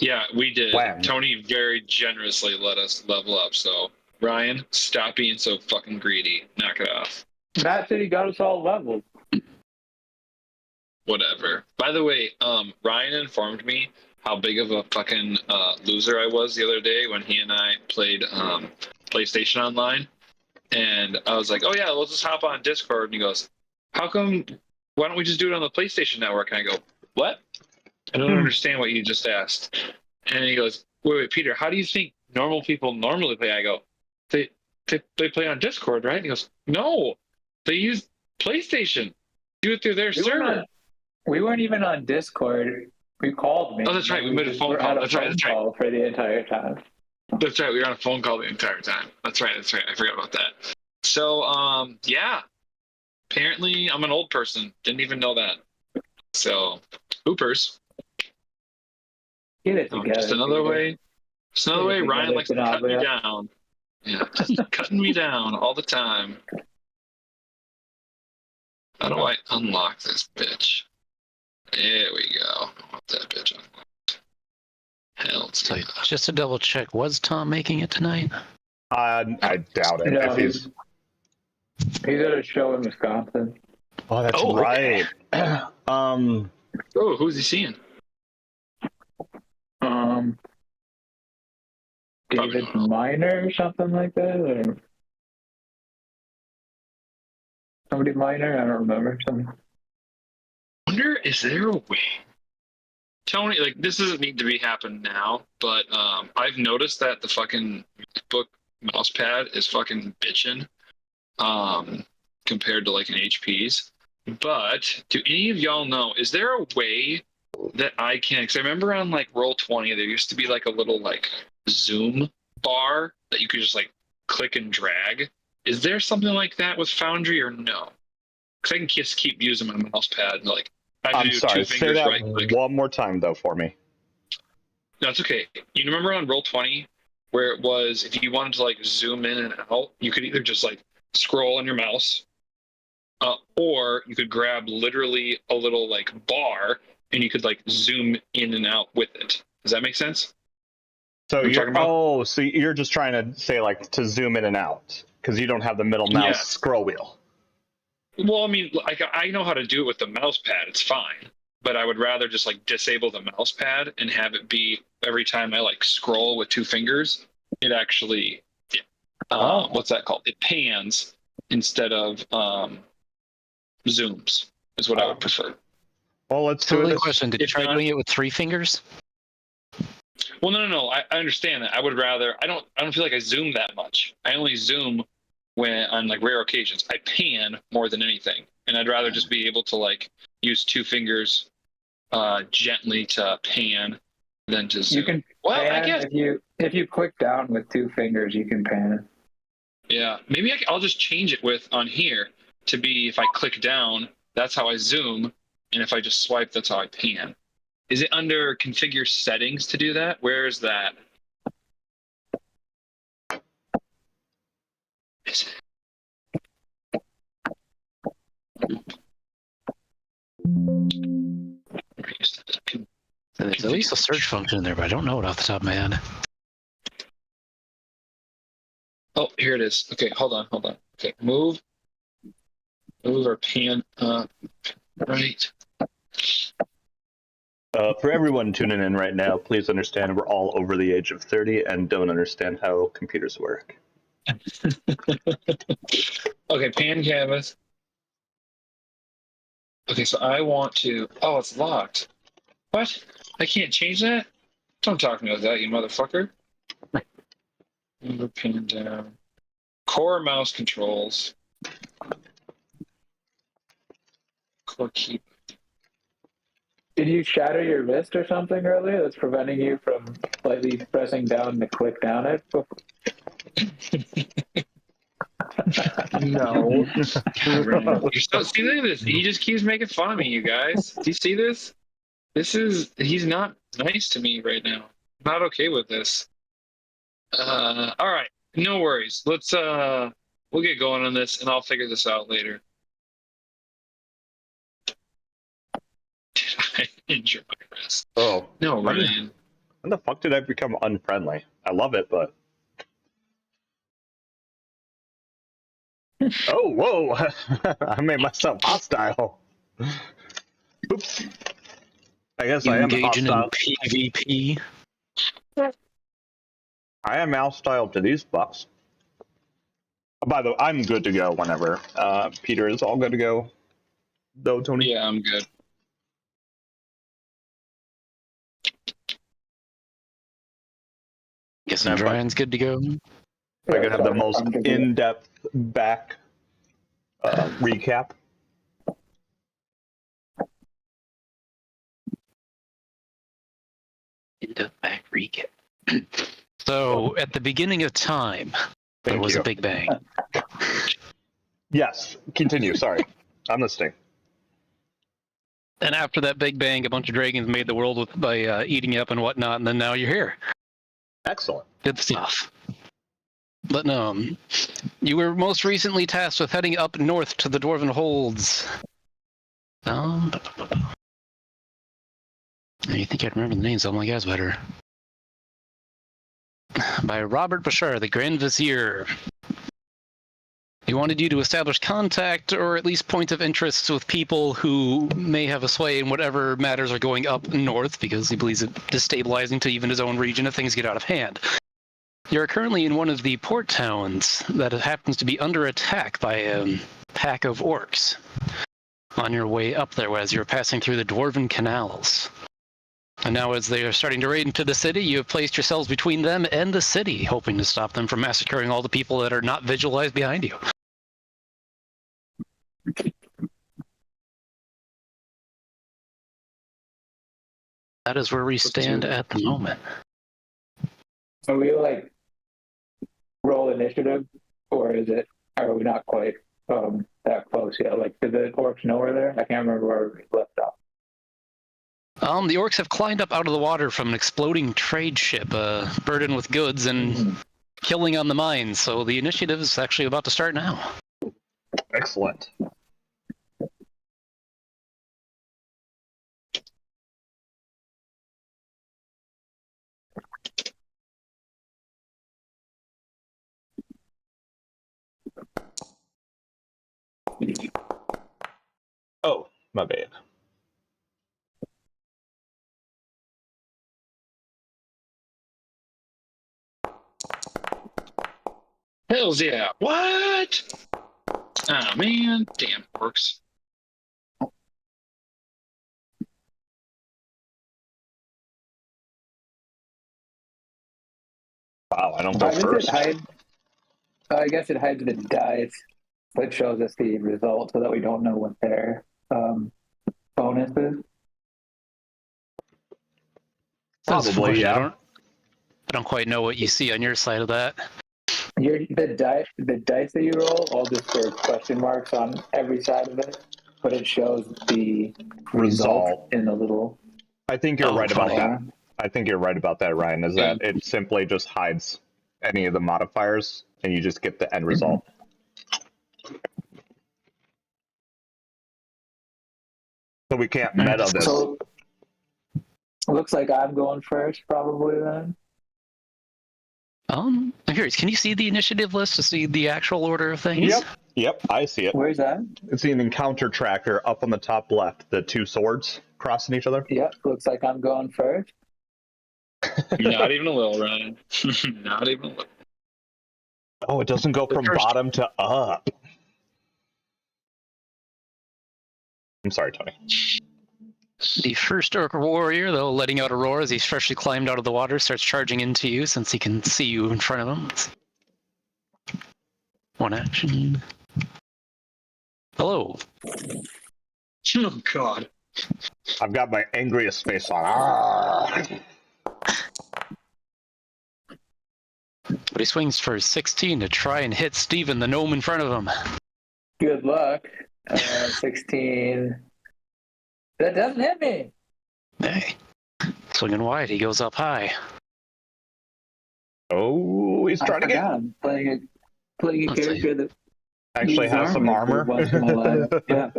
Yeah, we did. When? Tony very generously let us level up. So Ryan, stop being so fucking greedy. Knock it off. Matt said he got us all leveled. Whatever. By the way, Ryan informed me how big of a fucking loser I was the other day when he and I played PlayStation Online. And I was like, oh yeah, we'll just hop on Discord. And he goes, how come, why don't we just do it on the PlayStation Network? And I go, what? I don't understand what you just asked. And he goes, wait, Peter, how do you think normal people normally play? I go, they play on Discord, right? And he goes, no, they use PlayStation. Do it through their server. We weren't even on Discord. We called me. Oh, that's right. We made a phone call. That's right. Call for the entire time. That's right. We were on a phone call the entire time. That's right. I forgot about that. So, yeah. Apparently, I'm an old person. Didn't even know that. So, hoopers. Get it together. Just another way. Just another way Ryan likes to cut me down. Yeah, just cutting me down all the time. How do I unlock this bitch? There we go. I want that bitch unlocked. Hell, so just to double check, was Tom making it tonight? I doubt it. No, he's at a show in Wisconsin. Oh, that's right. Oh, who's he seeing? David Minor or something like that, or somebody Minor. I don't remember. Something. Wonder, is there a way? Tony, like, this doesn't need to be happening now, but I've noticed that the fucking MacBook mouse pad is fucking bitching compared to like an HP's. But do any of y'all know, is there a way that I can, because I remember on like Roll20 there used to be like a little like zoom bar that you could just like click and drag. Is there something like that with Foundry or no? Because I can just keep using my mouse pad and like I'm sorry, say that one more time though for me. No, it's okay. You remember on Roll20 where it was, if you wanted to like zoom in and out, you could either just like scroll on your mouse, or you could grab literally a little like bar and you could like zoom in and out with it. Does that make sense? So so you're just trying to say like to zoom in and out because you don't have the middle mouse scroll wheel. Well, I mean, like I know how to do it with the mouse pad. It's fine, but I would rather just like disable the mouse pad and have it be every time I like scroll with two fingers, it actually, what's that called? It pans instead of zooms. Is what I would prefer. Well, let's do it. Question: did you try doing it with 3 fingers? Well, no. I understand that. I would rather. I don't feel like I zoom that much. I only zoom when on like rare occasions. I pan more than anything, and I'd rather just be able to like use 2 fingers gently to pan than to zoom. You can pan, I guess if you click down with 2 fingers, you can pan. Yeah, maybe I'll just change it with on here to be if I click down, that's how I zoom, and if I just swipe, that's how I pan. Is it under configure settings to do that? Where is that? Is it? There's at least a search function in there, but I don't know it off the top of my head. Oh, here it is. Okay, hold on. Okay, move or pan up, right. For everyone tuning in right now, please understand we're all over the age of 30 and don't understand how computers work. Okay, pan canvas. Okay, so I want to... Oh, it's locked. What? I can't change that? Don't talk to me like that, you motherfucker. Move pan down. Core mouse controls. Core key. Did you shatter your wrist or something earlier that's preventing you from slightly pressing down to click down it? No. You're so, see, look at this. He just keeps making fun of me, you guys. Do you see this? He's not nice to me right now. I'm not okay with this. All right. No worries. We'll get going on this and I'll figure this out later. Did I injure my wrist? Oh. No, Ryan. When the fuck did I become unfriendly? I love it, but... Oh, whoa! I made myself hostile. Oops. I guess I am Engaging hostile. in PvP. I am hostile to these bucks. By the way, I'm good to go whenever. Peter is all good to go, though, Tony? Yeah, I'm good. Guess Ryan's good to go. I can have the most in-depth back recap. In-depth back recap. So, at the beginning of time, there was a Big Bang. Yes, continue. Sorry. I'm listening. And after that Big Bang, a bunch of dragons made the world by eating up and whatnot, and then now you're here. Excellent. Good stuff. But you were most recently tasked with heading up north to the Dwarven Holds. You think I'd remember the names of my guys better? By Robert Bashar, the Grand Vizier. He wanted you to establish contact or at least points of interest with people who may have a sway in whatever matters are going up north, because he believes it destabilizing to even his own region if things get out of hand. You're currently in one of the port towns that happens to be under attack by a pack of orcs on your way up there as you're passing through the Dwarven canals. And now as they are starting to raid into the city, you have placed yourselves between them and the city, hoping to stop them from massacring all the people that are not visualized behind you. That is where we stand at the moment. Are we like roll initiative, or are we not quite that close yet? Like, did the orcs know we're there? I can't remember where we left off. The orcs have climbed up out of the water from an exploding trade ship, burdened with goods and killing on the mines. So the initiative is actually about to start now. Excellent. Oh, my bad. Hells yeah. What? Ah, man. Damn orcs. Wow, I don't go first. I guess it hides the dice, but shows us the result so that we don't know what their bonus is. Probably, yeah. I don't quite know what you see on your side of that. The dice that you roll, all just there's question marks on every side of it, but it shows the result in the little. I think you're right about that. I think you're right about that, Ryan, is that it simply just hides any of the modifiers and you just get the end result. So we can't meta this. So looks like I'm going first, probably then. I'm curious, can you see the initiative list to see the actual order of things? Yep, I see it. Where's that? It's an encounter tracker up on the top left, the two swords crossing each other. Yep, looks like I'm going first. Not even a little, Ryan. Not even a little. Oh, it doesn't go from bottom to up. I'm sorry, Tony. The first orc warrior, though, letting out a roar as he's freshly climbed out of the water, starts charging into you since he can see you in front of him. One action. Hello. Oh, God. I've got my angriest face on. Ah! But he swings for 16 to try and hit Steven, the gnome in front of him. Good luck. 16. That doesn't hit me. Hey. Swinging wide, he goes up high. Oh, he's trying to get. I'm playing a character that actually has some armor. Once in my life. Yeah.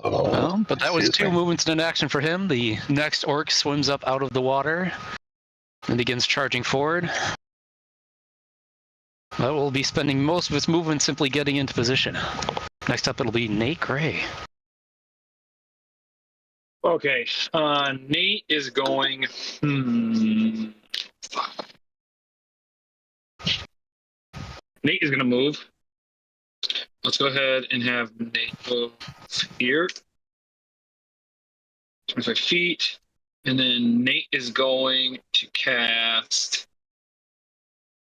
Well, But that was Excuse 2 me. movements in an action for him. The next orc swims up out of the water and begins charging forward. That will be spending most of its movement simply getting into position. Next up, it'll be Nate Gray. Okay, Nate is going. Fuck. Nate is going to move. Let's go ahead and have Nate move here. 25 feet. And then Nate is going to cast.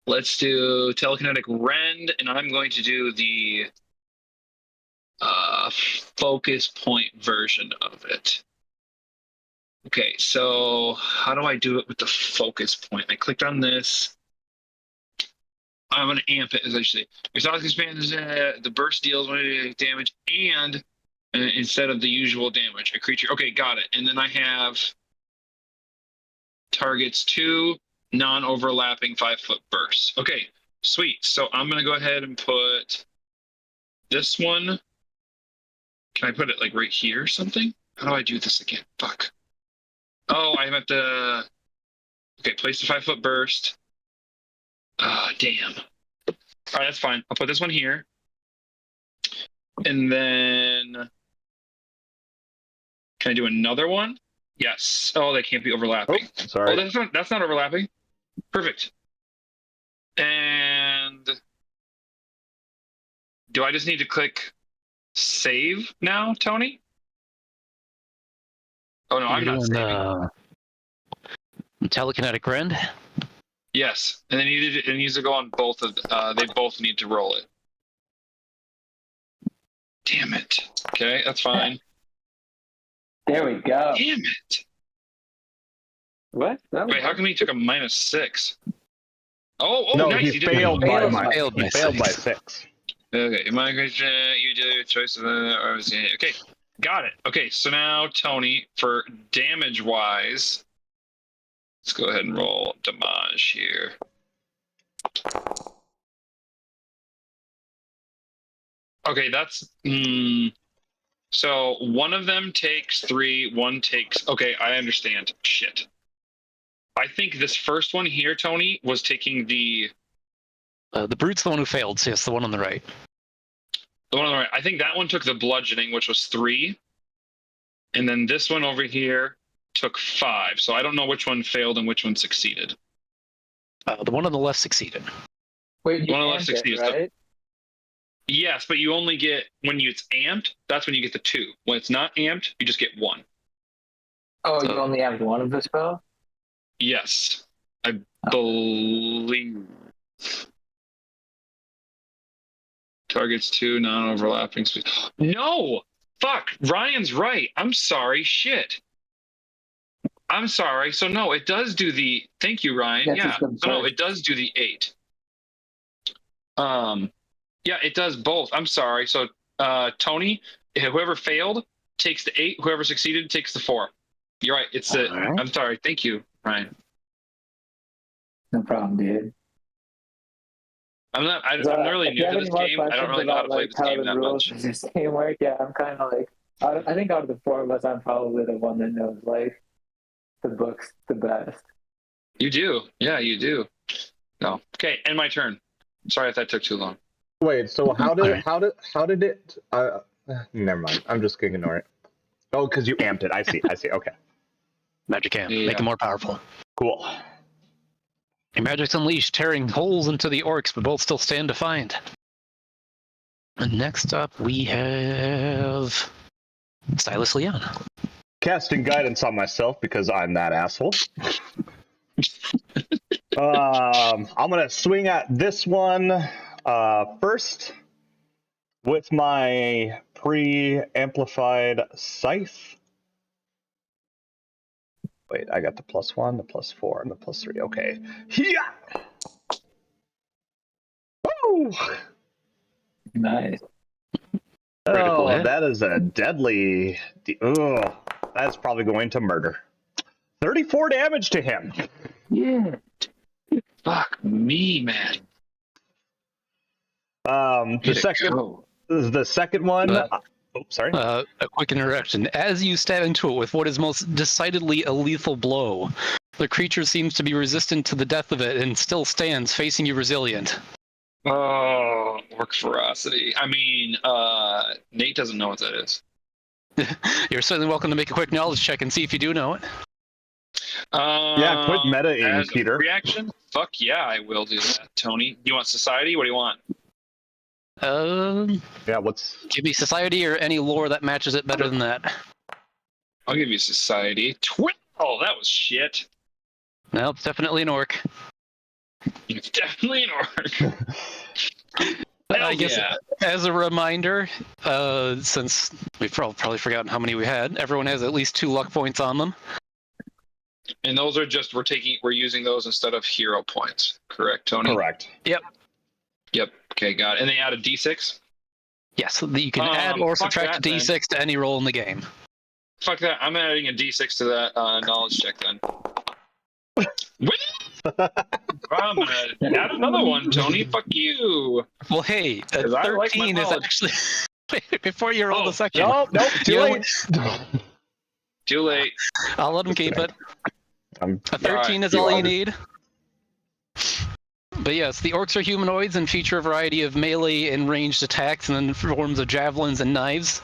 Let's do Telekinetic Rend, and I'm going to do the focus point version of it. Okay, so how do I do it with the focus point? I clicked on this. I'm going to amp it, as I say. Your thoughts expand, the burst deals 1 damage, and instead of the usual damage, a creature. Okay, got it. And then I have targets 2 non-overlapping 5-foot bursts. Okay, sweet. So I'm going to go ahead and put this one. Can I put it like right here or something? How do I do this again? Fuck. Oh, I have to. Okay, place the 5-foot burst. Damn. All right, that's fine. I'll put this one here. And then. Can I do another one? Yes. Oh, they can't be overlapping. Oh, sorry. Oh, that's not overlapping. Perfect. And. Do I just need to click save now, Tony? Oh, no, I'm not saving. Telekinetic Rend. Yes, and then it needs to go on both of. They both need to roll it. Damn it. Okay, that's fine. There we go. Damn it. What? Wait, how come he took a -6? Oh, No, nice. he did failed failed by failed by he failed by 6. 6. Okay, my question. You do your choice of okay, got it. Okay, so now Tony, for damage wise, let's go ahead and roll damage here. Okay, that's so one of them takes 3, one takes. Okay, I understand. Shit. I think this first one here, Tony, was taking the Brute's the one who failed, so yes, the one on the right. the one on the right. I think that one took the bludgeoning, which was 3, and then this one over here took 5. So I don't know which one failed and which one succeeded. The one on the left succeeded. Wait, you One of the left amped it, 60 is right? Yes, but you only get when it's amped. That's when you get the 2. When it's not amped, you just get 1. Oh, you only have one of the spell? Yes, I believe. Targets 2 non-overlapping speed. No, fuck. Ryan's right. I'm sorry. Shit. I'm sorry. So no, it does do the. Thank you, Ryan. That's Yeah. just the So no, first. it does do the 8. Yeah, it does both. I'm sorry. So Tony, whoever failed takes the 8. Whoever succeeded takes the 4. You're right. It's the. All right. I'm sorry. Thank you, Ryan. No problem, dude. I'm really If new you have to any this more game. I don't questions really know how to about, play like, this how game the that rules much. of this game work, yeah, I'm kind of like, I think out of the 4 of us, I'm probably the one that knows, like, the books the best. You do. Yeah, you do. No. Okay, and my turn. Sorry if that took too long. Wait, so how Alright. did it? Never mind. I'm just gonna ignore it. Oh, because you amped it. I see. Okay, Magic Amp. Yeah. Make it more powerful. cool. Your magic's unleashed, tearing holes into the orcs, but both still stand defiant. And next up, we have Silas Leon. Casting guidance on myself because I'm that asshole. I'm gonna swing at this one first with my pre-amplified scythe. Wait, I got the +1, the +4, and the +3. Okay. Yeah. Woo! Nice. Critical Oh, hit. that is a deadly. Oh, that's probably going to murder. 34 damage to him. Yeah. Fuck me, man. The second one, Oh, sorry. A quick interruption. As you stab into it with what is most decidedly a lethal blow, the creature seems to be resistant to the death of it and still stands, facing you resilient. Oh, orc ferocity. I mean, Nate doesn't know what that is. You're certainly welcome to make a quick knowledge check and see if you do know it. Yeah, quit meta-ing, As a Peter. reaction? Fuck yeah, I will do that. Tony, you want society? What do you want? Yeah, what's... Give me society or any lore that matches it better than that. I'll give you society. 12! That was shit. No, it's definitely an orc. It's definitely an orc. I guess as a reminder, since we've probably forgotten how many we had, everyone has at least 2 luck points on them. And those are just we're using those instead of hero points. Correct, Tony? Correct. Yep. Okay, got it. And they add a d6? Yes, so you can add or subtract a d6 to any roll in the game. Fuck that. I'm adding a d6 to that knowledge check then. I'm gonna add another one, Tony. Fuck you. Well, hey, a 'Cause I like my 13 is knowledge. actually... Wait, before you roll the second. Nope, too You know late. Too late. I'll let him keep it. A 13 Alright, is all you need. But yes, the orcs are humanoids and feature a variety of melee and ranged attacks and then forms of javelins and knives.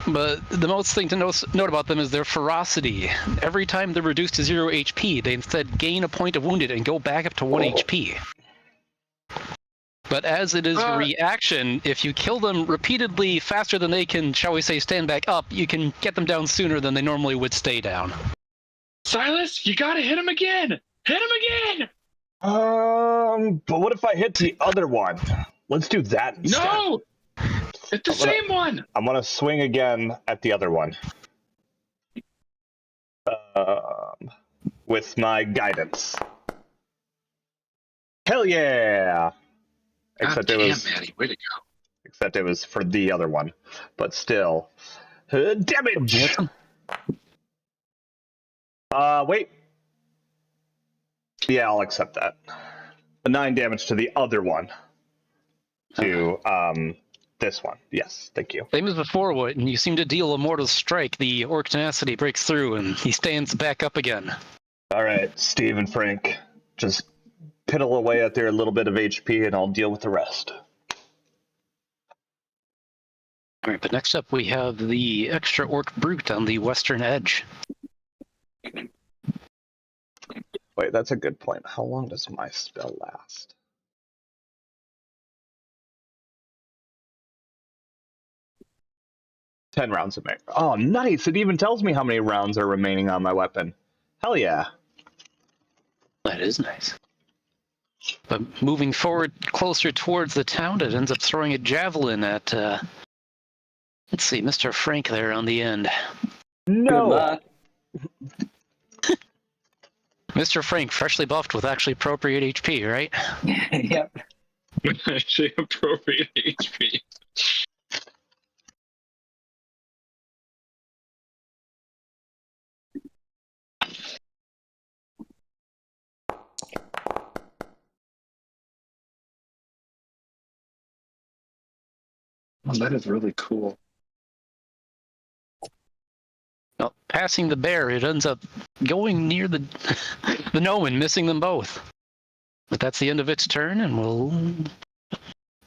But the most thing to note about them is their ferocity. Every time they're reduced to 0 HP, they instead gain a point of wounded and go back up to 1 HP. But as it is a reaction, if you kill them repeatedly faster than they can, shall we say, stand back up, you can get them down sooner than they normally would stay down. Silas, you gotta hit him again! Hit him again! But what if I hit the other one? Let's do that instead. No! It's the same one! I'm gonna swing again at the other one. With my guidance. Hell yeah! God damn, Maddie, way to go. Except it was for the other one. But still. Damage! Wait. Yeah, I'll accept that. 9 damage to the other one. To, this one. Yes, thank you. Same as before, and you seem to deal a mortal strike. The orc tenacity breaks through, and he stands back up again. Alright, Steve and Frank. Just piddle away at their little bit of HP, and I'll deal with the rest. Alright, but next up we have the extra orc brute on the western edge. Wait, that's a good point. How long does my spell last? Ten rounds of melee. Oh, nice! It even tells me how many rounds are remaining on my weapon. Hell yeah. That is nice. But moving forward closer towards the town, it ends up throwing a javelin at, let's see, Mr. Frank there on the end. Good luck. Mr. Frank, freshly buffed with actually appropriate HP, right? Yep. Actually, appropriate HP. Oh, that is really cool. Well, passing the bear, it ends up going near the the gnome and missing them both. But that's the end of its turn, and we'll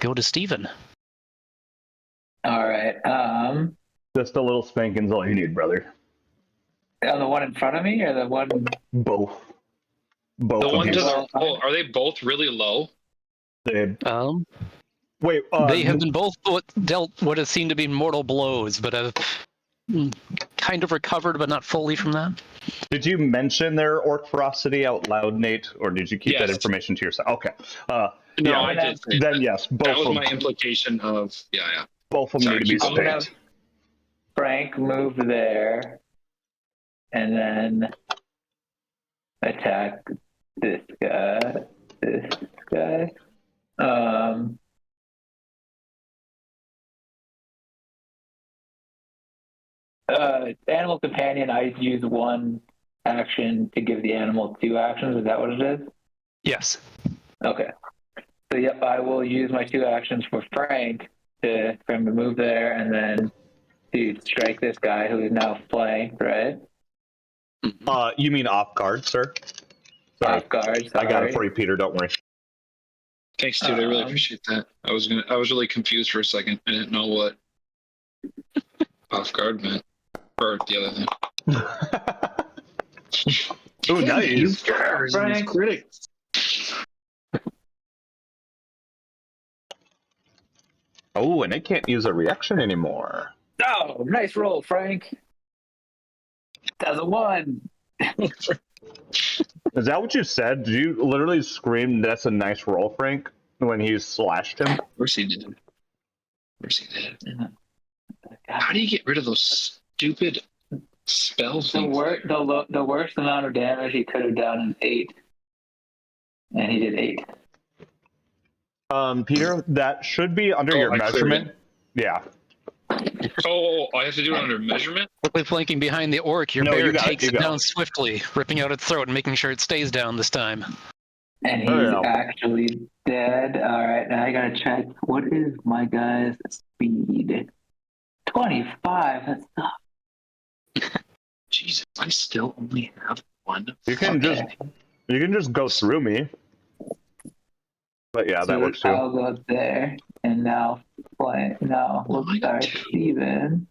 go to Steven. All right. Just a little spanking's all you need, brother. On the one in front of me, or the one? Both. Both The of one to you. the are they both really low? Wait, They have been both dealt what has seemed to be mortal blows, but have kind of recovered, but not fully from that. Did you mention their orc ferocity out loud, Nate, or did you keep that Yes. information to yourself? Okay. No, yeah, I did. Say then that. yes, That both was of my them. implication of yeah. Both of them Sorry, need to be keep going. spanked. Frank move there, and then attack this guy. This guy. Animal companion. I use one action to give the animal 2 actions. Is that what it is? Yes. Okay. So yep, I will use my 2 actions for Frank for him to move there, and then to strike this guy who is now flanked, right? You mean off guard, sir? Sorry. Off guard. I got it Sorry. for you, Peter. Don't worry. Thanks, dude. I really appreciate that. I was really confused for a second. I didn't know what off guard meant, or the other thing. Oh, nice. Frank. Critics. Oh, and it can't use a reaction anymore. Oh, nice roll, Frank. That's a 1. Is that what you said? Did you literally scream, "That's a nice roll, Frank," when he slashed him? Of course he did. How do you get rid of those stupid spells? The worst amount of damage he could have done is 8, and he did 8. Peter, that should be under your measurement. Yeah. Oh, I have to do it under measurement? Quickly flanking behind the orc, your bear takes it down swiftly, ripping out its throat and making sure it stays down this time. And he's actually dead. All right, now I gotta check. What is my guy's speed? 25. That's not. Jesus, I still only have 1. You can just go through me. But yeah, that works too. I'll go there, and now we'll start Steven.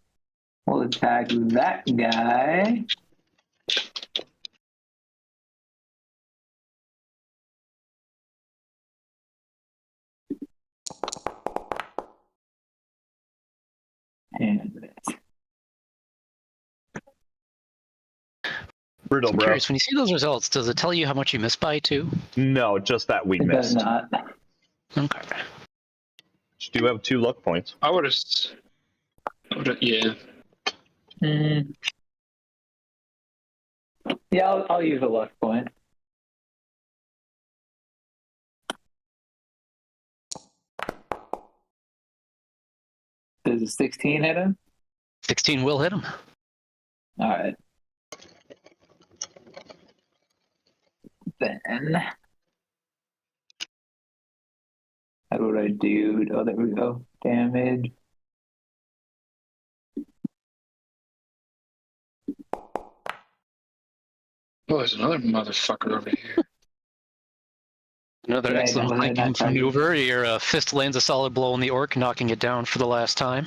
We'll attack that guy. And Brutal, I'm bro. curious, when you see those results, does it tell you how much you missed by too? No, just that we it does missed. not. Okay. You do have 2 luck points. I would have. Yeah. Yeah, I'll use a luck point. Does a 16 hit him? 16 will hit him. All right. Then, how would I do? Oh, there we go. Damage. Oh, there's another motherfucker over here. Another Yeah, excellent no, flanking that's maneuver. Your fist lands a solid blow on the orc, knocking it down for the last time.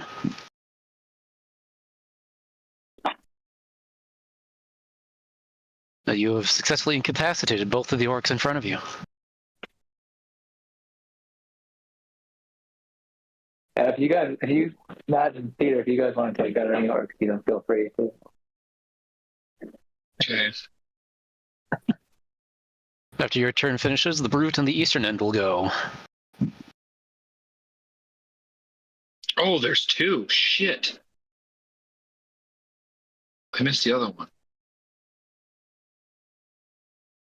You have successfully incapacitated both of the orcs in front of you. If you imagine Peter, if you guys want to take out any orcs, feel free to. Okay. After your turn finishes, the brute on the eastern end will go. Oh, there's 2. Shit. I missed the other one.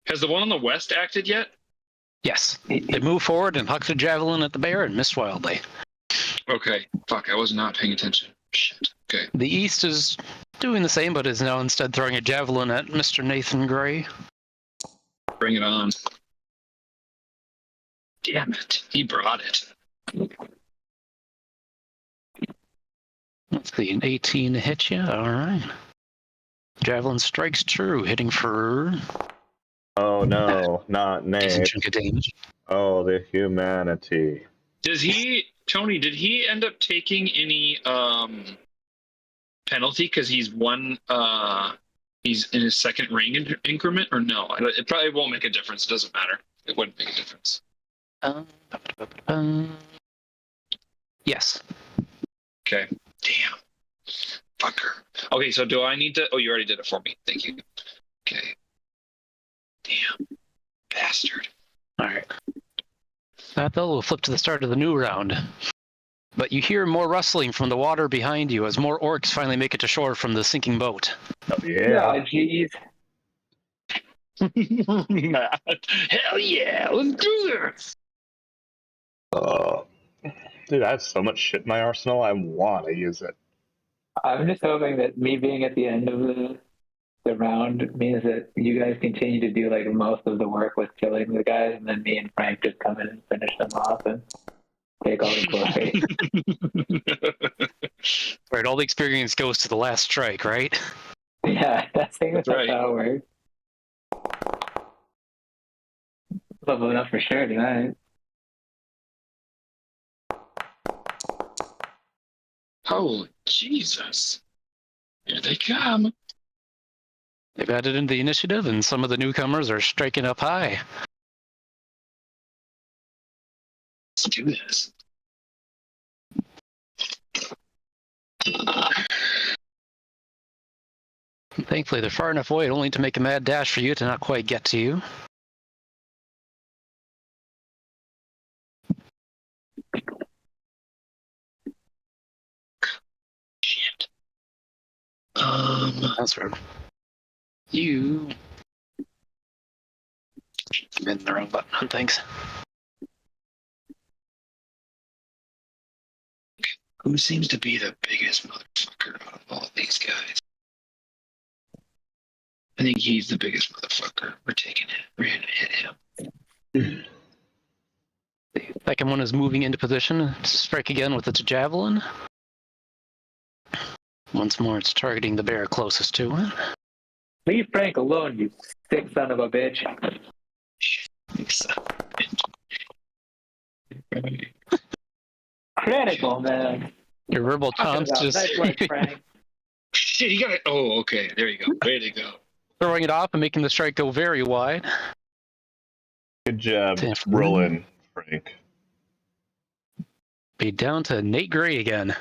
Has the one on the west acted yet? Yes. They move forward and hucked a javelin at the bear and missed wildly. Okay. Fuck, I was not paying attention. Shit. Okay. The east is doing the same, but is now instead throwing a javelin at Mr. Nathan Gray. Bring it on. Damn it. He brought it. Let's see, an 18 to hit you. All right. Javelin strikes true, hitting for... Oh no, not Nate. chunk of damage. Oh, the humanity. Tony, did he end up taking any penalty because he's in his second ring increment, or no? It probably won't make a difference. It doesn't matter. It wouldn't make a difference. Yes. Okay. Damn. Fucker. Okay, so do I need to... Oh, you already did it for me. Thank you. Okay. Damn. Bastard. All right. That though will flip to the start of the new round. But you hear more rustling from the water behind you as more orcs finally make it to shore from the sinking boat. Oh, yeah. Jeez. Hell yeah, let's do this. Dude, I have so much shit in my arsenal. I want to use it. I'm just hoping that me being at the end of the round means that you guys continue to do like most of the work with killing the guys, and then me and Frank just come in and finish them off and take all the glory. Right, all the experience goes to the last strike, right? Yeah, I think that's right. how it works. Leveling up for sure tonight. Oh, Jesus. Here they come. They've added in the initiative, and some of the newcomers are striking up high. Let's do this. Thankfully, they're far enough away only to make a mad dash for you to not quite get to you. Shit. That's right. You. I'm in the wrong button. Thanks. Who seems to be the biggest motherfucker out of all these guys? I think he's the biggest motherfucker. We're taking it. We're gonna hit him. The second one is moving into position to strike again with its javelin. Once more, it's targeting the bear closest to it. Leave Frank alone, you sick son of a bitch. Critical, man. Your verbal taunts just Nice work, Frank. Shit, you got it. Oh, okay. There you go. Way to go. throwing it off and making the strike go very wide. Good job Definitely. rolling, Frank. Be down to Nate Gray again.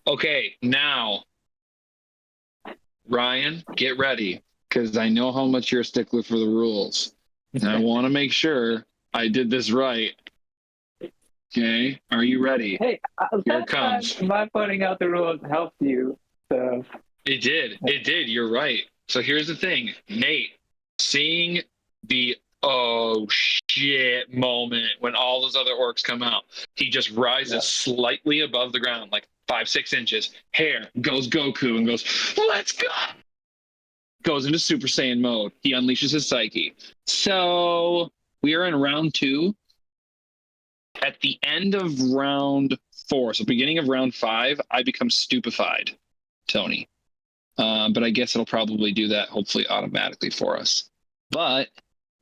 Okay, now, Ryan, get ready, because I know how much you're a stickler for the rules. And I want to make sure I did this right. Okay, are you ready? Hey, Here it comes. my putting out the rules helped you. So It did. It did. You're right. So here's the thing, Nate, seeing the oh shit moment when all those other orcs come out, he just rises slightly above the ground, like 5-6 inches. Hair goes Goku and goes, let's go. Goes into Super Saiyan mode. He unleashes his psyche. So we are in round 2. At the end of round 4, so beginning of round 5, I become stupefied, Tony. But I guess it'll probably do that, hopefully automatically for us. But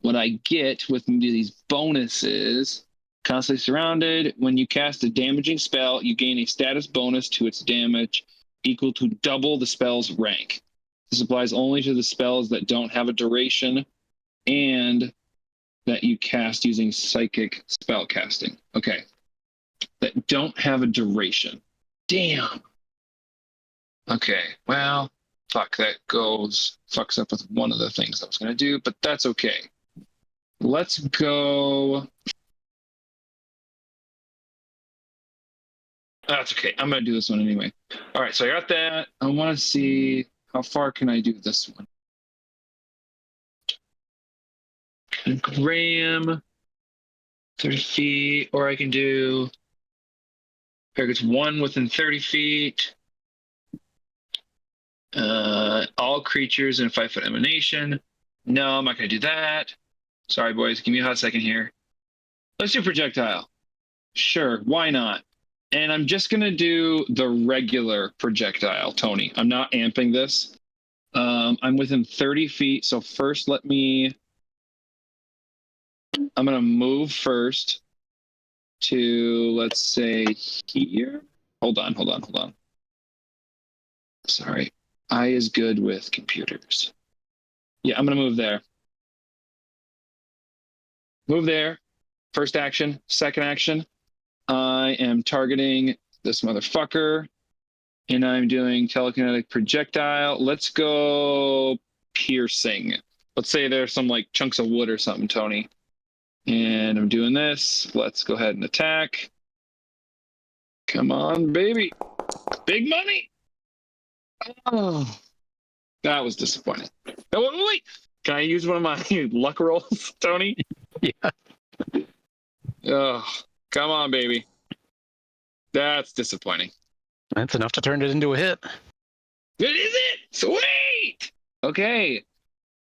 what I get with these bonuses, constantly surrounded, when you cast a damaging spell, you gain a status bonus to its damage equal to double the spell's rank. This applies only to the spells that don't have a duration and that you cast using psychic spell casting. Okay. That don't have a duration. Damn. Okay, well, fuck, that fucks up with one of the things I was going to do, but that's okay. Let's go. That's okay. I'm going to do this one anyway. All right, so I got that. I want to see how far can I do this one. Graham, 30 feet, or I can do targets 1 within 30 feet. All creatures in a 5-foot emanation. No, I'm not going to do that. Sorry, boys. Give me a hot second here. Let's do projectile. Sure, why not? And I'm just going to do the regular projectile, Tony. I'm not amping this. I'm within 30 feet, so first I'm going to move first to, let's say, here. Hold on. Sorry. I is good with computers. Yeah, I'm going to move there. Move there. First action. Second action. I am targeting this motherfucker. And I'm doing telekinetic projectile. Let's go piercing. Let's say there's some like chunks of wood or something, Tony. And I'm doing this. Let's go ahead and attack. Come on, baby. Big money. Oh, that was disappointing. Oh, wait. Can I use one of my luck rolls, Tony? Yeah. Oh, come on, baby. That's disappointing. That's enough to turn it into a hit. It is it? Sweet! Okay.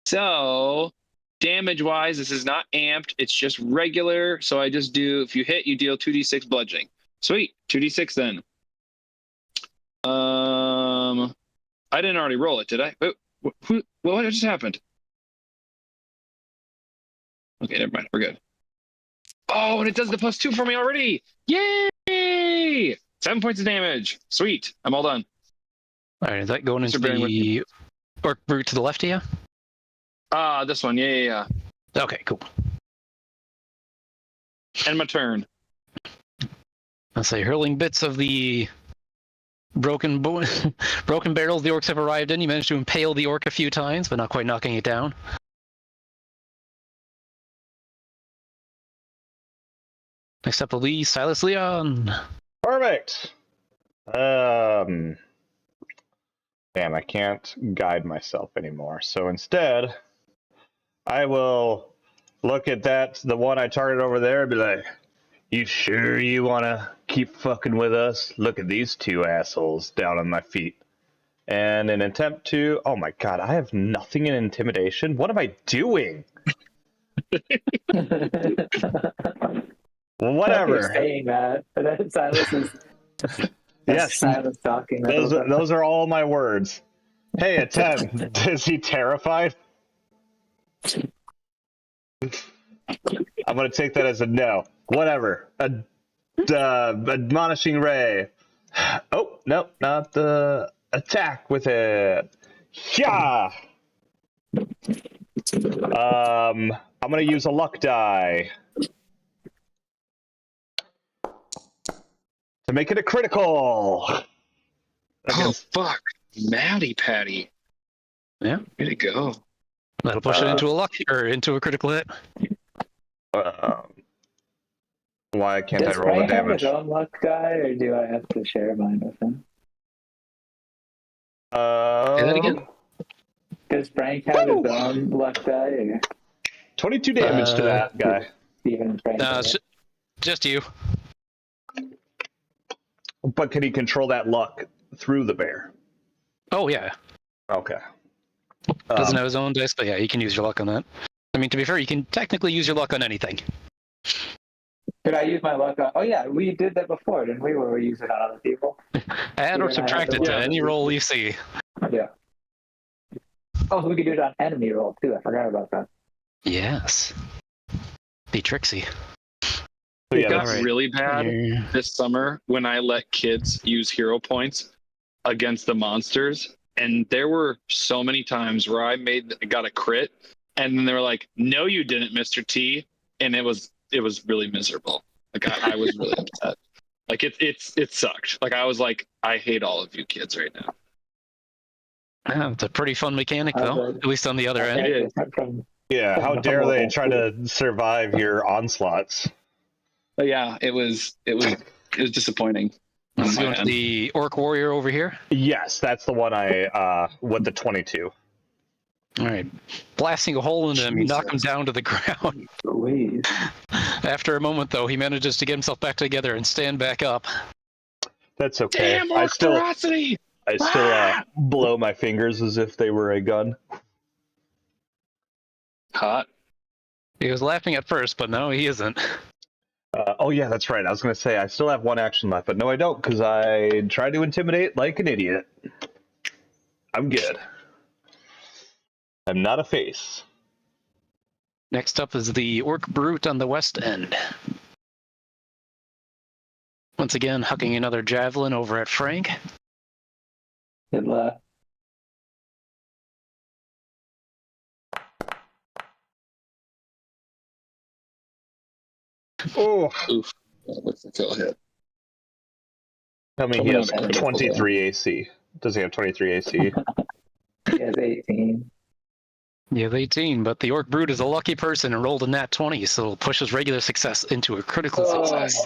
So, damage-wise, this is not amped. It's just regular. So I just do, if you hit, you deal 2d6 bludgeoning. Sweet. 2d6 then. I didn't already roll it, did I? What just happened? Okay, never mind. We're good. Oh, and it does the +2 for me already. Yay! 7 points of damage. Sweet. I'm all done. All right, is that going into bearing with the orc brute to the left of you? This one. Yeah. Okay, cool. And my turn. I'll say hurling bits of the broken barrels the orcs have arrived in. You managed to impale the orc a few times, but not quite knocking it down. Next up will be Silas Leon. Perfect. Damn, I can't guide myself anymore. So instead, I will look at the one I targeted over there, and be like, "You sure you want to keep fucking with us? Look at these two assholes down on my feet." And an attempt to, oh my god, I have nothing in intimidation. What am I doing? Well, whatever. You're saying that, but then Silas is. Yes, Silas talking. those are all my words. Hey, a 10. Is he terrified? I'm gonna take that as a no. Whatever. Admonishing ray. Oh no, not the attack with it. Yeah. I'm gonna use a luck die to make it a critical. Oh, fuck. Matty Patty. Yeah. Way to go. That'll push it into a luck or into a critical hit. Why can't Does I roll the Frank have damage? his own luck die, or do I have to share mine with him? Say that again. Does Frank have his own luck die, or 22 damage to that guy. Steven and Frank? No, it's just you. But can he control that luck through the bear? Oh, yeah. Okay. Doesn't have his own dice, but yeah, you can use your luck on that. I mean, to be fair, you can technically use your luck on anything. Could I use my luck on? Oh yeah, we did that before, didn't we? Where we use it on other people. Add or Yeah, subtract it to any roll you see. Yeah. Oh, so we could do it on enemy roll too. I forgot about that. Yes. Be tricksy. So It yeah, got that's really bad this summer when I let kids use hero points against the monsters, and there were so many times where I got a crit, and then they were like, "No, you didn't, Mr. T," and it was really miserable. Like I was really upset. Like it sucked. Like I was like, I hate all of you kids right now. Yeah, it's a pretty fun mechanic, though. At least on the other end. It is. yeah. How dare they try to survive your onslaughts? But yeah, it was disappointing. Let's go to the orc warrior over here. Yes, that's the one I with the 22. All right, blasting a hole in him, you knock him Jesus. down to the ground. Louise. After a moment, though, he manages to get himself back together and stand back up. That's okay. Damn, I still ferocity! blow my fingers as if they were a gun. Hot. He was laughing at first, but no, he isn't. Oh yeah, that's right. I was gonna say I still have one action left, but no, I don't, because I tried to intimidate like an idiot. I'm good. I'm not a face. Next up is the orc brute on the west end. Once again, hucking another javelin over at Frank. Good luck. Oh, Oof. What's the kill hit? I mean, he has 23 AC. Does he have 23 AC? He has 18. You have 18, but the orc brute is a lucky person and rolled a nat 20, so it'll push his regular success into a critical success.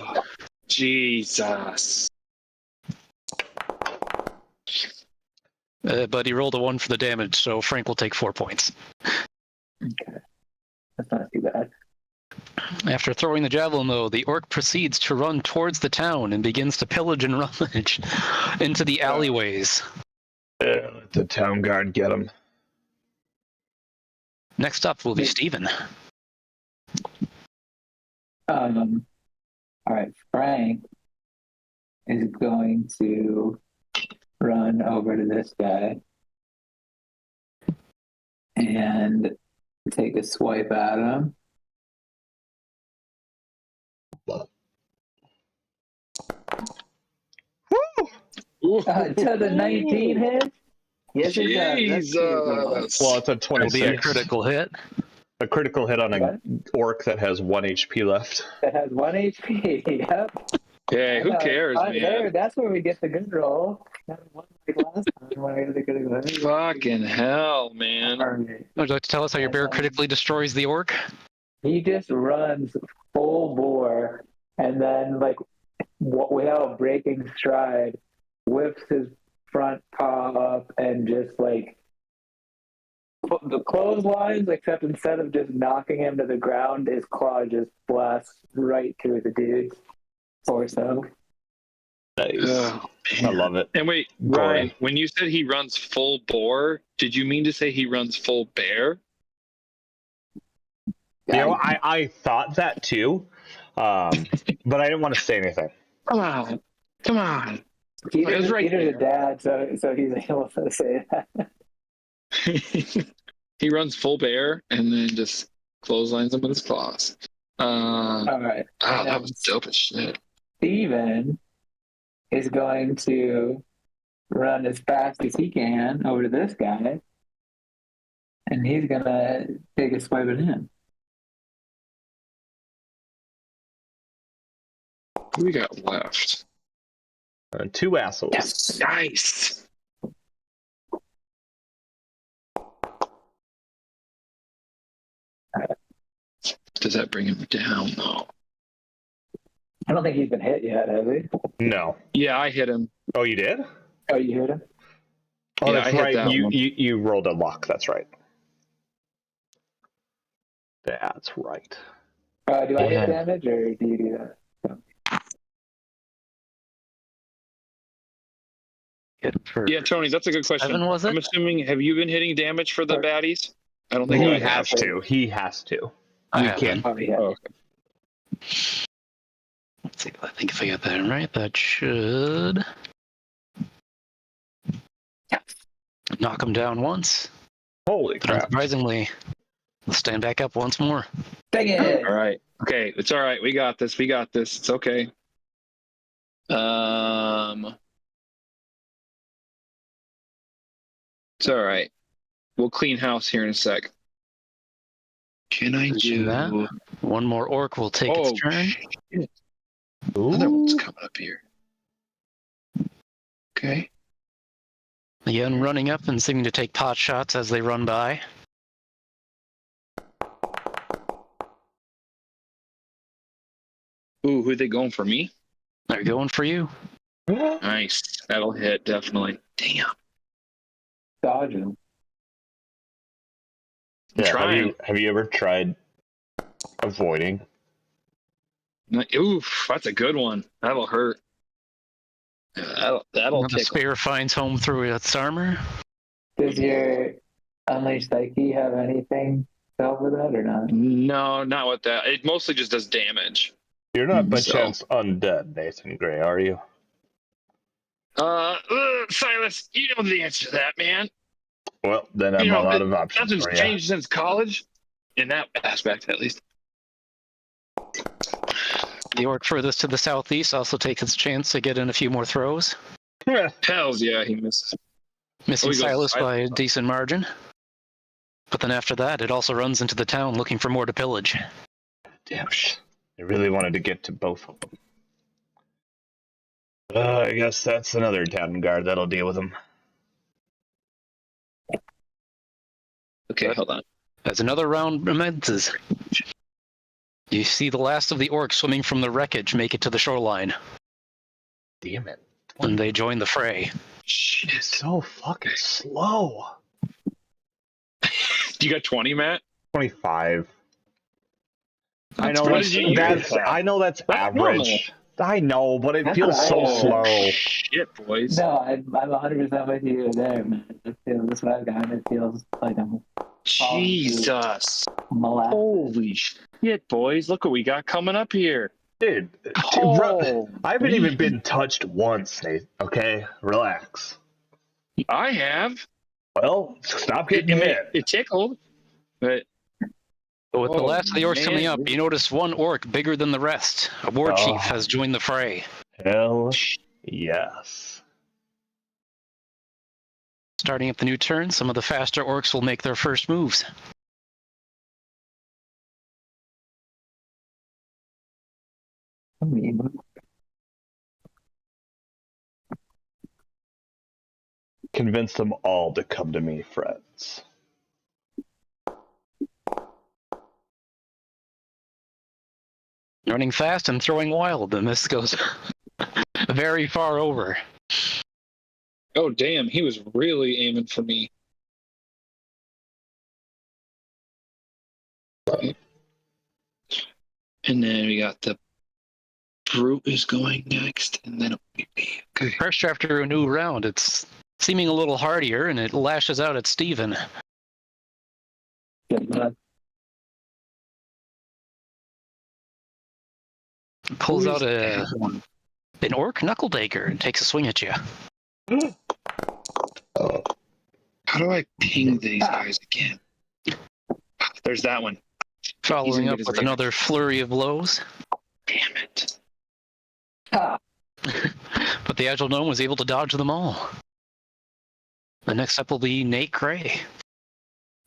Jesus. But he rolled a 1 for the damage, so Frank will take 4 points. Okay. That's not too bad. After throwing the javelin, though, the orc proceeds to run towards the town and begins to pillage and rummage into the alleyways. Let the town guard get him. Next up will be Steven. All right, Frank is going to run over to this guy and take a swipe at him. To the 19 hit? Yes, it does. That's Jesus. Well, it's a It'll be a 26. critical hit. A critical hit on a What? orc that has 1 HP left. It has 1 HP. Yep. Hey, who cares, There, man? that's where we get the good roll. That was like last time when I got the good roll. Fucking hell, man. Alright. Would you like to tell us how your bear critically destroys the orc? He just runs full bore and then, like, without breaking stride, whips his front paw up and just, like, the clotheslines, except instead of just knocking him to the ground, his claw just blasts right through the dude's torso. Nice. Oh, I love it. And wait, Ryan, when you said he runs full bore, did you mean to say he runs full bear? You know, I thought that too, but I didn't want to say anything. Come on. Come on. Peter's, It was right Peter's a there. dad, so he's able to say that. He runs full bear and then just clotheslines him with his claws. All right. Oh, that was dope as shit. Steven is going to run as fast as he can over to this guy, and he's going to take a swipe at him. Who we got left? 2 assholes. Yes. Nice. Does that bring him down, though? I don't think he's been hit yet, has he? No. Yeah, I hit him. Oh, you did? Oh, you hit him? Oh, Yeah, that's I hit right. that You, one. you rolled a luck. That's right. That's right. Do I Yeah. hit damage, or do you do that? Hit for Yeah, Tony, that's a good question. 7, was it? I'm assuming, have you been hitting damage for the baddies? I don't think He I has have. to. He has to. I You have can't. been. Oh, yeah. Oh, okay. Let's see. I think if I got that right, that should knock him down once. Holy But crap. unsurprisingly, we'll stand back up once more. Dang it! All right. Okay, it's all right. We got this. We got this. It's okay. It's all right. We'll clean house here in a sec. Can I Do that. One more orc will take its turn. Shit. Another one's coming up here. Okay. Again, running up and seeming to take pot shots as they run by. Ooh, who are they going for? Me? They're going for you. Nice. That'll hit, definitely. Damn. Dodge him. Yeah, Trying. have you ever tried avoiding? Oof, that's a good one. That'll hurt. That'll The tickle. spear finds home through its armor. Does your Unleashed Psyche have anything to help with that, or not? No, not with that. It mostly just does damage. You're not by So- chance undead, Nathan Gray, are you? Silas, you know the answer to that, man. Well, then I'm You know, out of options Nothing's for you. changed since college, in that aspect, at least. The orc furthest to the southeast also takes its chance to get in a few more throws, Hells yeah, he misses. missing Oh, he goes Silas by a silent. decent margin. But then after that, it also runs into the town looking for more to pillage. Damn it. I really wanted to get to both of them. I guess that's another town guard that'll deal with them. Okay, hold on. As another round commences, you see the last of the orcs swimming from the wreckage make it to the shoreline, Damn it. and they join the fray. Shit. It's so fucking slow. You got 20, Matt? 25. I That's know what that's, did you use that's that? I know that's average. I know, but it That's feels what I so heard. slow. Shit, boys. No, I'm 100% with you there, man. That's what I've got. It feels like I'm Jesus. molasses. Holy shit, boys. Look what we got coming up here. Dude, Oh, I haven't even been touched once, Nate. Okay, relax. I have. Well, stop getting hit. It tickled, but But with the Oh, last of the orcs coming man. up, you notice one orc bigger than the rest. A war chief Oh. has joined the fray. Hell yes. Starting up the new turn, some of the faster orcs will make their first moves. I mean, Convince them all to come to me, friends. Running fast and throwing wild, and this goes very far over. oh damn, he was really aiming for me. And then we got the brute is going next, and then it'll be me. Okay. First, after a new round, it's seeming a little hardier, and it lashes out at Steven. Pulls out an orc knuckle dagger and takes a swing at you. How do I ping these guys again? There's that one. Following up his with reaction. another flurry of blows. Damn it. ah, But the agile gnome was able to dodge them all. The next up will be Nate Gray.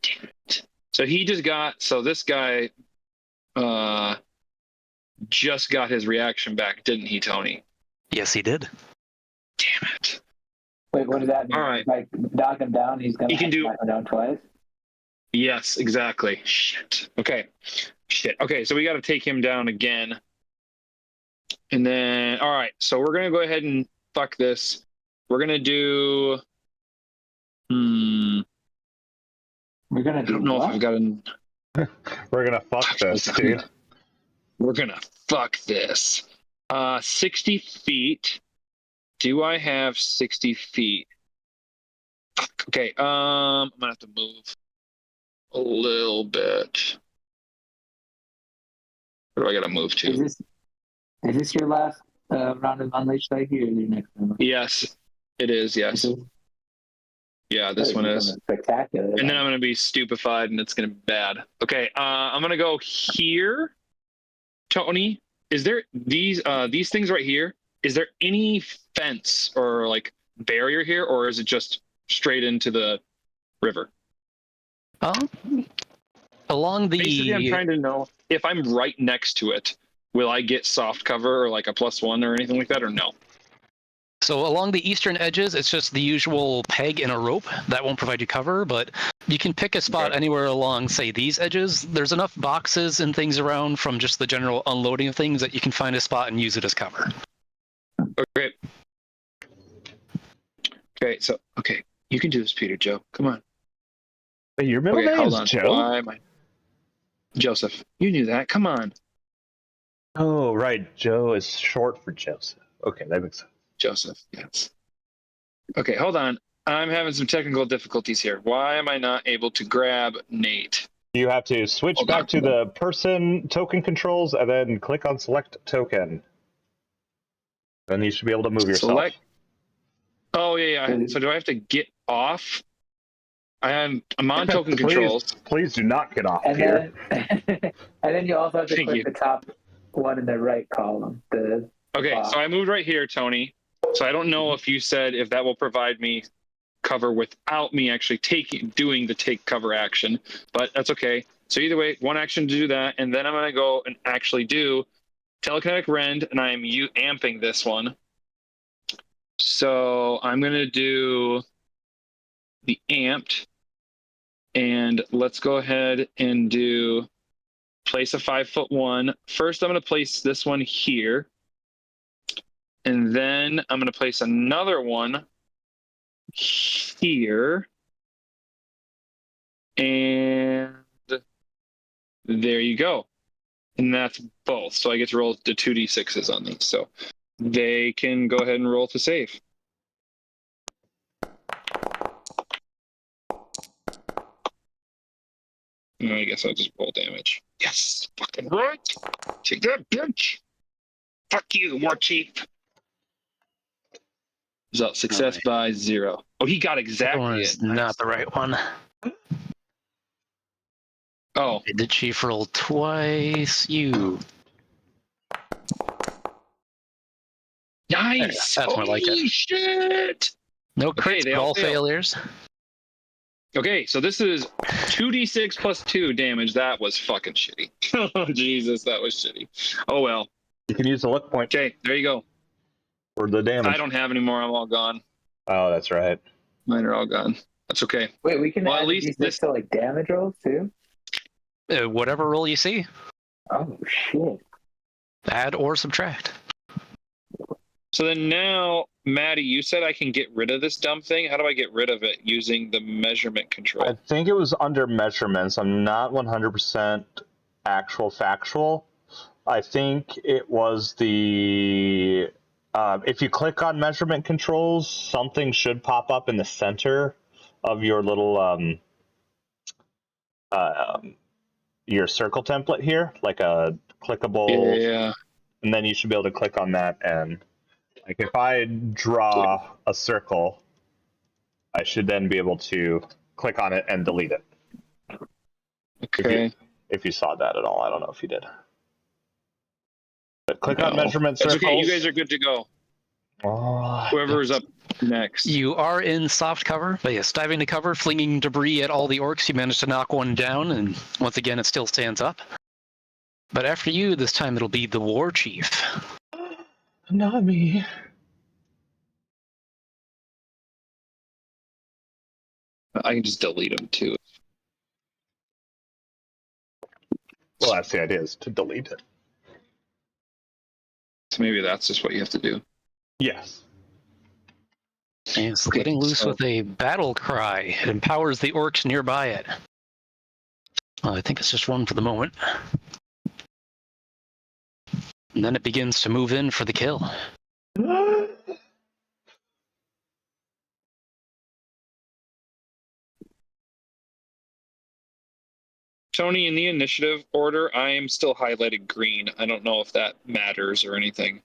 Damn it. So he just got, so this guy just got his reaction back, didn't he, Tony? Yes, he did. Damn it. wait, what does that mean? All right. Like, knock him down, he's going He can to do- knock him down twice? Yes, exactly. Shit. Okay. Shit. Okay, so we got to take him down again. And then, all right, so we're going to go ahead and fuck this. We're going to do, We're going to I do don't know what? if I've got an, We're gonna fuck this, dude. we're going to fuck this. 60 feet. Do I have 60 feet? Fuck. Okay, I'm going to have to move a little bit. Where do I got to move to? Is this your last round of Unleashed Psyche or your next one? Yes, it is. Yes. Yeah, this one is. Spectacular. And then I'm going to be stupefied and it's going to be bad. Okay, I'm going to go here. Tony, is there these things right here? Is there any fence or like barrier here, or is it just straight into the river? Along the Basically, I'm trying to know if I'm right next to it, will I get soft cover or like a +1 or anything like that, or no? So along the eastern edges, it's just the usual peg and a rope. That won't provide you cover, but you can pick a spot Okay. anywhere along, say, these edges. There's enough boxes and things around from just the general unloading of things that you can find a spot and use it as cover. Okay. Okay, so okay, you can do this, Peter. Joe, come on. Hey, your middle Okay, hold name's on. Joe? Why am I? Joseph, you knew that. Come on, Oh, right. Joe is short for Joseph. Okay, that makes sense. Joseph. Yes. Okay, hold on. I'm having some technical difficulties here. Why am I not able to grab Nate? You have to switch Hold back on. to the person token controls and then click on select token. Then you should be able to move yourself. Select. Oh yeah. So do I have to get off? I'm on token controls. Please do not get off And here. then, and then you also have to Thank click you. the top one in the right column. Okay, so I moved right here, Tony. So I don't know if you said if that will provide me cover without me actually doing the take cover action, but that's okay. So either way, one action to do that, and then I'm gonna go and actually do telekinetic rend, and I'm amping this one. So I'm gonna do the amped, and let's go ahead and do place a 5'1". First, I'm gonna place this one here. And then I'm going to place another one here. And there you go. And that's both. So I get to roll the 2d6s on these. So they can go ahead and roll to save. And I guess I'll just roll damage. Yes! Fucking right! Take that, bitch! Fuck you, War Chief! Result success by 0. Oh, he got That exactly one it. is not the right one. Oh, Did the chief roll twice? You. nice! That's more like it. Holy shit! No Okay, crits, they but all all failed. failures. Okay, so this is 2d6 plus 2 damage. That was fucking shitty. Oh, Jesus, that was shitty. Oh, well. You can use the luck point Okay, there you go. for the damage. I don't have any more. I'm all gone. Oh, that's right. Mine are all gone. That's okay. Wait, we can Well, add at least D6 this- to like damage rolls too? Whatever roll you see, Oh shit. add or subtract. So then now, Maddie, you said I can get rid of this dumb thing. How do I get rid of it using the measurement control? I think it was under measurements. I'm not 100% actual factual. I think it was the... if you click on measurement controls, something should pop up in the center of your little... your circle template here, like a clickable... Yeah. And then you should be able to click on that, and like if I draw a circle, I should then be able to click on it and delete it. Okay. If you saw that at all, I don't know if you did. But click on No. measurement That's circles. okay. You guys are good to go. Oh, Whoever is up next. You are in soft cover, but yes, diving to cover, flinging debris at all the orcs. You manage to knock one down, and once again, it still stands up. But after you, this time it'll be the war chief. not me. I can just delete them too. Well, that's the idea, is to delete it. So maybe that's just what you have to do. Yes. And it's Okay, letting loose so- with a battle cry. It empowers the orcs nearby it. I think it's just one for the moment. And then it begins to move in for the kill. Tony, in the initiative order, I am still highlighted green. I don't know if that matters or anything.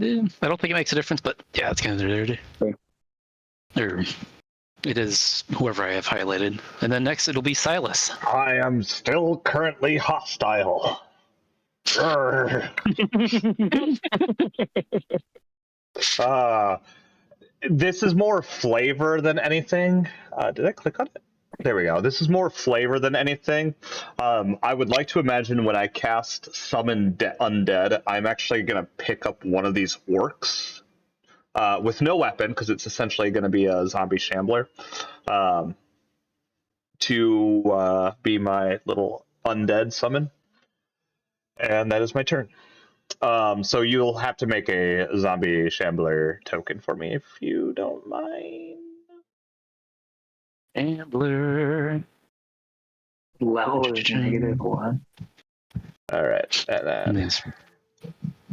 I don't think it makes a difference, but yeah, it's kind of there. Okay. Or it is whoever I have highlighted. And then next it'll be Silas. I am still currently hostile. Grr. This is more flavor than anything. Did I click on it? There we go. This is more flavor than anything. I would like to imagine when I cast Summon Undead, I'm actually going to pick up one of these orcs with no weapon, because it's essentially going to be a zombie shambler, to be my little undead summon. And that is my turn. So you'll have to make a zombie shambler token for me if you don't mind. Ambler. Level is -1. All right. And then, Yes.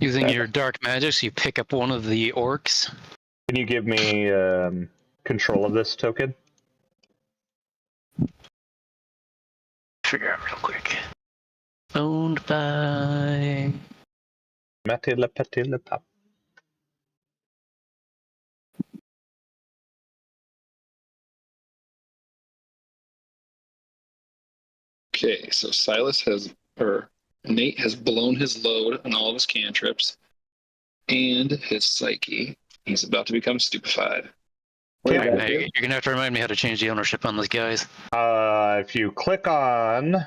Using your dark magics, you pick up one of the orcs. can you give me control of this token? Figure out real quick. Owned by... Matila pop. Okay, so Nate has blown his load on all of his cantrips and his psyche. He's about to become stupefied. What does Yeah. that do? You're gonna have to remind me how to change the ownership on these guys. If you click on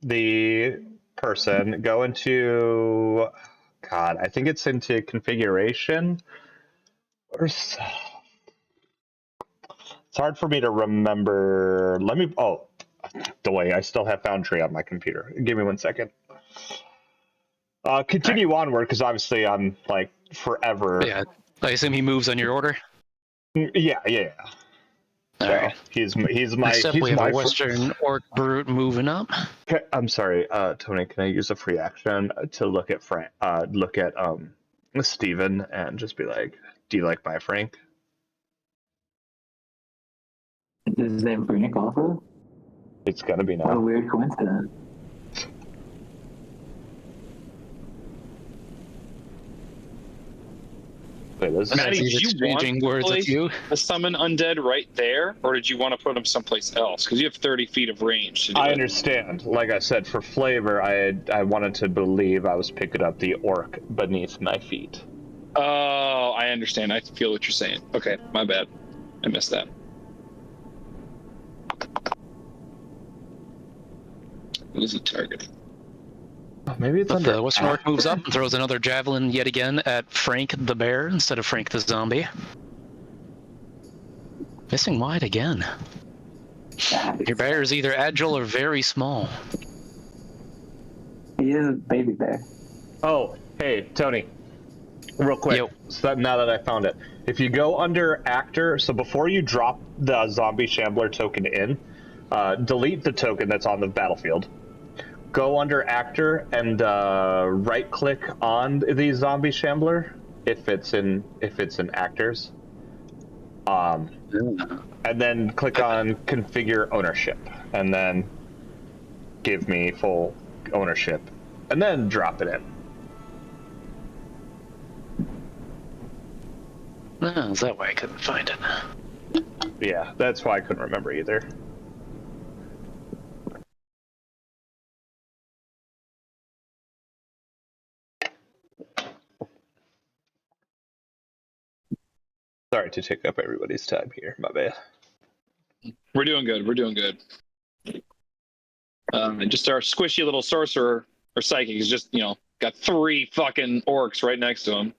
the person, go into... God, I think it's into configuration. It's hard for me to remember. Let me... Oh, the way I still have Foundry on my computer. Give me 1 second. Continue onward, because obviously I'm like forever. Yeah, I assume he moves on your order. Yeah. All So right. he's my Next up, we have a Western Orc Brute moving up. Okay, I'm sorry, Tony. Can I use a free action to look at Steven and just be like, "Do you like my Frank?" Is his name Frank also? It's gonna be What a now. weird coincidence. Wait, Okay, this Maddie, He's did you want exchanging to words with place you. a summon undead right there, or did you want to put them someplace else? Because you have 30 feet of range to do I it. understand. Like I said, for flavor, I wanted to believe I was picking up the orc beneath my feet. Oh, I understand. I feel what you're saying. Okay, my bad. I missed that. Who's the target? Maybe it's But under. the Western Orc moves up and throws another javelin yet again at Frank the bear instead of Frank the zombie. Missing wide again. Your bear is either agile or very small. He is a baby bear. Oh, hey, Tony. Real quick, Yo. so that, now that I found it. If you go under actor, so before you drop the zombie shambler token in, delete the token that's on the battlefield. Go under actor and right-click on the zombie shambler if it's in actors. And then click on configure ownership, and then give me full ownership, and then drop it in. Oh, is that why I couldn't find it? Yeah, that's why I couldn't remember either. Sorry to take up everybody's time here. My bad. We're doing good. We're doing good. Just our squishy little sorcerer or psychic is just, got 3 fucking orcs right next to him.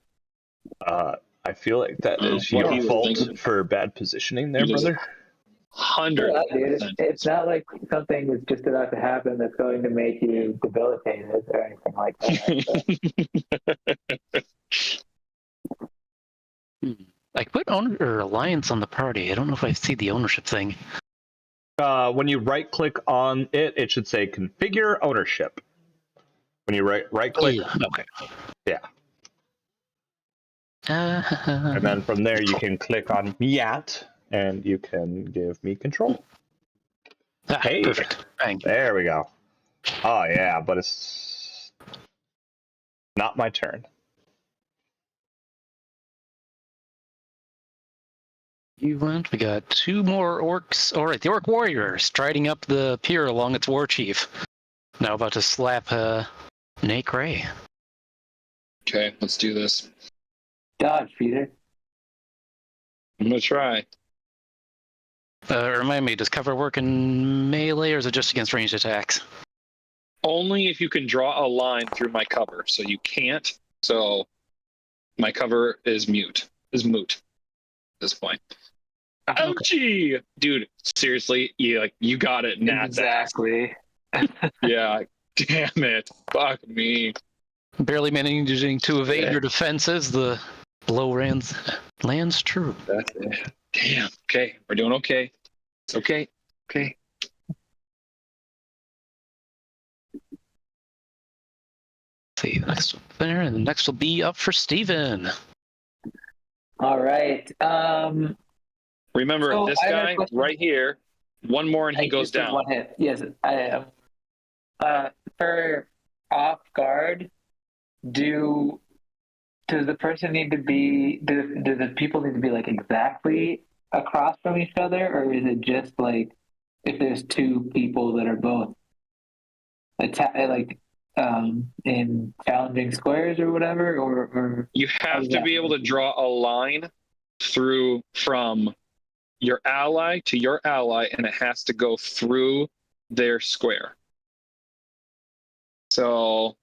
I feel like that is what your he was fault thinking. for bad positioning there, He was- brother. 100. Yeah, dude, it's not like something that's just about to happen that's going to make you debilitated or anything like that. I put owner or alliance on the party. I don't know if I see the ownership thing. When you right-click on it, it should say configure ownership. When you right-click, Okay. yeah. And then from there, you can click on Miat, and you can give me control. Hey. Perfect. Bang. There we go. Oh, yeah, but it's not my turn. You went. We got 2 more orcs. All right, the orc warrior striding up the pier along its war chief. Now about to slap Nate Ray. Okay, let's do this. Dodge, Peter. I'm going to try. Remind me, does cover work in melee or is it just against ranged attacks? Only if you can draw a line through my cover. So you can't. So my cover is moot at this point. Ouchie! Dude, seriously, you got it. Exactly. Yeah, damn it. Fuck me. Barely managing to evade your defenses, the blow lands true. That's it. Damn. Okay, we're doing okay. It's okay. Okay. See, next one there, and the next will be up for Steven. All right. Remember, So this I have a guy question. right here, one more and he goes just did down. One hit. Yes, I am. For off guard, does the person need to be? Do the people need to be like exactly across from each other, or is it just like if there's 2 people that are both in challenging squares or whatever, or You have to be able to draw a line through from your ally to your ally, and it has to go through their square. So,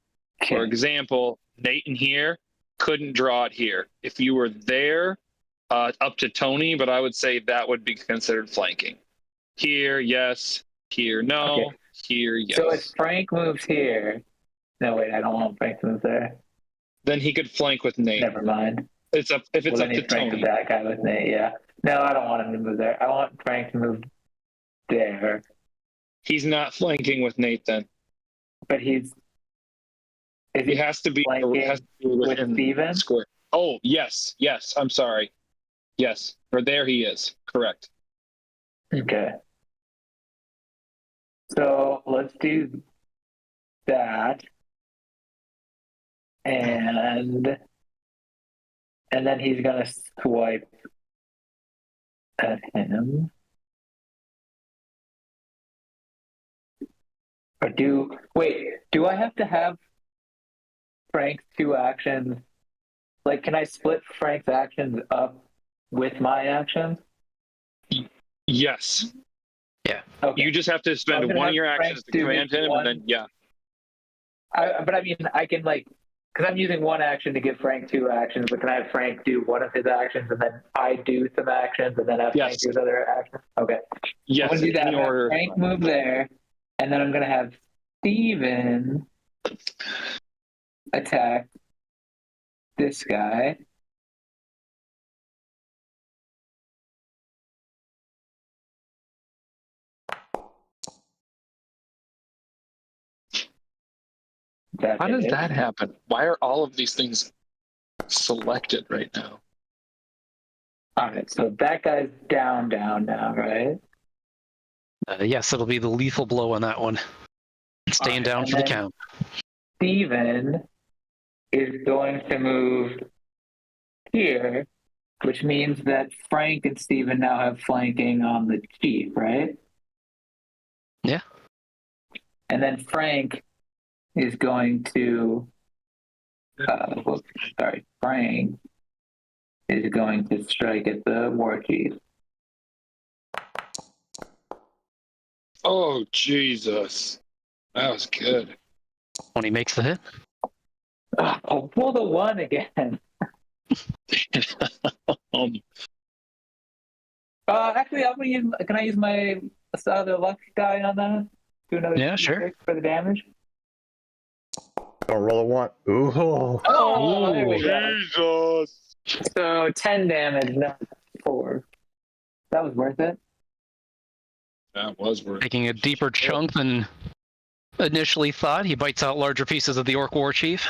for example, Nate in here couldn't draw it here. If you were there, up to Tony, but I would say that would be considered flanking. Here, yes. Here, no. Okay. Here, yes. So if Frank moves here, no wait, I don't want Frank to move there. Then he could flank with Nate. Never mind. If it's up to Frank Tony. with that guy with Nate, yeah. No, I don't want him to move there. I want Frank to move there. He's not flanking with Nate then. But he has to be flanking with Steven? square. Oh, yes. I'm sorry. Yes, or there he is. Correct. Okay. So let's do that. And and then he's gonna swipe at him. Or do I have to have Frank's 2 actions? Like, can I split Frank's actions up with my actions? Yes. Okay. You just have to I'm spend gonna one of have your Frank actions to do command him, one- and then yeah. But I mean, I can like, because I'm using 1 action to give Frank 2 actions, but can I have Frank do one of his actions and then I do some actions and then have Frank Yes. do his other actions? Okay. Yes, I'm gonna do in that. any I'm gonna have order. Frank move there, and then I'm gonna have Steven attack this guy. How does hit. that happen? Why are all of these things selected right now? All right, so that guy's down now, right? Yes, it'll be the lethal blow on that one. Staying Alright, down and for the then- count. Steven is going to move here, which means that Frank and Steven now have flanking on the chief, right? Yeah. And then Frank is going to, Frank is going to strike at the war chief. Oh, Jesus. That was good. When he makes the hit. I'll pull the 1 again. Actually, I'm gonna use. Can I use my other luck die on that? Do another Yeah, 2d6 sure. for the damage. Don't roll a 1. Ooh. Oh, there we go. Jesus. So 10 damage, not 4. That was worth it. That was worth it. Taking a deeper chunk than initially thought, he bites out larger pieces of the Orc War Chief.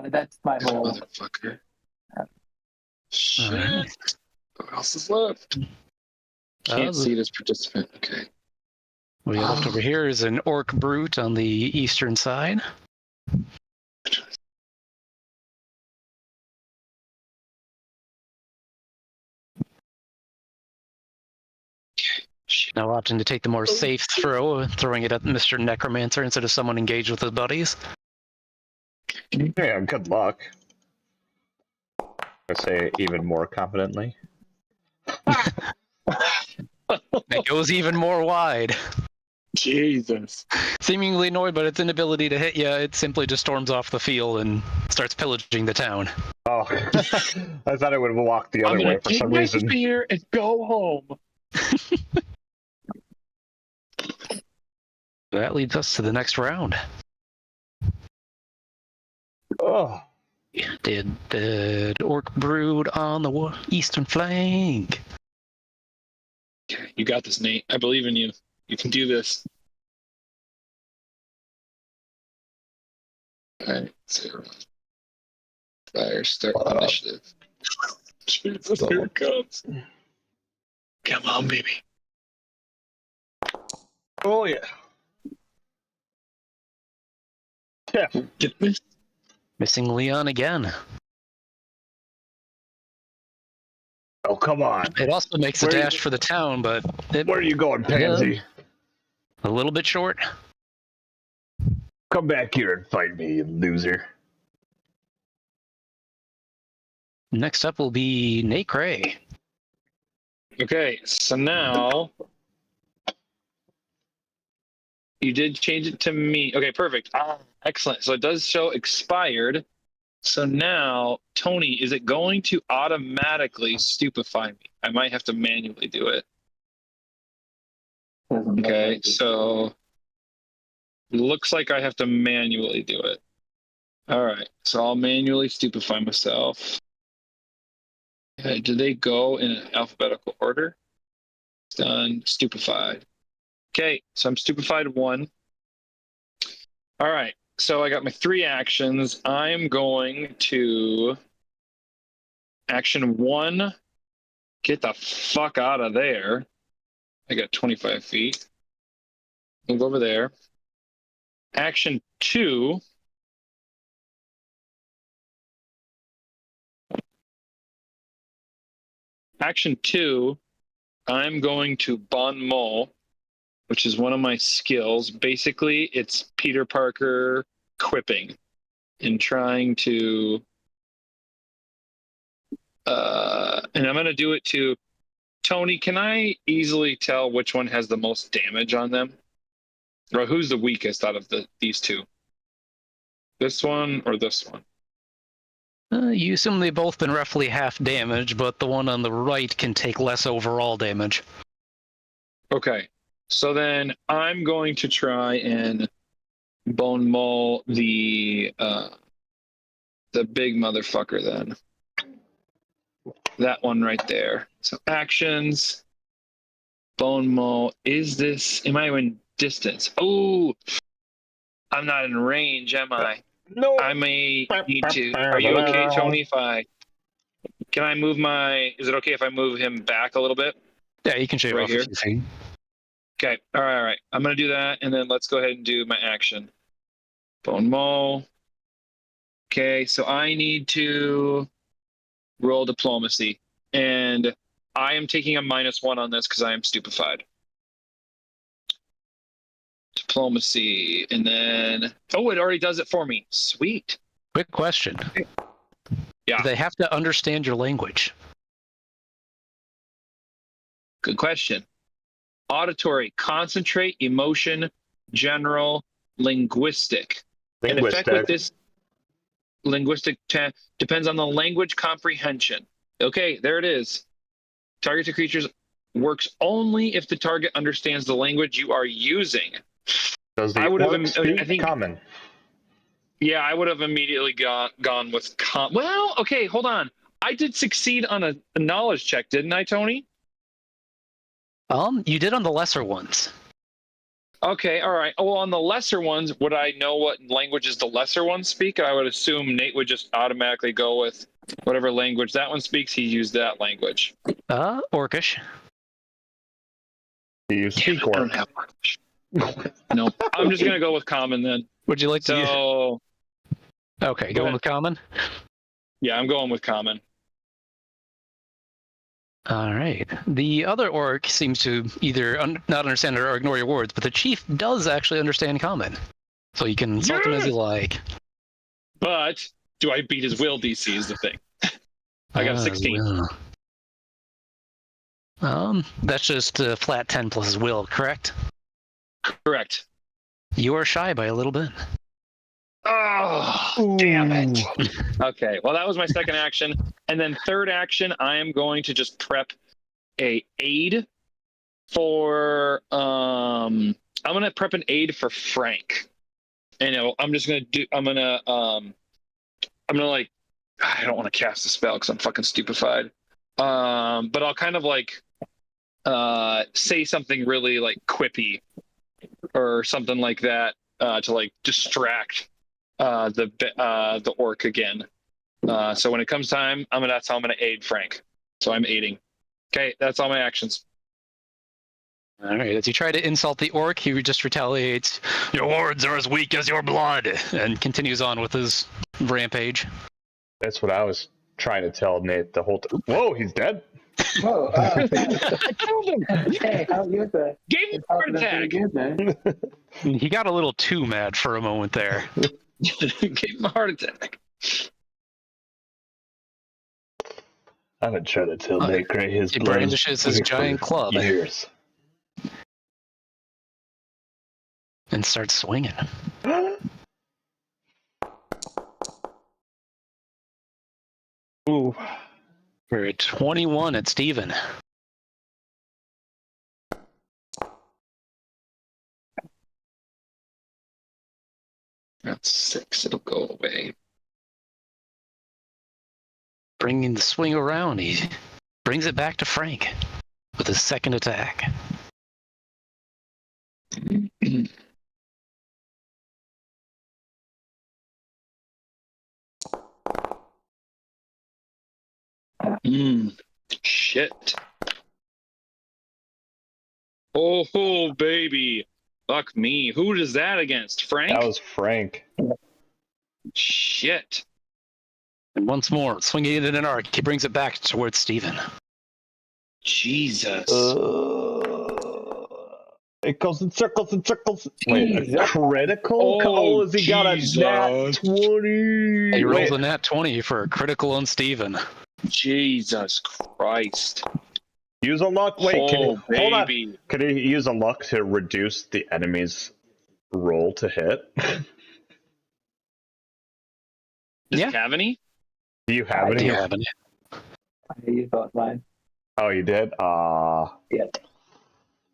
That's my whole. Motherfucker. Shit. Alright. Who else is left? Can't see this participant. Okay. What we got left over here is an Orc Brute on the eastern side. Now opting to take the more safe throw, throwing it at Mr. Necromancer instead of someone engaged with his buddies. Yeah, good luck. I say it even more confidently. It goes even more wide. Jesus. Seemingly annoyed by its inability to hit you, it simply just storms off the field and starts pillaging the town. Oh, I thought it would have walked the other way for some reason. Spear and go home. That leads us to the next round. Oh, Did Orc Brood on the eastern flank. Okay, you got this, Nate. I believe in you. You can do this. Alright, 0. Fire, start initiative. Jesus, here it comes. Come on, baby. oh yeah. Yeah. Get this. Missing Leon again. Oh, come on. It also makes a Where- dash for the town, but it, Where are you going, pansy? a little bit short. Come back here and fight me, you loser. Next up will be Nate Cray. Okay, so now you did change it to me. Okay, perfect. Excellent. So it does show expired. So now, Tony, is it going to automatically stupefy me? I might have to manually do it. Okay, so looks like I have to manually do it. All right, so I'll manually stupefy myself. Okay, do they go in an alphabetical order? Done. Stupefied. Okay, so I'm stupefied 1. All right, so I got my 3 actions. I'm going to action 1, get the fuck out of there. I got 25 feet. Move over there. Action 2, Action 2, I'm going to Bon Mot, which is one of my skills. Basically, it's Peter Parker quipping and trying to... and I'm going to do it to... Tony, can I easily tell which one has the most damage on them? Or who's the weakest out of these two? This one or this one? You assume they've both been roughly half damage, but the one on the right can take less overall damage. Okay. So then I'm going to try and bone maul the big motherfucker then. That one right there. So actions. Bone maul. Am I in distance? Oh, I'm not in range, am I? No. I may need to. Are you okay, Tony? Can I move is it okay if I move him back a little bit? Yeah, you can shave Right off here? a few feet. Okay. All right. I'm going to do that, and then let's go ahead and do my action. Bone maul. Okay, so I need to roll diplomacy, and I am taking a -1 on this because I am stupefied. Diplomacy, and then it already does it for me. Sweet. Quick question. Yeah. Do they have to understand your language? Good question. Auditory, concentrate, emotion, general, linguistic. In effect with this linguistic depends on the language comprehension. Okay, there it is. Target to creatures works only if the target understands the language you are using. Does the orc speak common? Yeah, I would have immediately gone with well, okay, hold on. I did succeed on a knowledge check, didn't I, Tony? You did on the lesser ones. Okay, all right. Well, on the lesser ones, would I know what languages the lesser ones speak? I would assume Nate would just automatically go with whatever language that one speaks. He used that language. Orcish. Do you speak Orc? I don't have Orcish. No, I'm just gonna go with common then. Would you like to? Okay, going with common. Yeah, I'm going with common. All right. The other orc seems to either not understand or ignore your words, but the chief does actually understand common. So you can insult him as you like. But do I beat his will DC is the thing. I got a 16. That's just a flat 10 plus his will, correct? Correct. You are shy by a little bit. Oh, damn it. Okay, well, that was my second action. And then third action, I am going to just prep a aid for, I'm going to prep an aid for Frank. And I'm just going to I don't want to cast a spell because I'm fucking stupefied. But I'll kind of like say something really like quippy or something like that to like distract the orc again. So when it comes time, that's how I'm gonna aid Frank. So I'm aiding. Okay, that's all my actions. All right. As you try to insult the orc, he just retaliates. Your words are as weak as your blood, and continues on with his rampage. That's what I was trying to tell Nate the whole time. Whoa, he's dead. Whoa! I killed him. Hey, how you the? Gave him a heart attack. Good, man. He got a little too mad for a moment there. Gave him a heart attack. I've been trying to tell Nate Gray his He brandishes his giant club years. And starts swinging. Ooh. We're at 21 at Steven. That's 6. It'll go away. Bringing the swing around, he brings it back to Frank with his second attack. Shit. Oh, baby. Fuck me. Who is that against? Frank? That was Frank. Shit. And once more, swinging it in an arc, he brings it back towards Steven. Jesus. It goes in circles and circles. Wait, a Jesus. critical? Oh, Has he got a nat Jesus. 20? He rolls Wait, a nat 20 for a critical on Steven. Jesus Christ. use a luck. Wait, Oh, hold on. baby. Can he use a luck to reduce the enemy's roll to hit? Does Yeah. he have any? Do you have I any? Do you have any? I used both mine. Oh, you did? Yeah.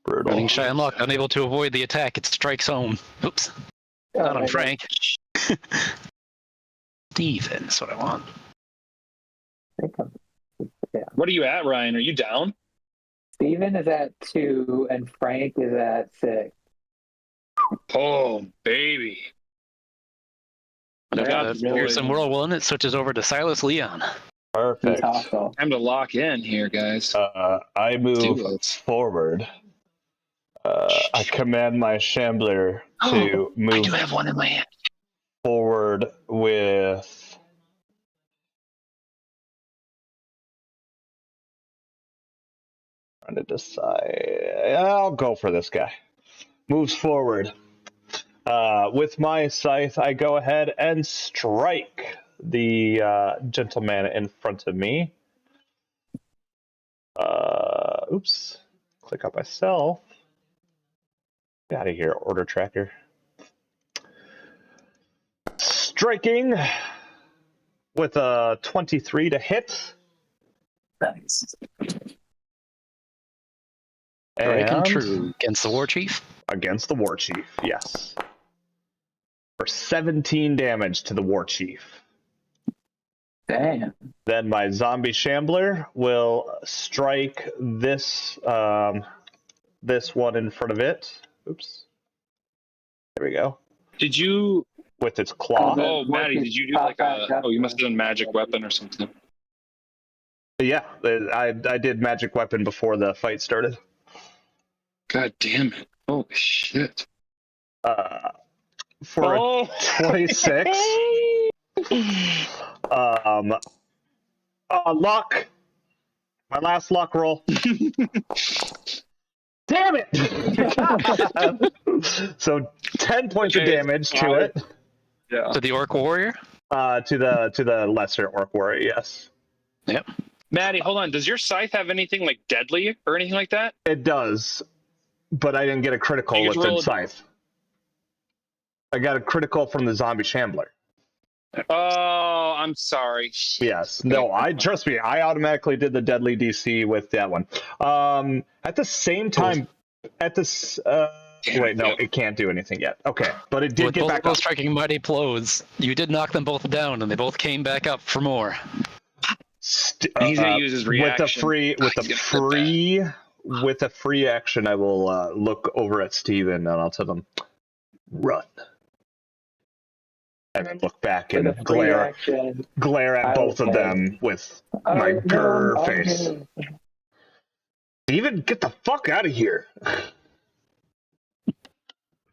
Brutal. Running shy and locked, unable to avoid the attack, it strikes home. Oops. Not on Frank. Steven is what I want. What are you at, Ryan? Are you down? Steven is at 2 and Frank is at 6. Oh, baby. After Yeah, that really. fearsome whirlwind, it switches over to Silas Leon. He's Perfect. hostile. Time to lock in here, guys. I move Do this. forward. I command my Shambler to I move do have one in my hand. forward with... Trying to decide. I'll go for this guy. Moves forward. With my scythe, I go ahead and strike the gentleman in front of me. Oops. Click on myself. Get out of here, order tracker. Striking with a 23 to hit. Nice. Strike And true against the war chief. against the war chief, yes. For 17 damage to the war chief. Damn. Then my zombie shambler will strike this this one in front of it. Oops. There we go. Did you... With its claw. Oh, Maddie, did you do like a... Oh, you must have done magic weapon or something. Yeah, I did magic weapon before the fight started. God damn it. Holy shit. For a 26. Luck. My last luck roll. Damn it! So 10 points of Okay, damage to it. Yeah. To the orc warrior? To the lesser orc warrior, yes. Yep. Maddie, hold on. Does your scythe have anything like deadly or anything like that? It does, but I didn't get a critical You with get to roll the a- scythe. I got a critical from the zombie shambler. Oh, I'm sorry. Yes. No, trust me, I automatically did the deadly DC with that one. At the same time, at this wait, no, it can't do anything yet. Okay, but it did With get both back of those up. striking mighty blows, you did knock them both down, and they both came back up for more. He's gonna use his reaction. With the free action, I will look over at Steven and I'll tell him, run. And then look back and glare at both of them with my grr face. Steven, get the fuck out of here.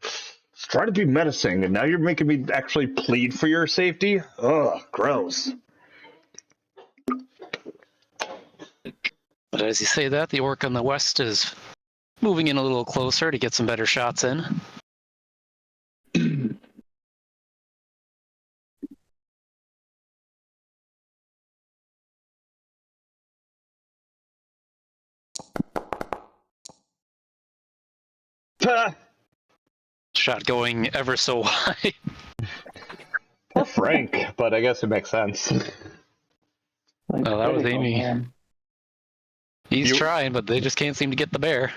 Just try to be menacing, and now you're making me actually plead for your safety? Ugh, gross. But as you say that, the orc on the west is moving in a little closer to get some better shots in. Shot going ever so high. Poor Frank, but I guess it makes sense. Oh, that was Amy. Man. He's trying, but they just can't seem to get the bear.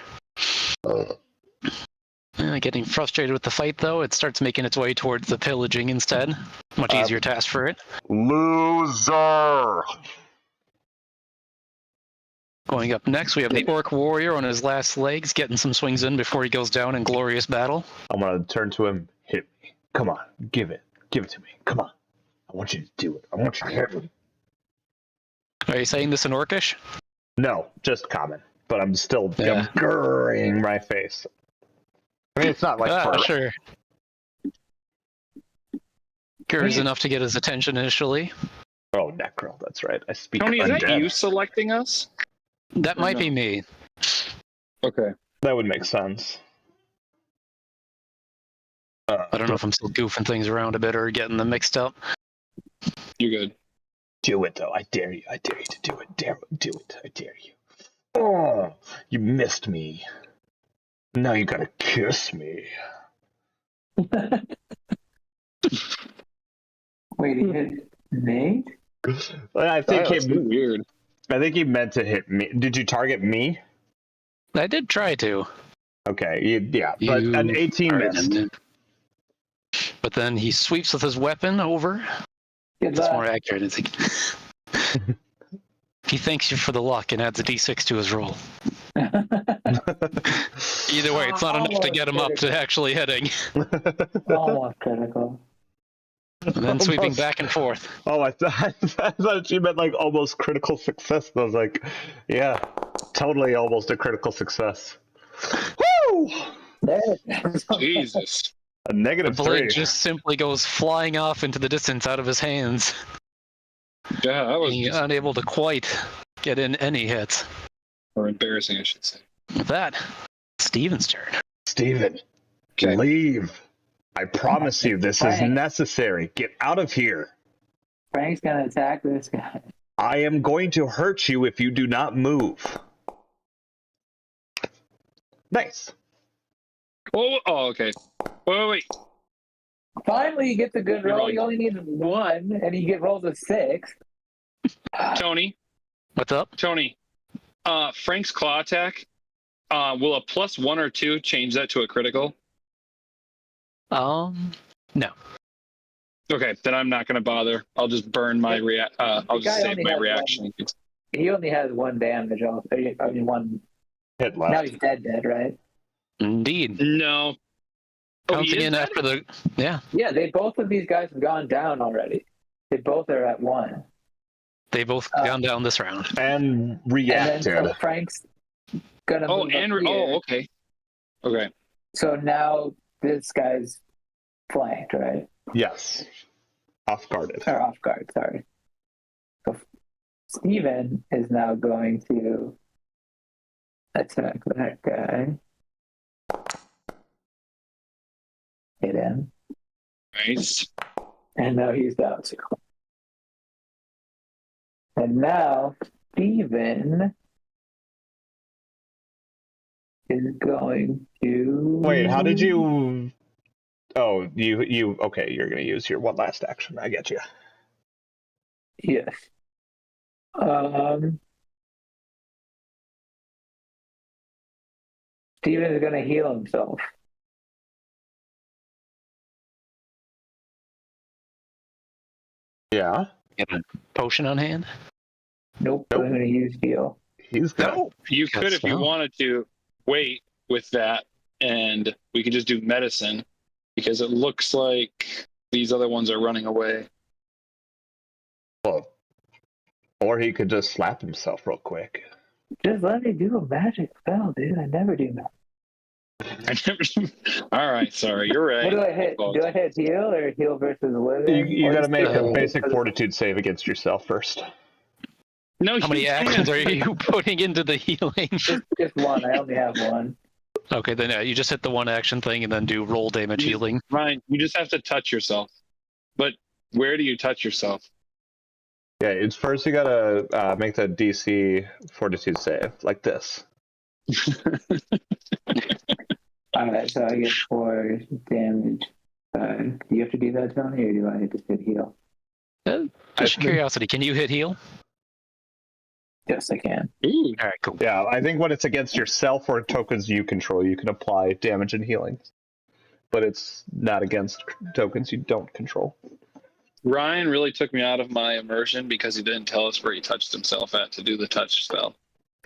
Getting frustrated with the fight, though, it starts making its way towards the pillaging instead. Much easier task for it. Loser! Going up next, we have the orc warrior on his last legs, getting some swings in before he goes down in glorious battle. I'm gonna turn to him, hit me. Come on, give it. Give it to me. Come on. I want you to do it. I want you to hit me. Are you saying this in orcish? No, just common. But I'm still Yeah. grrring my face. I mean, it's not like Sure. Gur's enough to get his attention initially. Oh, Necro, that's right. I speak Tony, is that undead. you selecting us? That might be me. Okay. That would make sense. I don't know if I'm still goofing things around a bit or getting them mixed up. You're good. Do it, though. I dare you. I dare you to do it. Do it. I dare you. Oh, you missed me. Now you gotta kiss me. Wait, he hit Nate? I think That's weird. I think he meant to hit me. Did you target me? I did try to. Okay, yeah, but an 18 missed. But then he sweeps with his weapon over. Good It's luck. more accurate. It's like... He thanks you for the luck and adds a d6 to his roll. Either way, it's not enough to get him up to actually hitting. Almost critical. And then sweeping back and forth. Oh, I thought you meant like almost critical success. I was like, yeah, totally almost a critical success. Woo! There it is. Jesus. A The negative blade 3. just simply goes flying off into the distance out of his hands. Yeah, that was Being unable to quite get in any hits. or embarrassing, I should say. With that, Steven's turn. Steven, Okay. leave. I promise you this is Frank. necessary. Get out of here. Frank's gonna attack this guy. I am going to hurt you if you do not move. Nice. Oh, okay. Wait. Finally, he gets a good You're roll. right. He only needs 1, and he rolls a 6. Tony, What's up? Frank's claw attack, will a +1 or 2 change that to a critical? No. Okay, then I'm not going to bother. I'll just burn my I'll just guy save only my has reaction. He only has 1 damage. I mean, 1. Hit Now left. he's dead, right? Indeed. No. Oh, Counts he is again dead? after the... Yeah. Yeah, both of these guys have gone down already. They both are at 1. They both gone down this round. And And reacted. then so Frank's gonna Oh, move up and here. okay. Okay. So now this guy's flanked, right? Yes. Off guarded. Or off guard, sorry. So Steven is now going to attack that guy. Hit him. Nice. And now he's down 2. And now Steven is going to... Wait, how did you... Oh, you okay, you're going to use your one last action. I get you. Yes. Steven is going to heal himself. Yeah. Get a potion on hand? Nope, Nope. I'm going to use heal. He's got You Got could, if you spell. wanted to, wait with that, and we could just do medicine, because it looks like these other ones are running away. well, or he could just slap himself real quick. Just let me do a magic spell, dude. I never do that. All right, sorry, you're right. What do I hit? Do I hit heal or heal versus living? You Or got to just make the- a basic fortitude save against yourself first. No, How many you actions can't. are you putting into the healing? Just 1. I only have 1. Okay, then yeah, you just hit the one action thing and then do roll damage healing. Ryan, you just have to touch yourself. But where do you touch yourself? Yeah, it's first you got to make the DC fortitude save, like this. Alright, so I get 4 damage. Do you have to do that, Tony, or do I just hit heal? Just curiosity, can you hit heal? Yes, I can. Ooh, All right, cool. Yeah, I think when it's against yourself or tokens you control, you can apply damage and healing. But it's not against tokens you don't control. Ryan really took me out of my immersion because he didn't tell us where he touched himself at to do the touch spell.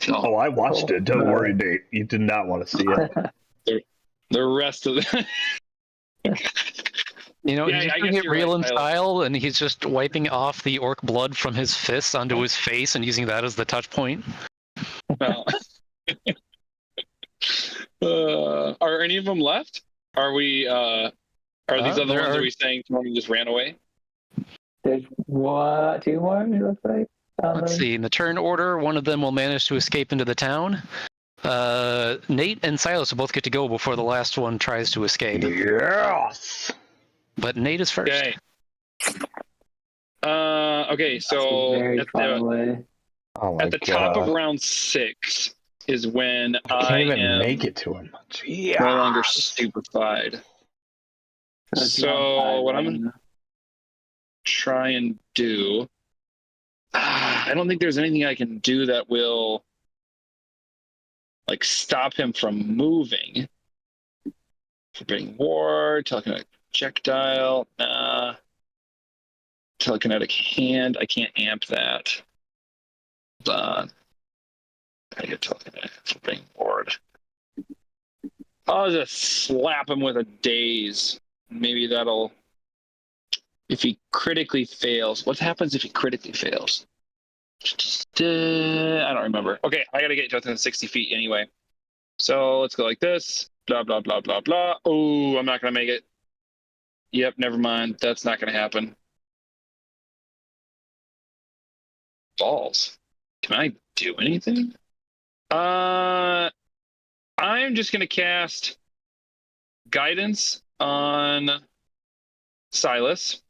Oh, I watched it. Don't worry, Nate. You did not want to see it. The rest of the You know, Yeah, he's I doing guess it you're real right, in Tyler. style, and he's just wiping off the orc blood from his fists onto his face and using that as the touch point. well. Are any of them left? Are we? Are these other there ones? are- Are we saying Tony just ran away? There's 2 more, it looks like. Let's see. In the turn order, one of them will manage to escape into the town. Nate and Silas will both get to go before the last one tries to escape. Yes! But Nate is first. Okay. Okay, That's a so very fun way. Oh my at the god. top of round 6 is when I can't even am make it to him. Yes. no longer stupefied. That's So not what bad, I'm going to try and do... I don't think there's anything I can do that will like stop him from moving. Forbidding Ward, telekinetic projectile, telekinetic hand, I can't amp that. Hold on. I get telekinetic Forbidding Ward. I'll just slap him with a daze. Maybe that'll... If he critically fails, what happens if he critically fails? I don't remember. Okay, I gotta get to within 60 feet anyway. So let's go like this. Blah, blah, blah, blah, blah. Oh, I'm not gonna make it. Yep, never mind. That's not gonna happen. Balls. Can I do anything? I'm just gonna cast Guidance on Silas.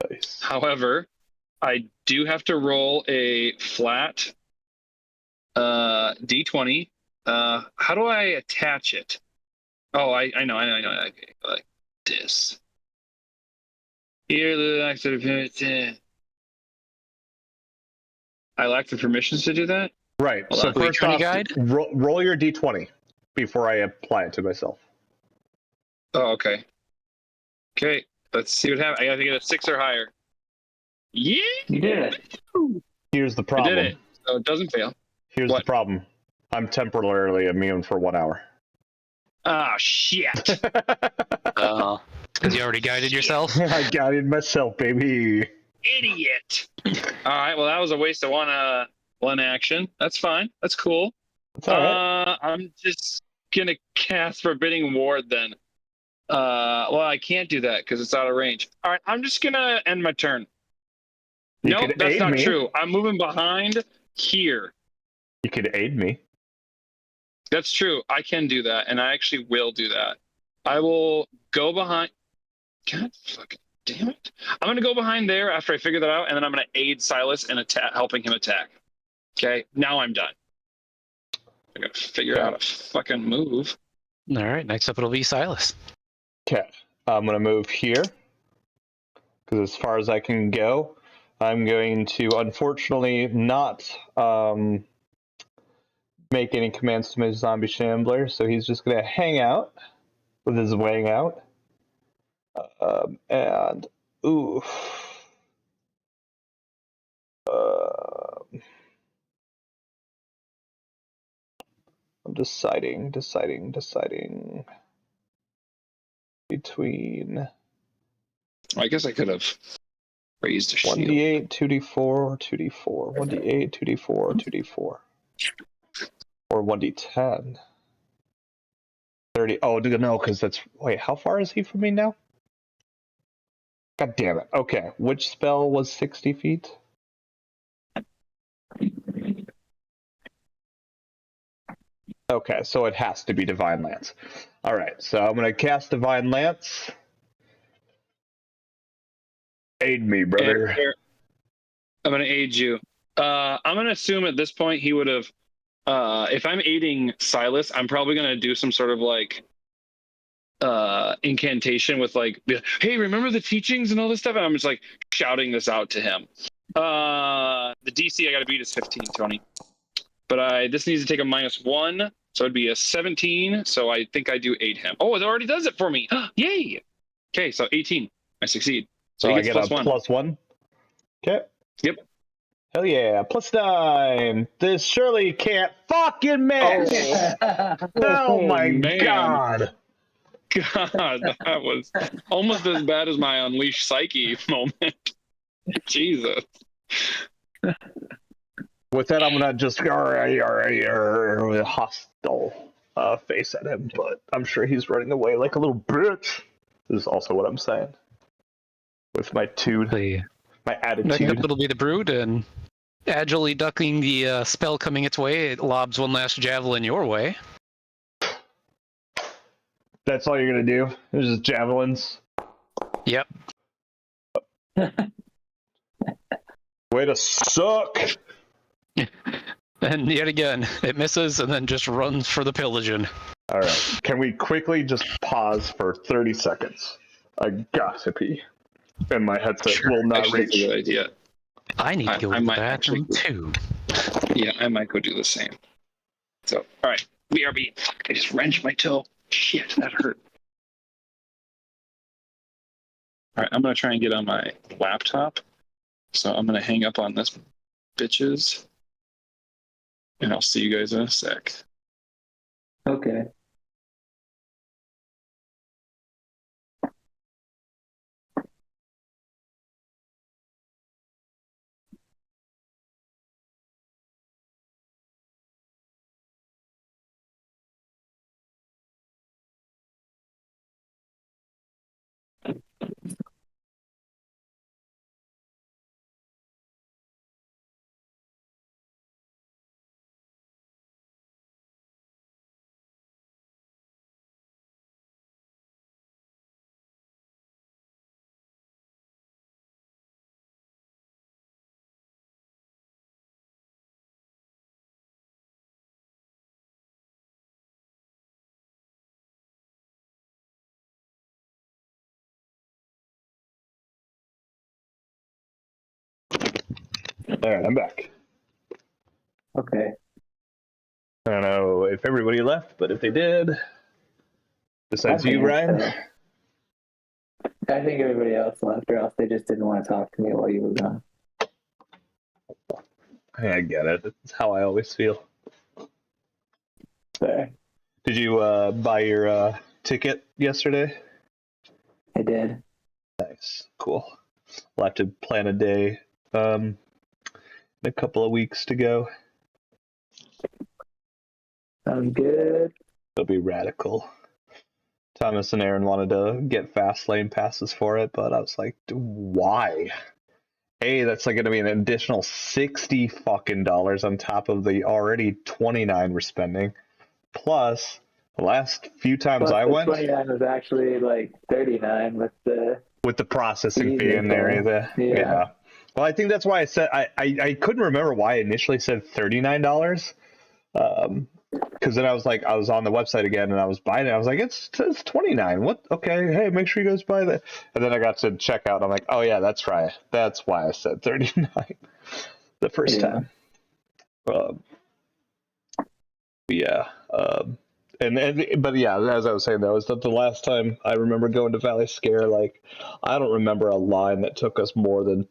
Nice. However, I do have to roll a flat D20. How do I attach it? Oh, I know. Okay, like this. Here, I lack the permissions to do that. Right. Hold So on. first Attorney off, guide? roll your d20 before I apply it to myself. Oh, okay. Okay, let's see what happens. I gotta get a 6 or higher. Yeah, You did it. Here's the I problem. did it. So it doesn't fail. Here's What? the problem. I'm temporarily immune for 1 hour. Ah, shit. Because you already guided yourself. I guided myself, baby. Idiot. All right, well, that was a waste of one action. That's fine. That's cool. It's all right. I'm just gonna cast Forbidding Ward then. Well, I can't do that because it's out of range. All right, I'm just gonna end my turn. You Nope, could that's aid not me. true. I'm moving behind here. You could aid me. That's true. I can do that, and I actually will do that. I will go behind. God fucking damn it! I'm gonna go behind there after I figure that out, and then I'm gonna aid Silas in helping him attack. Okay, now I'm done. I gotta figure out a fucking move. All right, next up it'll be Silas. Okay. I'm going to move here. Because as far as I can go, I'm going to unfortunately not make any commands to my zombie shambler. So he's just going to hang out with his wang out. And, ooh. I'm deciding between I guess I could have raised a shield. 1d8, 2d4, 2d4, 1d8, 2d4, 2d4, or 1d10. 30. Oh, no, because that's. Wait, how far is he from me now? God damn it. Okay, which spell was 60 feet? Okay, so it has to be Divine Lance. Alright, so I'm going to cast Divine Lance. Aid me, brother. I'm gonna aid you. I'm gonna assume at this point he would have. If I'm aiding Silas, I'm probably gonna do some sort of like incantation with like, "Hey, remember the teachings and all this stuff?" And I'm just like shouting this out to him. The DC I gotta beat is 15, Tony. But this needs to take a -1, so it'd be a 17. So I think I do aid him. Oh, it already does it for me. Yay! Okay, so 18. I succeed. So I he gets get a +1. +1? Okay. Yep. Hell yeah, +9. This surely can't fucking miss. Oh my man. god. God, that was almost as bad as my Unleash Psyche moment. Jesus. With that, I'm gonna just with a hostile face at him, but I'm sure he's running away like a little bitch. This is also what I'm saying. With my My attitude. next up it'll be the Brood, and agilely ducking the spell coming its way, it lobs one last javelin your way. That's all you're gonna do? There's just javelins. Yep. Way to suck! And yet again, it misses and then just runs for the pillaging. Alright, can we quickly just pause for 30 seconds? I gotta pee. And my headset will not Actually, that's a reach. good idea. I need to go I to the might bathroom actually- too. Yeah, I might go do the same. So, all right, BRB. Fuck, I just wrenched my toe. Shit, that hurt. All right, I'm gonna try and get on my laptop. So I'm gonna hang up on this, bitches, and I'll see you guys in a sec. Okay. Alright, I'm back. Okay. I don't know if everybody left, but if they did, besides you, Ryan. I think everybody else left, or else they just didn't want to talk to me while you were gone. I get it. That's how I always feel. Sorry. Did you buy your ticket yesterday? I did. Nice. Cool. We'll have to plan a day in a couple of weeks to go. Sounds good. It'll be radical. Thomas and Aaron wanted to get fast lane passes for it, but I was like, why? Hey, that's like going to be an additional $60 fucking dollars on top of the already $29 we're spending. Plus, the last few times I went, 29 was actually like 39 with the processing fee Easy, in there. yeah. Well, I think that's why I said I couldn't remember why I initially said $39. Because then I was on the website again and I was buying it. I was like, it's 29. What? Okay, hey, make sure you guys buy that. And then I got to check out. And I'm like, oh yeah, that's right. That's why I said 39 the first time. Yeah. But yeah, as I was saying, that was the last time I remember going to Valley Scare. Like, I don't remember a line that took us more than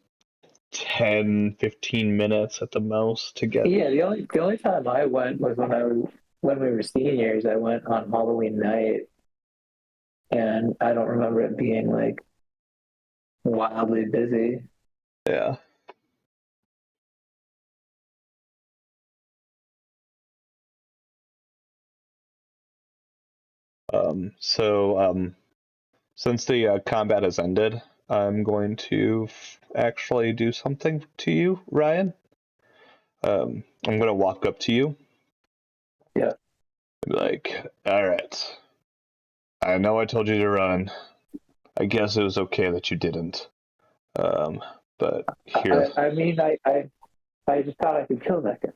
10, 15 minutes at the most to get. Yeah, the only time I went was when we were seniors. I went on Halloween night, and I don't remember it being like wildly busy. Yeah. Since the combat has ended, I'm going to actually do something to you, Ryan. I'm going to walk up to you. Yeah. And be like, all right. I know I told you to run. I guess it was okay that you didn't. But here. I mean, I just thought I could kill that guy.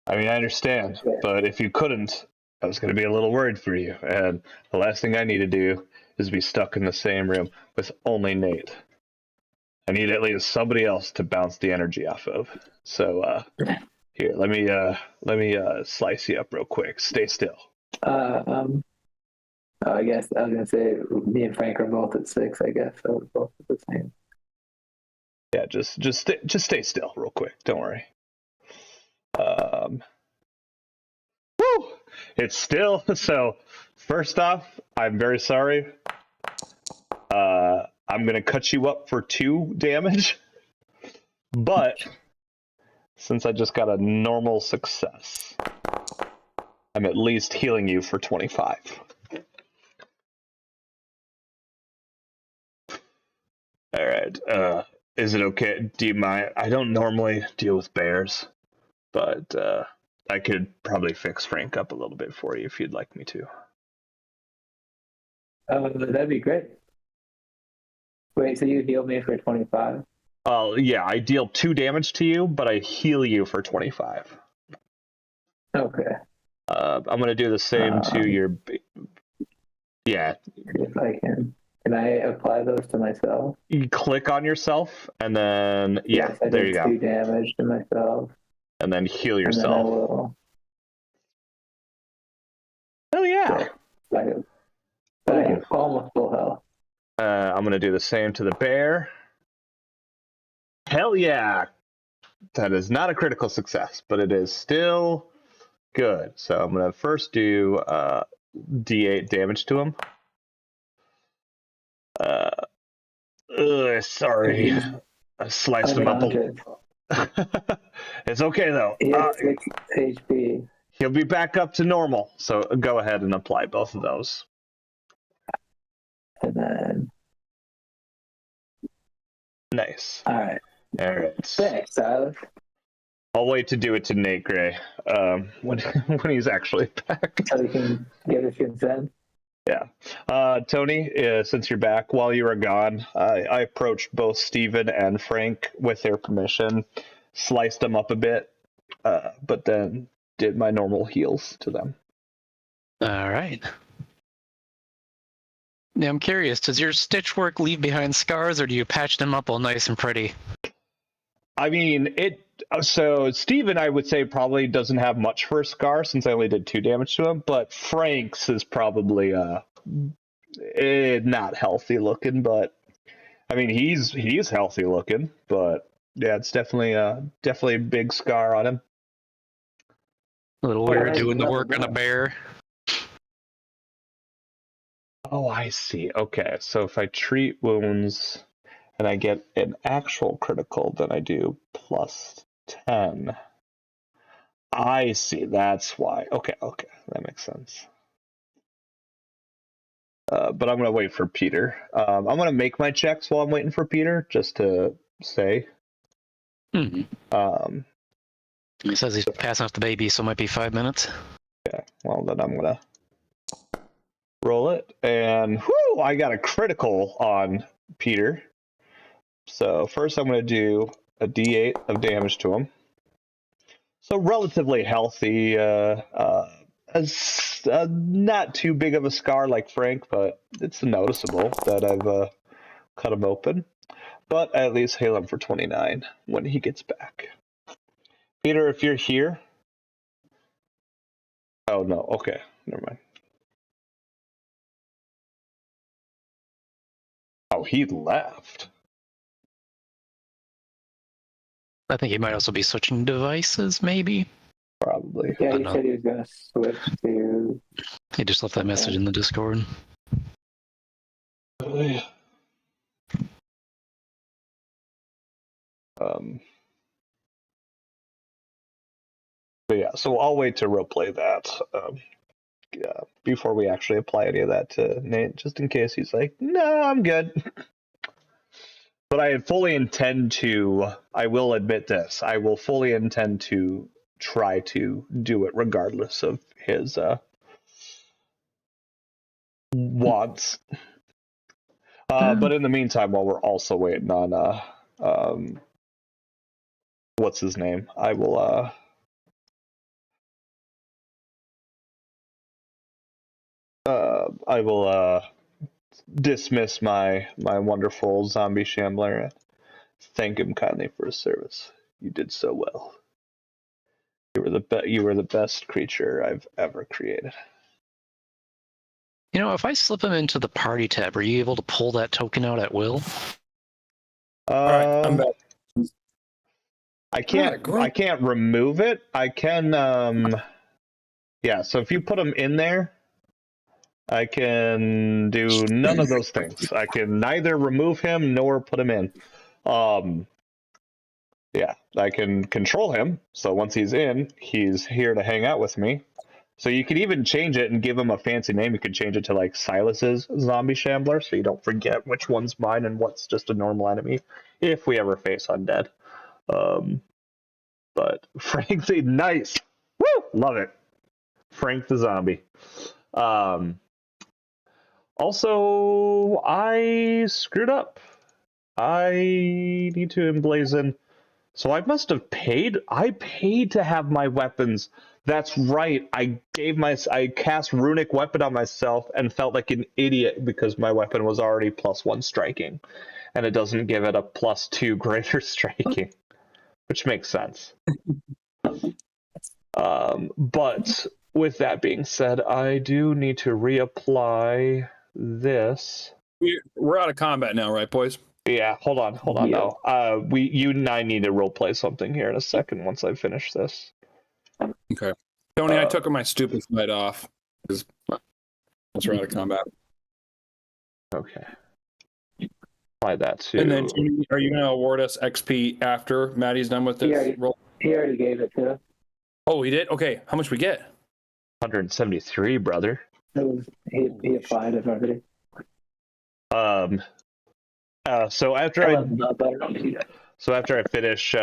I mean, I understand, but if you couldn't, I was going to be a little worried for you. And the last thing I need to do is be stuck in the same room with only Nate. I need at least somebody else to bounce the energy off of. So here, let me slice you up real quick. Stay still. I guess I was gonna say me and Frank are both at 6. I guess so we're both at the same. Yeah, just stay still real quick. Don't worry. Woo! It's still. So first off, I'm very sorry. I'm gonna cut you up for 2 damage, but since I just got a normal success, I'm at least healing you for 25. All right. Is it okay? Do you mind? I don't normally deal with bears, but I could probably fix Frank up a little bit for you if you'd like me to. That'd be great. Wait, so you heal me for 25? Yeah, I deal 2 damage to you, but I heal you for 25. Okay. I'm gonna do the same to your. Yeah. If I can. Can I apply those to myself? You click on yourself, and then Yes, I there did you 2 go, damage to myself. and then heal And then I yourself. will. Hell yeah! I have almost full health. I'm gonna do the same to the bear. Hell yeah! That is not a critical success, but it is still good. So I'm gonna first do D8 damage to him. Sorry, I sliced him up. It's okay though. He has 6 HP. He'll be back up to normal. So go ahead and apply both of those. And then. Nice. All right. Thanks, Silas. I'll wait to do it to Nate Gray when he's actually back. So you can get his consent. Yeah. Tony, since you're back, while you were gone, I approached both Steven and Frank with their permission, sliced them up a bit, but then did my normal heals to them. All right. Now I'm curious, does your stitch work leave behind scars, or do you patch them up all nice and pretty? I mean, so Steven, I would say, probably doesn't have much for a scar since I only did 2 damage to him, but Frank's is probably not healthy looking, but I mean, he's healthy looking, but yeah, it's definitely a big scar on him. A little weird doing the work on a bear. Oh, I see. Okay, so if I treat wounds and I get an actual critical, then I do plus 10. I see. That's why. Okay, that makes sense. But I'm gonna wait for Peter. I'm gonna make my checks while I'm waiting for Peter, just to say. Mm-hmm. He says he's passing off the baby, so it might be 5 minutes. Yeah. Well, then I'm gonna roll it, and whoo! I got a critical on Peter. So first, I'm gonna do a D8 of damage to him. So relatively healthy. Not too big of a scar like Frank, but it's noticeable that I've cut him open. But I at least heal him for 29 when he gets back. Peter, if you're here. Oh no, okay, never mind. Oh, he left. I think he might also be switching devices, maybe. Probably. Yeah, he said he was going to switch to. He just left that message in the Discord. But yeah, so I'll wait to roleplay that before we actually apply any of that to Nate, just in case he's like, no, I'm good. But I fully intend to, I will admit this, I will fully intend to try to do it regardless of his wants. But in the meantime, while we're also waiting on what's his name, I will dismiss my wonderful zombie shambler and thank him kindly for his service. You did so well. You were the best creature I've ever created. You know, if I slip him into the party tab, are you able to pull that token out at will? Alright, I'm back. I can't remove it. I can yeah, so if you put them in there, I can do none of those things. I can neither remove him nor put him in. Yeah, I can control him. So once he's in, he's here to hang out with me. So you could even change it and give him a fancy name. You could change it to like Silas's zombie shambler, so you don't forget which one's mine and what's just a normal enemy. if we ever face undead. But Frank the nice, woo, love it. Frank the zombie. Also, I screwed up. I need to emblazon. So I must have paid. I paid to have my weapons. That's right. I cast runic weapon on myself and felt like an idiot because my weapon was already +1 striking, and it doesn't give it a +2 greater striking, which makes sense. But with that being said, I do need to reapply this. We're out of combat now, right, boys? Yeah, hold on. Yeah. No, you and I need to roleplay something here in a second once I finish this. Okay. Tony, I took my stupid fight off because we're out of combat. Okay. Apply that to. And then, Tony, are you going to award us XP after Maddie's done with this roll? He already gave it to us. Oh, he did? Okay. How much we get? 173, brother. He applied it already. So after I finish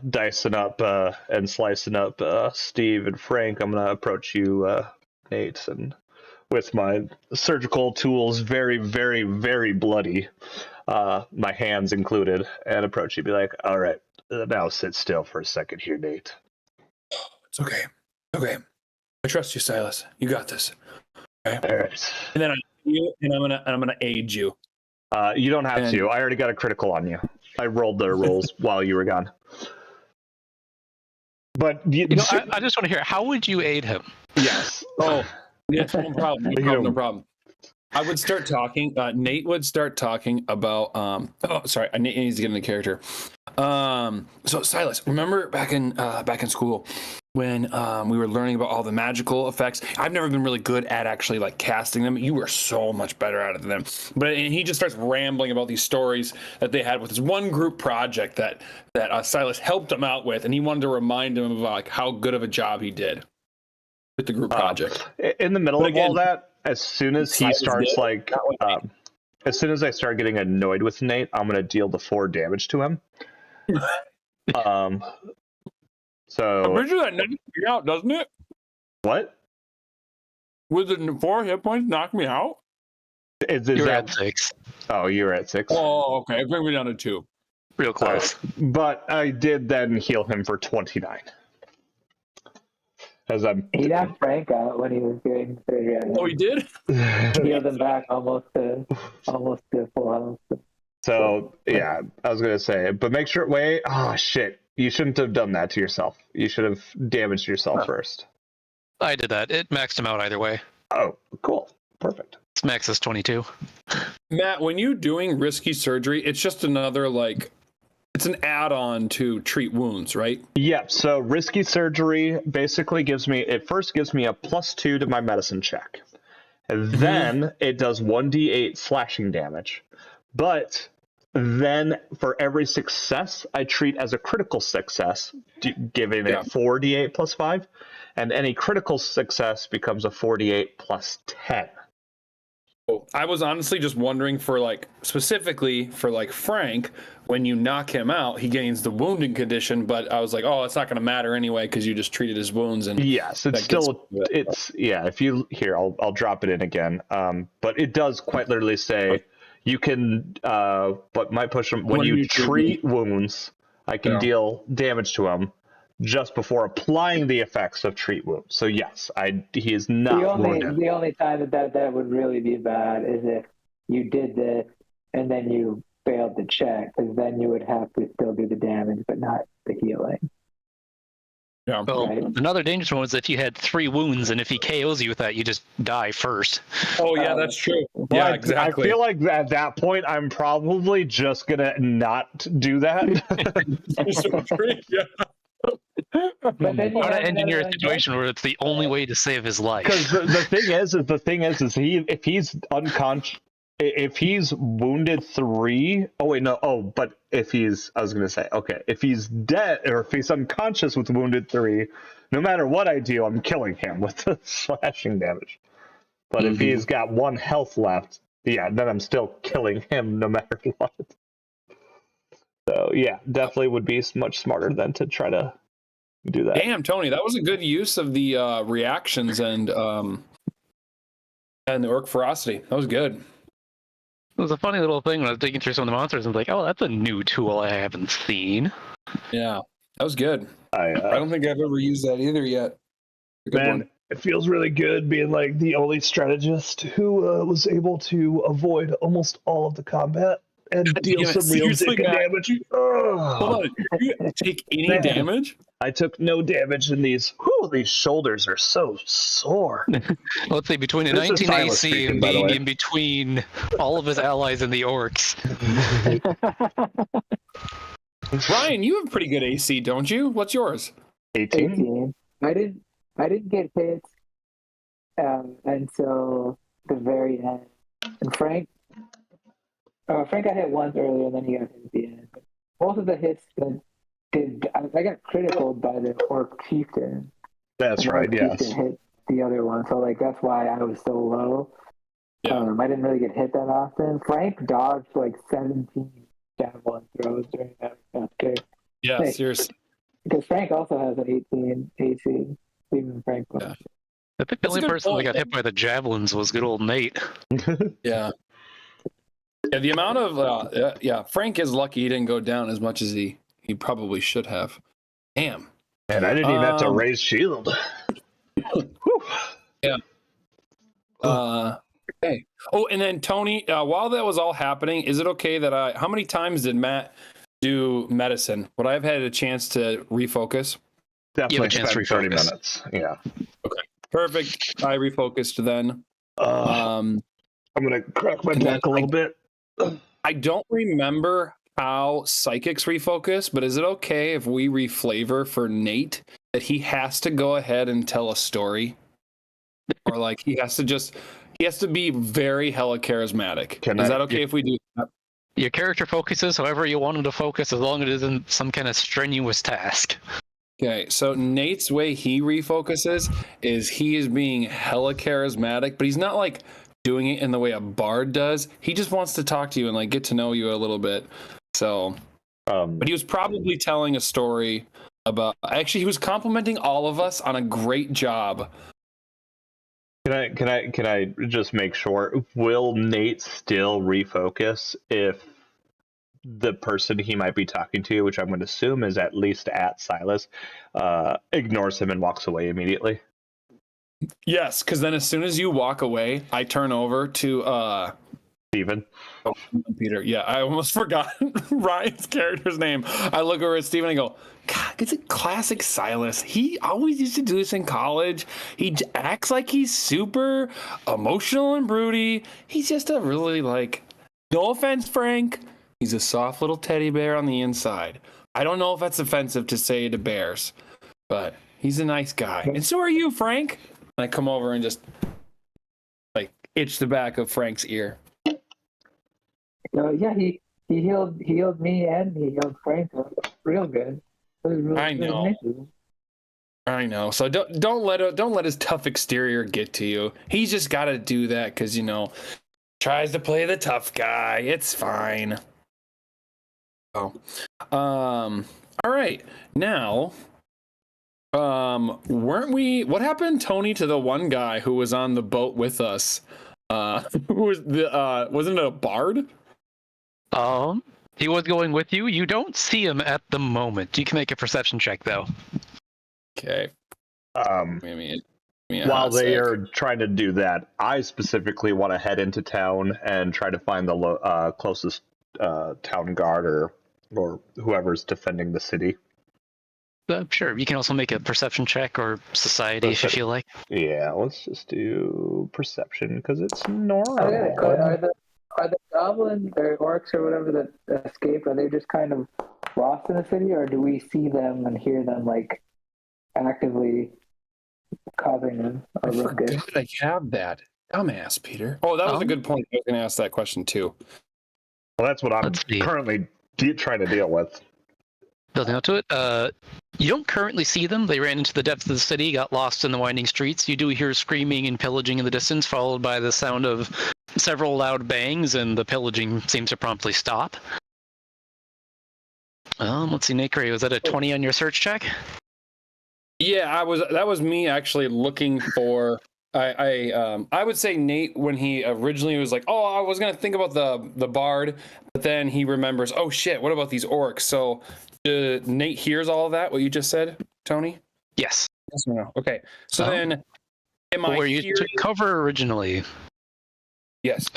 dicing up and slicing up Steve and Frank, I'm gonna approach you, Nate, and with my surgical tools, very, very, very bloody, my hands included, and approach you, be like, "All right, now sit still for a second here, Nate." It's okay. Okay. I trust you, Silas. You got this. Okay. All right. And then I'm gonna aid you. You don't have to. I already got a critical on you. I rolled the rolls while you were gone. But I just want to hear, how would you aid him? yes. Oh, yes, no problem. No problem. I would start talking. Nate would start talking about. Nate needs to get in the character. So Silas, remember back in school when we were learning about all the magical effects? I've never been really good at actually like casting them. You were so much better at it than them. And he just starts rambling about these stories that they had with this one group project that Silas helped him out with, and he wanted to remind him of like how good of a job he did with the group project. In the middle of all that, as soon as he starts as soon as I start getting annoyed with Nate, I'm gonna deal the 4 damage to him. So I'm pretty sure that knocked me out, doesn't it? What? With the 4 hit points knock me out? You're at 6. Oh, you were at 6. Oh, okay. Bring me down to 2. Real close. But I did then heal him for 29. He knocked Frank out when he was doing surgery. Oh, he did? Healed him back almost to full health. So yeah, I was gonna say, but make sure. Wait, oh shit! You shouldn't have done that to yourself. You should have damaged yourself first. I did that. It maxed him out either way. Oh, cool, perfect. Its max is 22. Matt, when you're doing risky surgery, it's just another it's an add-on to treat wounds, right? Yeah. So risky surgery basically gives me a +2 to my medicine check, and then it does 1d8 slashing damage, but then for every success, I treat as a critical success, giving it 4d8 +5, and any critical success becomes a 4d8 +10. I was honestly just wondering specifically for Frank, when you knock him out, he gains the wounding condition, but I was like, oh, it's not going to matter anyway because you just treated his wounds. And yes, if you here, I'll drop it in again. But it does quite literally say you can, but might push him when you treat wounds. I can deal damage to him just before applying the effects of treat wounds. So yes, he is not wounded. The only time that would really be bad is if you did this and then you failed to check, because then you would have to still do the damage but not the healing. Yeah. Well, another dangerous one is if you had 3 wounds, and if he KOs you with that, you just die first. Oh yeah, that's true. Yeah, exactly. I feel like at that point, I'm probably just gonna not do that. Yeah. But then you want to engineer a situation where it's the only way to save his life. Because the thing is if he's unconscious, if he's wounded 3, but if he's dead or if he's unconscious with wounded 3, no matter what I do, I'm killing him with the slashing damage. But if he's got 1 health left, then I'm still killing him no matter what. So yeah, definitely would be much smarter than to try to do that. Damn, Tony, that was a good use of the reactions and the orc ferocity. That was good. It was a funny little thing when I was digging through some of the monsters and was like, oh, that's a new tool I haven't seen. Yeah, that was good. I don't think I've ever used that either yet. Good man, one. it feels really good being like the only strategist who was able to avoid almost all of the combat and deal some real seriously, dick damage. Hold on, you take any damage? I took no damage in these. Whew, these shoulders are so sore. Let's say between a This is 19 Silas AC speaking, and by the being way. in between all of his allies and the orcs. Ryan, you have pretty good AC, don't you? What's yours? 18. 18. I didn't get hit until the very end. And Frank got hit once earlier, and then he got hit at the end. Most of the hits that I got critical by the orc chieftain. That's right. Yes. Chieftain hit the other one, so like that's why I was so low. Yeah. I didn't really get hit that often. Frank dodged like 17 javelin throws during that chapter. Yeah, Hey. seriously. Because Frank also has an 18 AC. Even Frank. Yeah. I think the That's a only good person that point. got hit by the javelins was good old Nate. Yeah. Yeah, the amount of Frank is lucky he didn't go down as much as he probably should have. Damn. And I didn't even have to raise shield. Yeah. Okay. Oh, and then Tony, while that was all happening, is it okay that how many times did Matt do medicine? Would I have had a chance to refocus? Definitely chance to spent 30 refocus. minutes. Yeah. Okay. Perfect. I refocused then. I'm gonna crack my and then neck a little bit. I don't remember how psychics refocus, but is it okay if we reflavor for Nate that he has to go ahead and tell a story? Or like he has to be very hella charismatic. Is that okay if we do that? Your character focuses however you want him to focus, as long as it isn't some kind of strenuous task. Okay, so Nate's way he refocuses is he is being hella charismatic, but he's not like doing it in the way a bard does. He just wants to talk to you and like get to know you a little bit. So, but he was probably telling a story about. Actually, he was complimenting all of us on a great job. Can I just make sure? Will Nate still refocus if the person he might be talking to, which I'm going to assume is at least at Silas, ignores him and walks away immediately? Yes, because then as soon as you walk away, I turn over to Steven. Oh, Peter. Yeah, I almost forgot Ryan's character's name. I look over at Steven and go, God, it's a classic Silas. He always used to do this in college. He acts like he's super emotional and broody. He's just a really no offense, Frank. He's a soft little teddy bear on the inside. I don't know if that's offensive to say to bears, but he's a nice guy. And so are you, Frank. And I come over and just itch the back of Frank's ear. Yeah, he healed me and he healed Frank real good. I know. So don't let his tough exterior get to you. He's just got to do that because tries to play the tough guy. It's fine. Oh, all right. Now, weren't we? What happened, Tony, to the one guy who was on the boat with us? Who was wasn't it a bard? He was going with you. You don't see him at the moment. You can make a perception check, though. Okay. While they are trying to do that, I specifically want to head into town and try to find the closest town guard or whoever's defending the city. Sure. You can also make a perception check or society if you feel like. Yeah, let's just do perception because it's normal. Are the goblins or orcs or whatever that escaped, are they just kind of lost in the city, or do we see them and hear them actively causing them a ruckus? I have that. Dumbass, Peter. Oh, that was a good point. I was going to ask that question too. Well, that's what I'm currently trying to deal with. Building up to it, you don't currently see them. They ran into the depths of the city, got lost in the winding streets. You do hear screaming and pillaging in the distance, followed by the sound of several loud bangs, and the pillaging seems to promptly stop. Let's see, Nate Gray, was that a 20 on your search check? Yeah, that was me actually looking for. I would say Nate, when he originally was like, oh, I was gonna think about the bard, but then he remembers, oh shit, what about these orcs? So Nate hears all of that, what you just said, Tony? Yes. Yes or no? Okay. So then am I Where you hearing? took cover originally, Yes.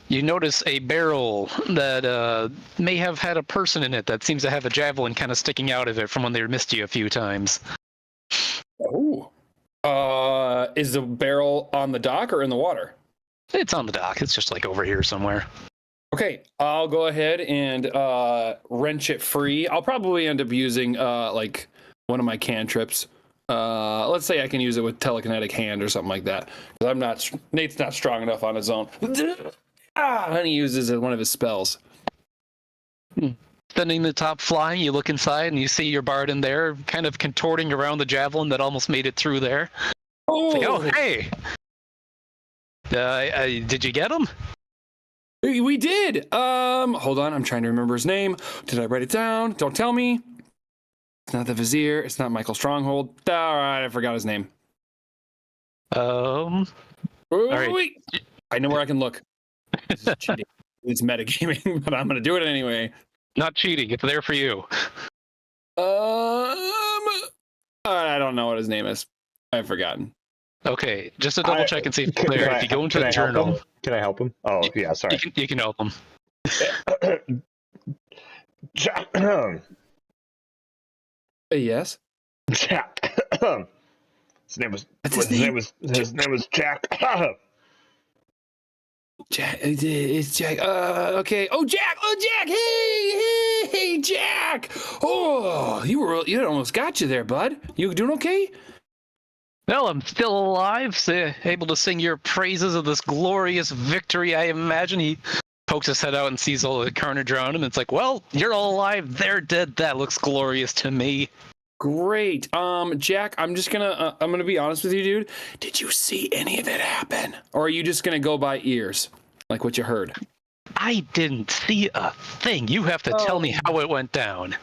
you notice a barrel that may have had a person in it that seems to have a javelin kind of sticking out of it from when they missed you a few times. Oh. Is the barrel on the dock or in the water? It's on the dock. It's just like over here somewhere. Okay, I'll go ahead and wrench it free. I'll probably end up using like one of my cantrips. Let's say I can use it with telekinetic hand or something like that. Because Nate's not strong enough on his own. And he uses it one of his spells. Sending the top flying, you look inside and you see your bard in there, kind of contorting around the javelin that almost made it through there. Oh, It's like, oh hey, did you get him? we did. Hold on, I'm trying to remember his name. Did I write it down? Don't tell me. It's not the Vizier. It's not Michael Stronghold. All right, I forgot his name. All right. Wait. I know where I can look. This is cheating. It's metagaming, but I'm gonna do it anyway. Not cheating. It's there for you. I don't know what his name is. I've forgotten. Okay, just to double check and see if it's there. If you go into the journal, can I help him? Oh, yeah, sorry. You can help him. Yes. Jack. His name was Jack. Jack, it's Jack. Okay. Oh, Jack. Oh, Jack. Hey, Jack. Oh, you almost got you there, bud. You doing okay? Well, I'm still alive, able to sing your praises of this glorious victory. I imagine he pokes his head out and sees all the carnage around him. It's like, well, you're all alive. They're dead. That looks glorious to me. Great. Jack, I'm gonna be honest with you, dude. Did you see any of it happen, or are you just gonna go by ears, like what you heard? I didn't see a thing. You have to tell me how it went down.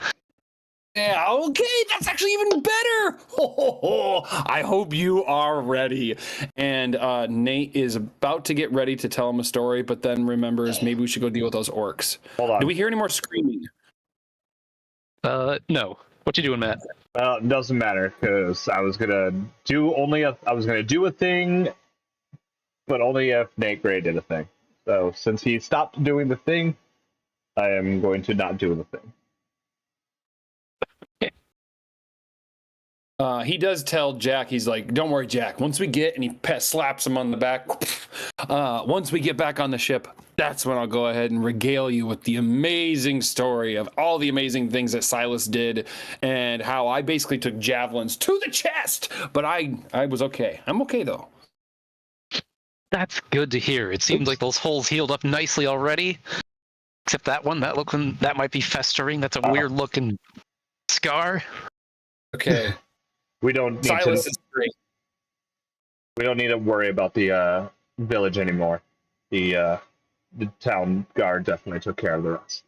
Yeah, okay, that's actually even better. I hope you are ready. And Nate is about to get ready to tell him a story, but then remembers maybe we should go deal with those orcs. Hold on. Do we hear any more screaming? No. What you doing, Matt? Well, it doesn't matter because I was gonna do a thing, but only if Nate Gray did a thing. So since he stopped doing the thing, I am going to not do the thing. He does tell Jack, he's like, don't worry, Jack. Once we get, and he slaps him on the back. Once we get back on the ship, that's when I'll go ahead and regale you with the amazing story of all the amazing things that Silas did and how I basically took javelins to the chest. But I was okay. I'm okay, though. That's good to hear. It seems like those holes healed up nicely already. Except that one, that might be festering. That's a weird looking scar. Okay. We don't need Silas is great. We don't need to worry about the village anymore. The town guard definitely took care of the rest.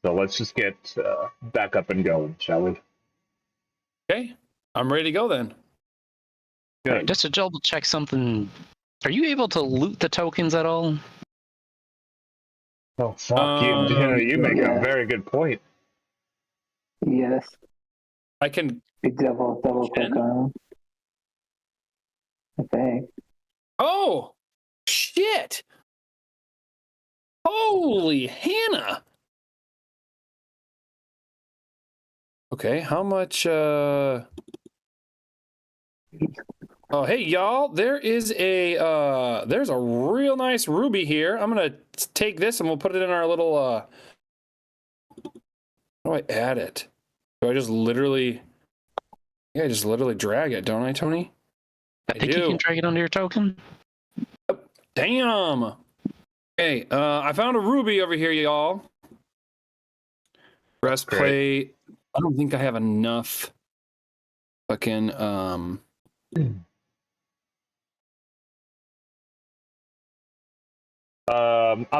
So let's just get back up and going, shall we? Okay, I'm ready to go then. Good. Just to double check something, are you able to loot the tokens at all? Oh fuck you make a very good point. Yes. I can. Double click on them. I think. Oh, shit! Holy Hannah! Okay, how much? Oh, hey y'all! There's a real nice ruby here. I'm gonna take this and we'll put it in our little. How do I add it? Do I just literally? Yeah, I just literally drag it, don't I, Tony? I think you can drag it onto your token. Damn. Okay, I found a ruby over here, y'all. Breastplate. I don't think I have enough. Fucking I'm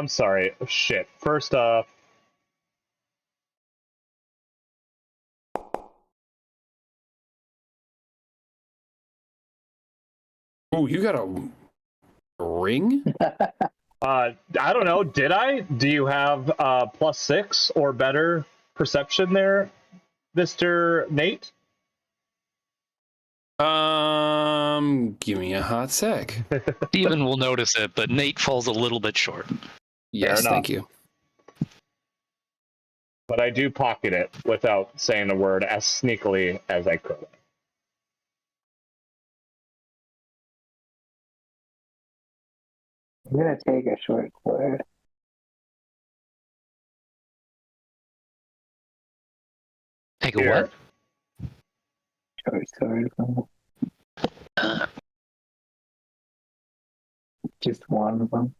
sorry. Shit. First off, Oh, you got a ring? I don't know. Did I? Do you have +6 or better perception there, Mr. Nate? Give me a hot sec. Steven will notice it, but Nate falls a little bit short. Yes, enough. thank you. But I do pocket it without saying a word as sneakily as I could. I'm gonna take a short sword. Take a Here. what? Short sword. Just one of them.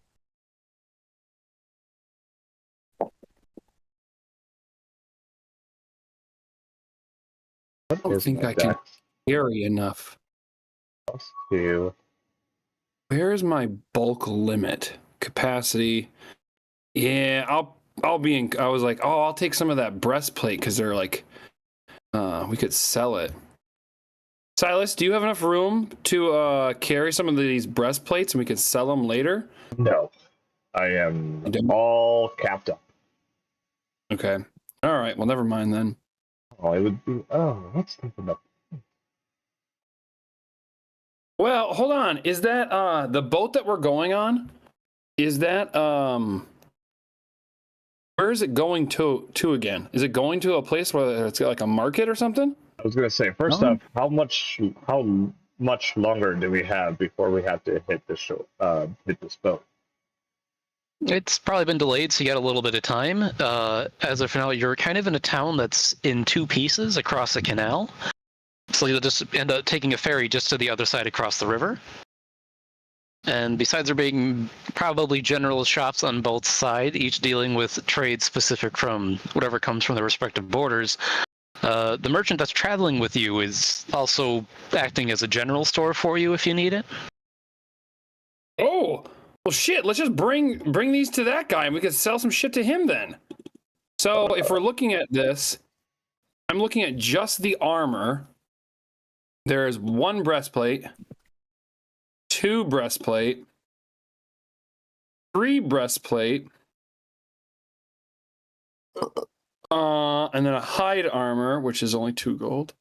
I don't think I can carry enough. +2. Where is my bulk limit? Capacity. Yeah, I'll be in. I was like, oh, I'll take some of that breastplate because they're like, we could sell it. Silas, do you have enough room to carry some of these breastplates and we could sell them later? No. I am all capped up. Okay. All right. Well, never mind then. Oh, it would be. Oh, let's think about. Well, hold on. Is that the boat that we're going on? Is that where is it going to again? Is it going to a place where it's got like a market or something? I was gonna say first up, how much longer do we have before we have to hit this boat? It's probably been delayed, so you got a little bit of time. As of now, you're kind of in a town that's in two pieces across a canal. So you'll just end up taking a ferry just to the other side across the river. And besides there being probably general shops on both sides, each dealing with trade specific from whatever comes from the respective borders, the merchant that's traveling with you is also acting as a general store for you if you need it. Oh, well, shit. Let's just bring these to that guy, and we could sell some shit to him then. So if we're looking at this, I'm looking at just the armor. There is 1 breastplate, 2 breastplate, 3 breastplate, and then a hide armor, which is only 2 gold.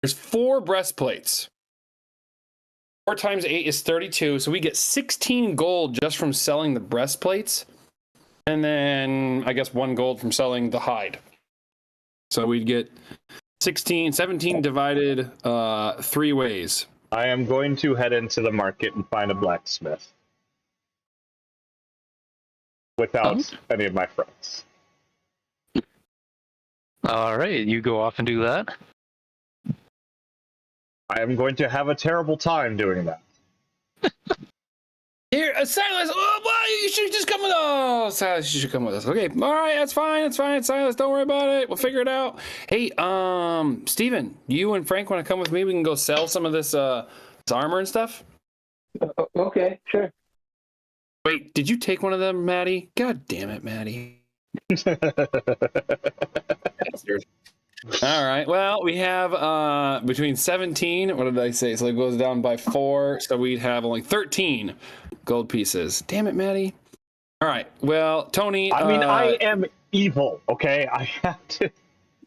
There's 4 breastplates. 4 times 8 is 32, so we get 16 gold just from selling the breastplates, and then I guess 1 gold from selling the hide. So we'd get 17 divided 3 ways. I am going to head into the market and find a blacksmith without any of my friends. All right, you go off and do that. I am going to have a terrible time doing that. Here, Silas. Oh, well, you should just come with us. Oh, Silas, you should come with us. Okay, all right, that's fine. That's fine, Silas. Don't worry about it. We'll figure it out. Hey, Steven, you and Frank want to come with me? We can go sell some of this armor and stuff. Okay, sure. Wait, did you take one of them, Maddie? God damn it, Maddie. All right. Well, we have between 17. What did I say? So it goes down by 4. So we'd have only 13 gold pieces. Damn it, Maddie. All right. Well, Tony. I mean, I am evil. Okay, I have to.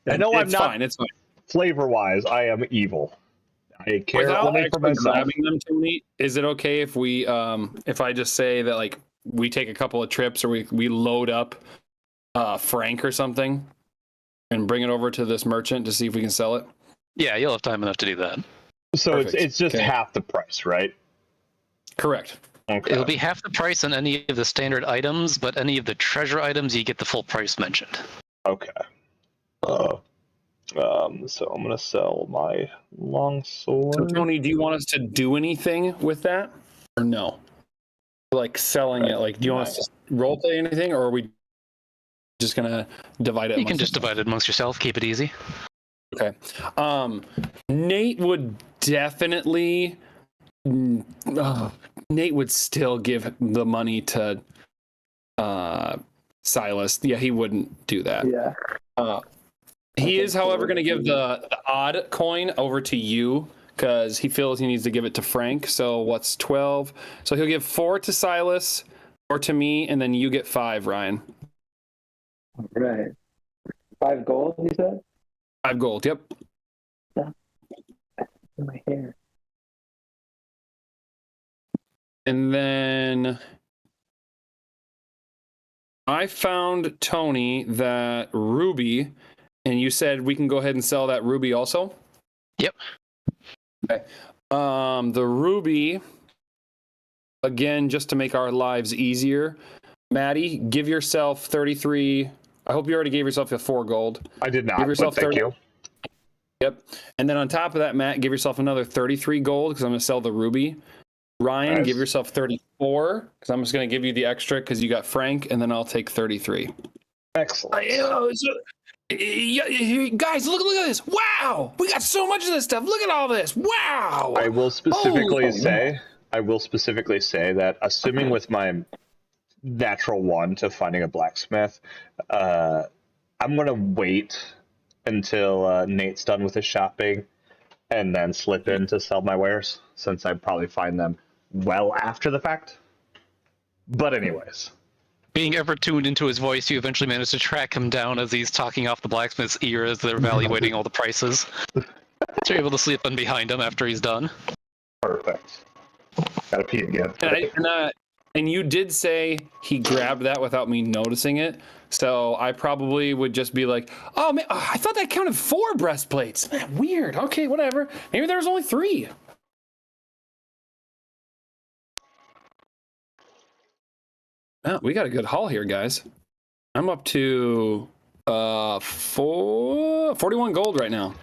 I know I'm not. Fine. It's fine. Flavor-wise, I am evil. I care Without only for myself. grabbing them, Tony, is it okay if we, if I just say that like we take a couple of trips or we load up Frank or something? And bring it over to this merchant to see if we can sell it? Yeah, you'll have time enough to do that. So Perfect. it's just half the price, right? Correct. Okay. It'll be half the price on any of the standard items, but any of the treasure items, you get the full price mentioned. Okay. So I'm gonna sell my longsword. So Tony, do you want us to do anything with that, or no? Like selling it. Like, do you want us to role play anything, or are we just gonna divide it? You can just divide it amongst yourself. Keep it easy. Okay. Nate would definitely. Nate would still give the money to Silas. Yeah, he wouldn't do that. Yeah. He is, however, going to give the odd coin over to you because he feels he needs to give it to Frank. So what's 12? So he'll give 4 to Silas, 4 to me, and then you get 5, Ryan. All right. 5 gold, you said? 5 gold. Yep. In my hair. And then I found, Tony, that ruby, and you said we can go ahead and sell that ruby also? Yep. Okay. The ruby, again, just to make our lives easier, Maddie, give yourself 33. I hope you already gave yourself a 4 gold. I did not, Give yourself but thank 30. you. Yep. And then on top of that, Matt, give yourself another 33 gold because I'm going to sell the ruby. Ryan, Nice. give yourself 34 because I'm just going to give you the extra because you got Frank, and then I'll take 33. Excellent. Guys, look at this. Wow. We got so much of this stuff. Look at all this. Wow. I will specifically say that assuming with my natural 1 to finding a blacksmith, I'm going to wait until Nate's done with his shopping and then slip in to sell my wares, since I'd probably find them well after the fact. But anyways. Being ever tuned into his voice, you eventually manage to track him down as he's talking off the blacksmith's ear as they're evaluating all the prices. So you're able to slip in behind him after he's done. Perfect. Gotta pee again. And you did say he grabbed that without me noticing it. So I probably would just be like, oh, man, I thought that counted 4 breastplates. Man, weird. Okay, whatever. Maybe there was only 3. Oh, we got a good haul here, guys. I'm up to 41 gold right now.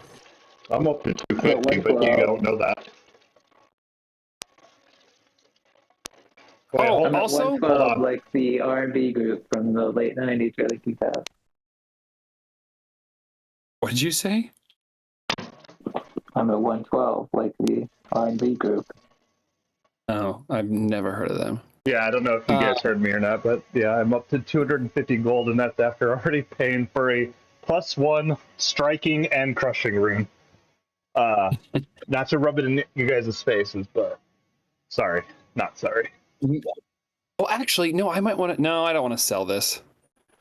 I'm up to 250, but you don't know that. Wait, Oh, I'm at also, 112, like the R&B group from the late 90s, early 2000s. what did you say? I'm at 112, like the R&B group. Oh, I've never heard of them. Yeah, I don't know if you guys heard me or not, but yeah, I'm up to 250 gold, and that's after already paying for a +1 striking and crushing rune. Not to rub it in you guys' faces, but sorry, not sorry. Well, actually, no, I might want to. No, I don't want to sell this.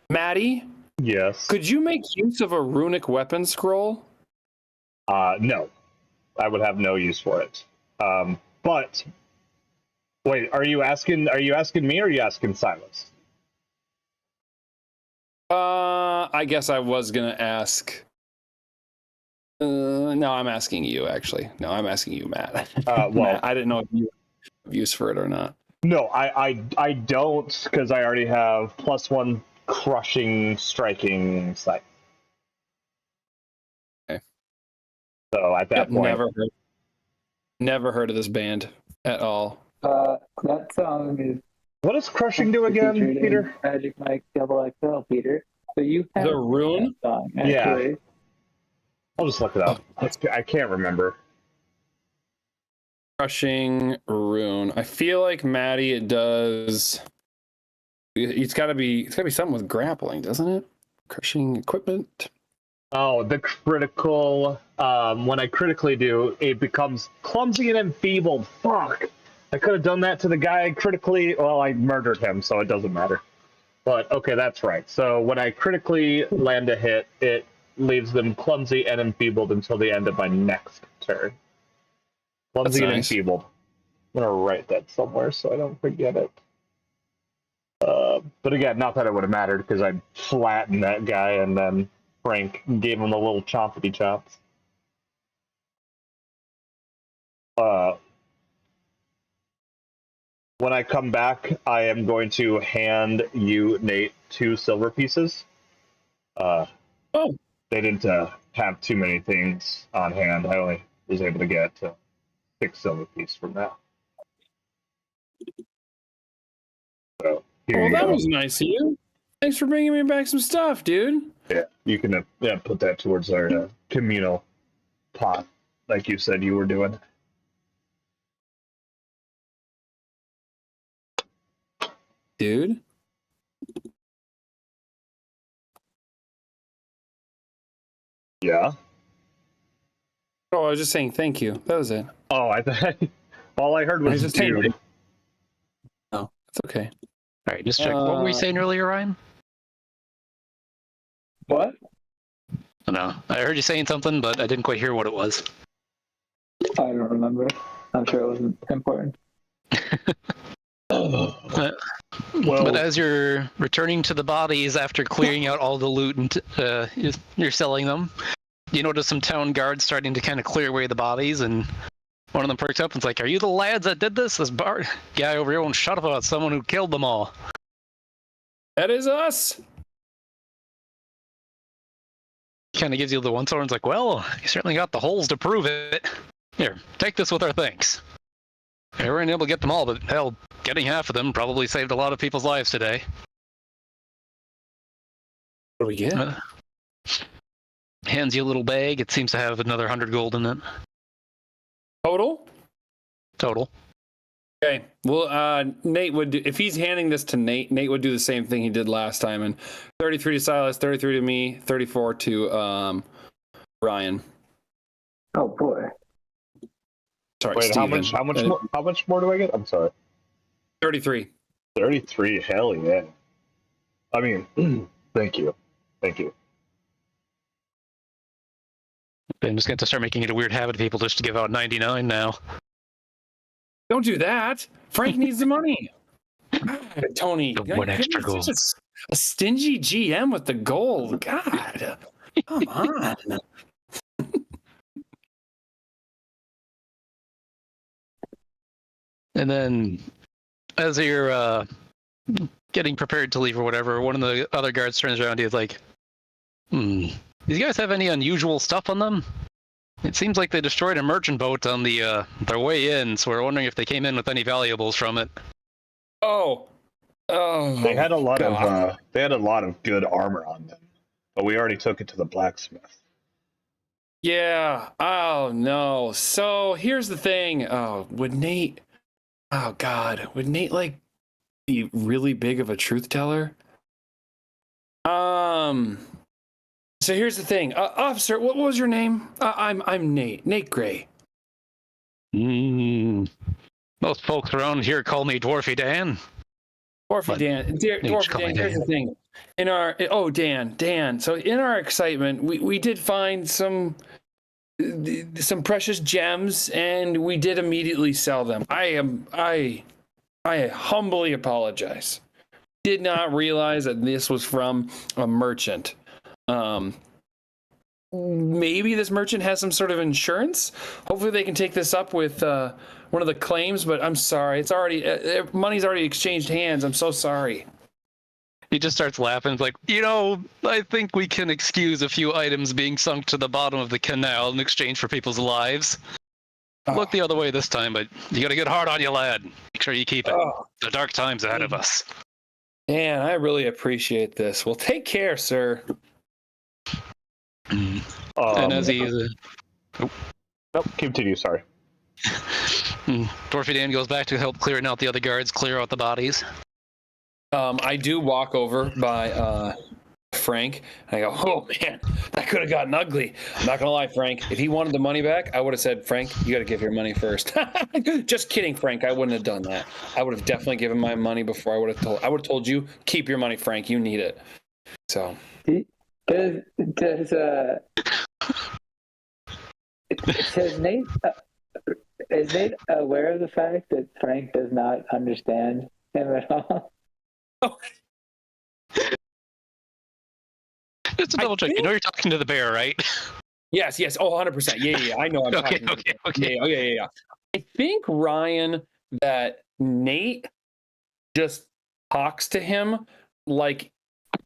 Maddie, Yes. could you make use of a runic weapon scroll? No, I would have no use for it. But wait, are you asking me, or are you asking Silas? I guess I was gonna ask. No, I'm asking you, actually. No, I'm asking you, Matt. Well, Matt, I didn't know if you have use for it or not. No, I don't, because I already have +1 crushing, striking sight. Okay. So at that point, never heard of this band at all. That song is. what does crushing do again, featured in Peter? Magic Mike XXL, Peter. So you have The rune? that song, Yeah. actually. I'll just look it up. I can't remember. Crushing rune. I feel like Maddie, it does. It's got to be something with grappling, doesn't it? Crushing equipment. Oh, the critical. When I critically do, it becomes clumsy and enfeebled. Fuck! I could have done that to the guy critically. Well, I murdered him, so it doesn't matter. But okay, that's right. So when I critically land a hit, it leaves them clumsy and enfeebled until the end of my next turn. Clumsy and enfeebled. I'm gonna write that somewhere so I don't forget it. But again, not that it would have mattered because I flattened that guy and then Frank gave him a little chompity chops. When I come back, I am going to hand you, Nate, 2 silver pieces. They didn't have too many things on hand. I only was able to get 6 silver pieces from that. So, here you that go. was nice of you. Thanks for bringing me back some stuff, dude. Yeah, you can put that towards our communal pot, like you said you were doing. Dude. Yeah. Oh, I was just saying thank you. That was it. Oh, I thought all I heard was just saying. dude. No, it's okay. All right, just check. What were you saying earlier, Ryan? What? I don't know. I heard you saying something, but I didn't quite hear what it was. I don't remember. I'm sure it wasn't important. But as you're returning to the bodies after clearing out all the loot and you're selling them, you notice some town guards starting to kind of clear away the bodies, and one of them perks up and's like, "Are you the lads that did this? This guy over here won't shut up about someone who killed them all." That is us. Kind of gives you the one sword and's like, "Well, you certainly got the holes to prove it. Here, take this with our thanks. We weren't able to get them all, but hell, getting half of them probably saved a lot of people's lives today." What do we get? Hands you a little bag. It seems to have another 100 gold in it. Total. Okay. Well, Nate would do, if he's handing this to Nate, Nate would do the same thing he did last time. And 33 to Silas, 33 to me, 34 to Ryan. Oh boy. Sorry, Wait, Steven. how much more do I get? I'm sorry. 33. 33, hell yeah. I mean, thank you. I'm just going to start making it a weird habit of people just to give out 99 now. Don't do that. Frank needs the money. God, Tony. One extra you're gold. such a stingy GM with the gold. God. Come on. And then, as you're getting prepared to leave or whatever, one of the other guards turns around and he's like, "Do you guys have any unusual stuff on them? It seems like they destroyed a merchant boat on the their way in, so we're wondering if they came in with any valuables from it." Oh. They had a lot of good armor on them, but we already took it to the blacksmith. Yeah. Oh, no. So here's the thing. Would Nate, like be really big of a truth teller? So here's the thing. Officer, what was your name? I'm Nate Gray. Most folks around here call me Dwarfy Dan. Dwarfy Dan. Dwarfy Dan, here's the thing. Dan. So in our excitement, we did find some precious gems, and we did immediately sell them. I humbly apologize. Did not realize that this was from a merchant. Maybe this merchant has some sort of insurance. Hopefully they can take this up with one of the claims, but I'm sorry. It's already money's already exchanged hands. I'm so sorry. He just starts laughing. It's like, I think we can excuse a few items being sunk to the bottom of the canal in exchange for people's lives. Look the other way this time, but you got a good heart on you, lad. Make sure you keep it. The dark times ahead of us. Man, I really appreciate this. Well, take care, sir. And as he's... Nope, continue, sorry. Dwarfy Dan goes back to help clearing out the other guards, clear out the bodies. I do walk over by Frank, and I go, "Oh man, that could have gotten ugly." I'm not gonna lie, Frank. If he wanted the money back, I would have said, "Frank, you got to give your money first." Just kidding, Frank. I wouldn't have done that. I would have definitely given my money before I would have told you, "Keep your money, Frank. You need it." So. Does Nate is Nate aware of the fact that Frank does not understand him at all? Oh. Just to double check, you're talking to the bear, right? Yes. Oh, 100%. Yeah. I know. I'm talking. Okay. Yeah. I think, Ryan, that Nate just talks to him like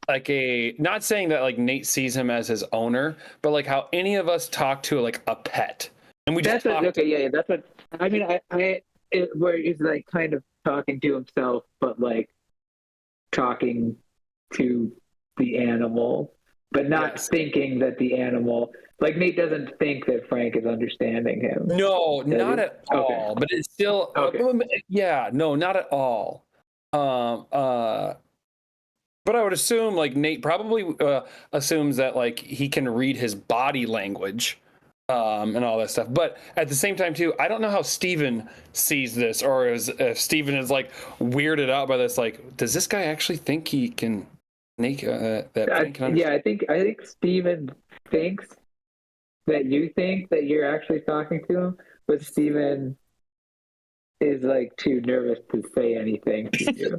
not saying that like Nate sees him as his owner, but like how any of us talk to like a pet, and we just that's what I mean. Where he's like kind of talking to himself, but like talking to the animal, but not thinking that the animal, like Nate doesn't think that Frank is understanding him. No, not at all. But it's still no, not at all. But I would assume like Nate probably assumes that like he can read his body language. and all that stuff. But at the same time, too, I don't know how Steven sees this, or if Steven is like weirded out by this. Like, does this guy actually think he can make that? Yeah, I think Steven thinks that you think that you're actually talking to him, but Steven is like too nervous to say anything to you.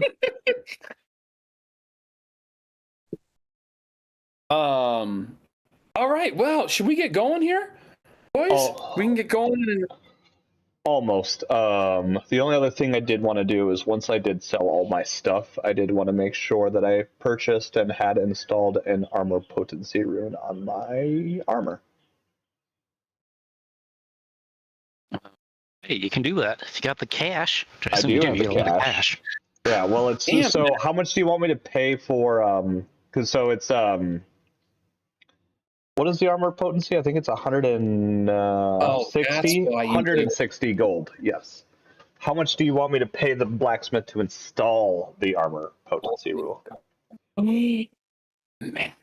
All right. Well, should we get going here, boys? We can get going. And... Almost. The only other thing I did want to do is once I did sell all my stuff, I did want to make sure that I purchased and had installed an armor potency rune on my armor. Hey, you can do that if you got the cash. I do have the cash. Yeah, well, it's so. How much do you want me to pay for? Because so it's what is the armor potency? I think it's 160. 160 gold. Yes. How much do you want me to pay the blacksmith to install the armor potency rule? Man,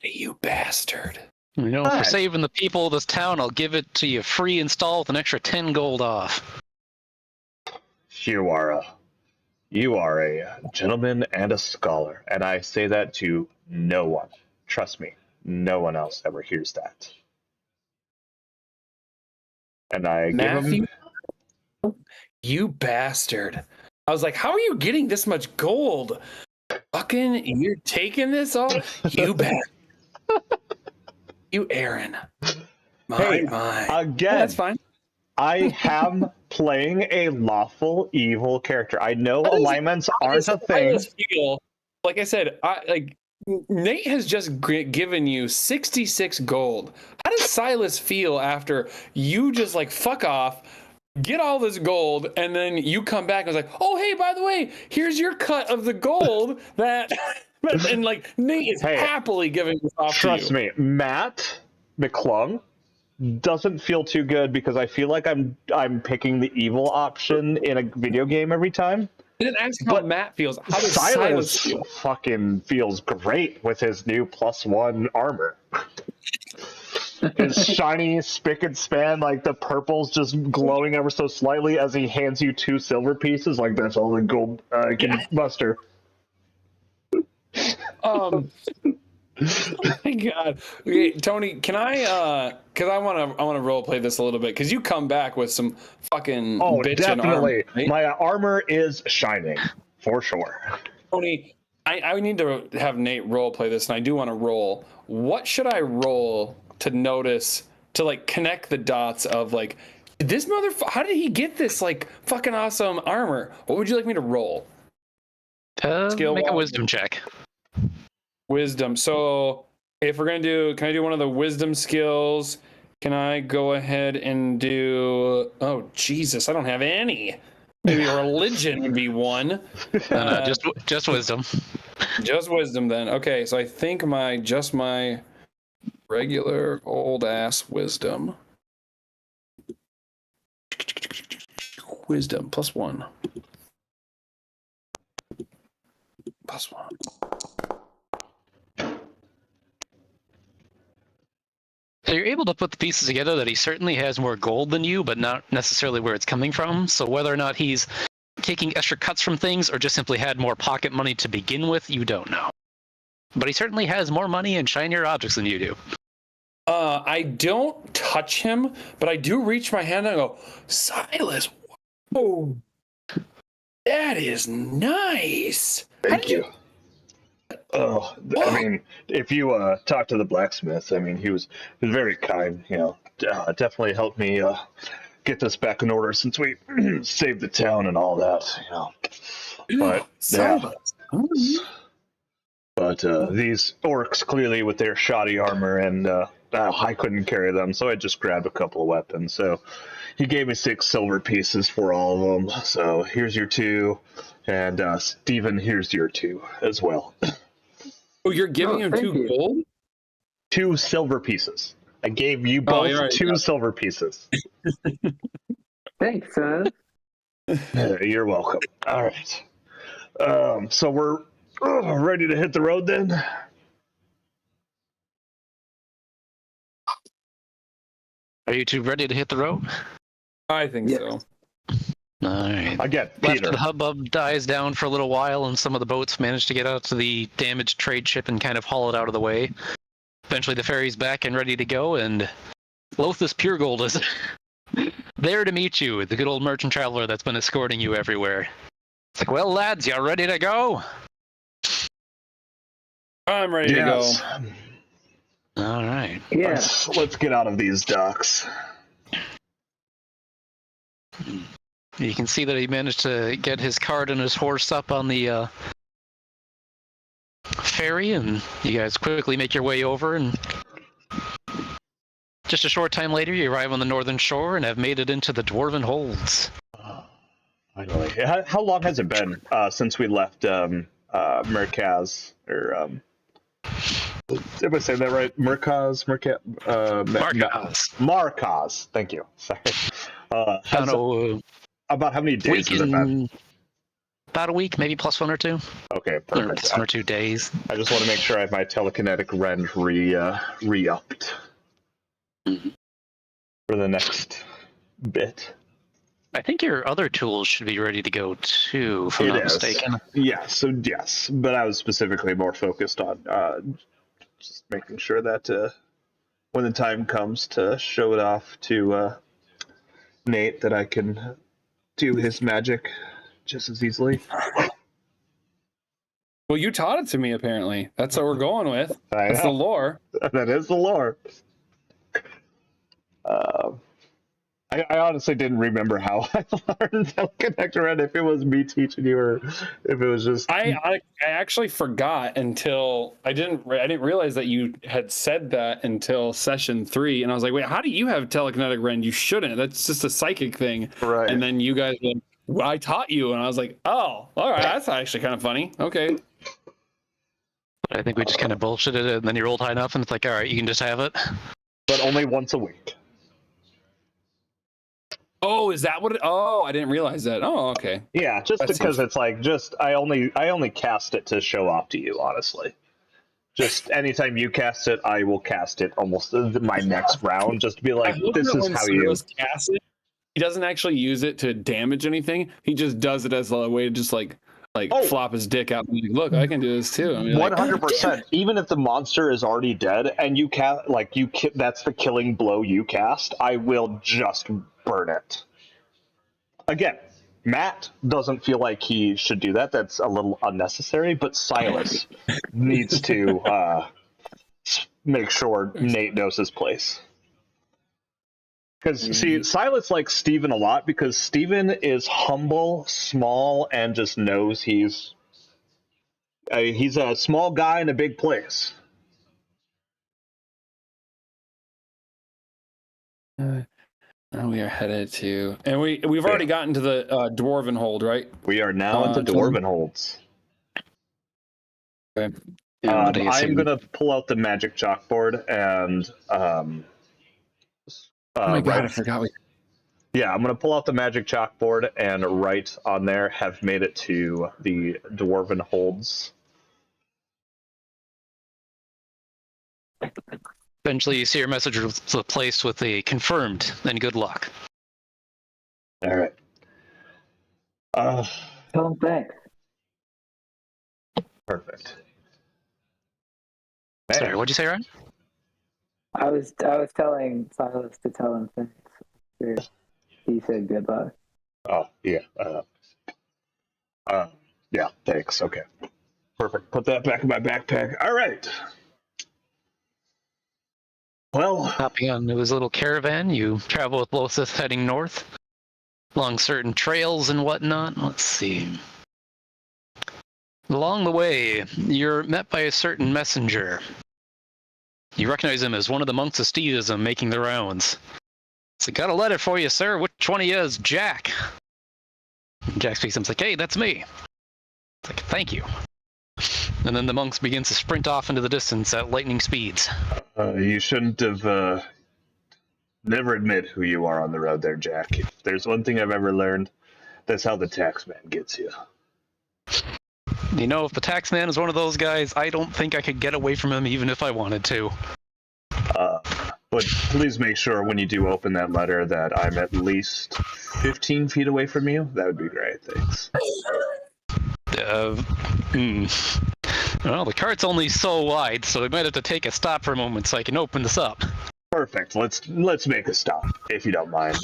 you bastard! You know, for saving the people of this town, I'll give it to you free install with an extra 10 gold off. You are a gentleman and a scholar, and I say that to no one. Trust me, no one else ever hears that. And I Matthew, give him... You bastard. I was like, how are you getting this much gold? Fucking, you're taking this all? You bastard. You Aaron. Again, that's fine. I am playing a lawful evil character. I know alignments aren't a thing. Like I said, Nate has just given you 66 gold. How does Silas feel after you just like fuck off, get all this gold, and then you come back and was like, oh, hey, by the way, here's your cut of the gold that... and like Nate is happily giving this off to you. Trust me, Matt McClung doesn't feel too good because I feel like I'm picking the evil option in a video game every time. I didn't ask how Matt feels. How does Silas feel? Fucking feels great with his new +1 armor. His shiny spick and span, like the purple's just glowing ever so slightly as he hands you 2 silver pieces. Like that's all the gold I can muster. Oh my God. Okay, Tony, can I because I want to role play this a little bit because you come back with some fucking bitchin' definitely armor, right? My armor is shining for sure. Tony, I need to have Nate role play this, and I do want to roll. What should I roll to notice to like connect the dots of like this motherfucker? How did he get this like fucking awesome armor? What would you like me to roll? Make a wisdom check. Wisdom. So if we're gonna do, can I do one of the wisdom skills? Can I go ahead and do? Oh Jesus, I don't have any. Maybe religion would be one. No, just wisdom. Just wisdom then. Okay, so I think my regular old ass wisdom. Wisdom +1. +1. So you're able to put the pieces together that he certainly has more gold than you, but not necessarily where it's coming from. So whether or not he's taking extra cuts from things or just simply had more pocket money to begin with, you don't know. But he certainly has more money and shinier objects than you do. I don't touch him, but I do reach my hand and go, Silas, whoa, that is nice. Thank you. Oh, I mean, if you talk to the blacksmith, I mean, he was very kind. You know, definitely helped me get this back in order since we saved the town and all that. You know, but these orcs clearly with their shoddy armor and I couldn't carry them, so I just grabbed a couple of weapons. So he gave me 6 silver pieces for all of them. So here's your 2, and Steven, here's your 2 as well. Oh, you're giving him 2 gold? 2 silver pieces. I gave you both 2 silver pieces. Thanks, son. You're welcome. All right. So we're ready to hit the road then? Are you two ready to hit the road? I think Yeah. so. All right. Again, After Peter. the hubbub dies down for a little while and some of the boats manage to get out to the damaged trade ship and kind of haul it out of the way, eventually the ferry's back and ready to go, and Lothus Puregold is there to meet you, the good old merchant traveler that's been escorting you everywhere. It's like, well, lads, y'all ready to go? I'm ready to go. All right. Yeah. Let's get out of these docks. You can see that he managed to get his cart and his horse up on the ferry, and you guys quickly make your way over, and just a short time later, you arrive on the northern shore and have made it into the Dwarven Holds. Finally. How long has it been since we left Merkaz? Or did I say that right? Markaz. Thank you. Sorry. I don't know. About how many days has it been? About a week, maybe plus 1 or 2. Okay, Or perfect. 1 or 2 days. I just want to make sure I have my telekinetic rend re-upped for the next bit. I think your other tools should be ready to go too, if I'm not mistaken. Yes, but I was specifically more focused on just making sure that when the time comes to show it off to Nate, that I can do his magic just as easily. Well, you taught it to me, apparently. That's what we're going with. That's the lore. That is the lore. I honestly didn't remember how I learned Teleconnect Red, if it was me teaching you or if it was just... I actually forgot until I didn't realize that you had said that until session 3, and I was like, wait, how do you have telekinetic rend? You shouldn't. That's just a psychic thing. Right. And then you guys were like, well, I taught you, and I was like, oh, all right, that's actually kind of funny. Okay. I think we just kind of bullshitted it, and then you rolled high enough, and it's like, all right, you can just have it. But only once a week. Oh, is that what it... Oh, I didn't realize that. Oh, okay. Yeah, just That because seems- it's like, I only cast it to show off to you, honestly. Just anytime you cast it, I will cast it almost my next round, just to be like, I hope this that is when how you... Silas casts it, he doesn't actually use it to damage anything. He just does it as a way to just flop his dick out and be like, look, I can do this too. I mean, 100%. Even if the monster is already dead and you cast, that's the killing blow you cast, I will just burn it. Again, Matt doesn't feel like he should do that. That's a little unnecessary, but Silas needs to make sure Nate knows his place. Because, see, Silas likes Steven a lot because Steven is humble, small, and just knows he's a small guy in a big place. Now we are headed to... And we've already gotten to the Dwarven Hold, right? We are now into Dwarven Holds. Okay. Yeah, what do you I'm see? going to pull out the magic chalkboard and... oh my god, I forgot we... Yeah, I'm going to pull out the magic chalkboard and write on there, have made it to the Dwarven Holds. Eventually, you see your message replaced with a confirmed, then good luck. All right. Tell him thanks. Perfect. Sorry, what'd you say, Ryan? I was telling Silas to tell him thanks. Sure. He said good luck. Oh, yeah. Yeah, thanks. Okay. Perfect. Put that back in my backpack. All right. Well, Hopping on his little caravan, you travel with Lothus heading north along certain trails and whatnot. Let's see. Along the way, you're met by a certain messenger. You recognize him as one of the monks of Steedism making the rounds. So, got a letter for you, sir. Which one of you is Jack? Jack speaks to him. It's like, hey, that's me. It's like, thank you. And then the monks begin to sprint off into the distance at lightning speeds. you shouldn't have never admit who you are on the road there, Jack. If there's one thing I've ever learned, that's how the tax man gets you. You know, if the tax man is one of those guys, I don't think I could get away from him even if I wanted to. But please make sure when you do open that letter that I'm at least 15 feet away from you. That would be great. Thanks. Well, the cart's only so wide, so we might have to take a stop for a moment so I can open this up. Perfect. Let's make a stop, if you don't mind.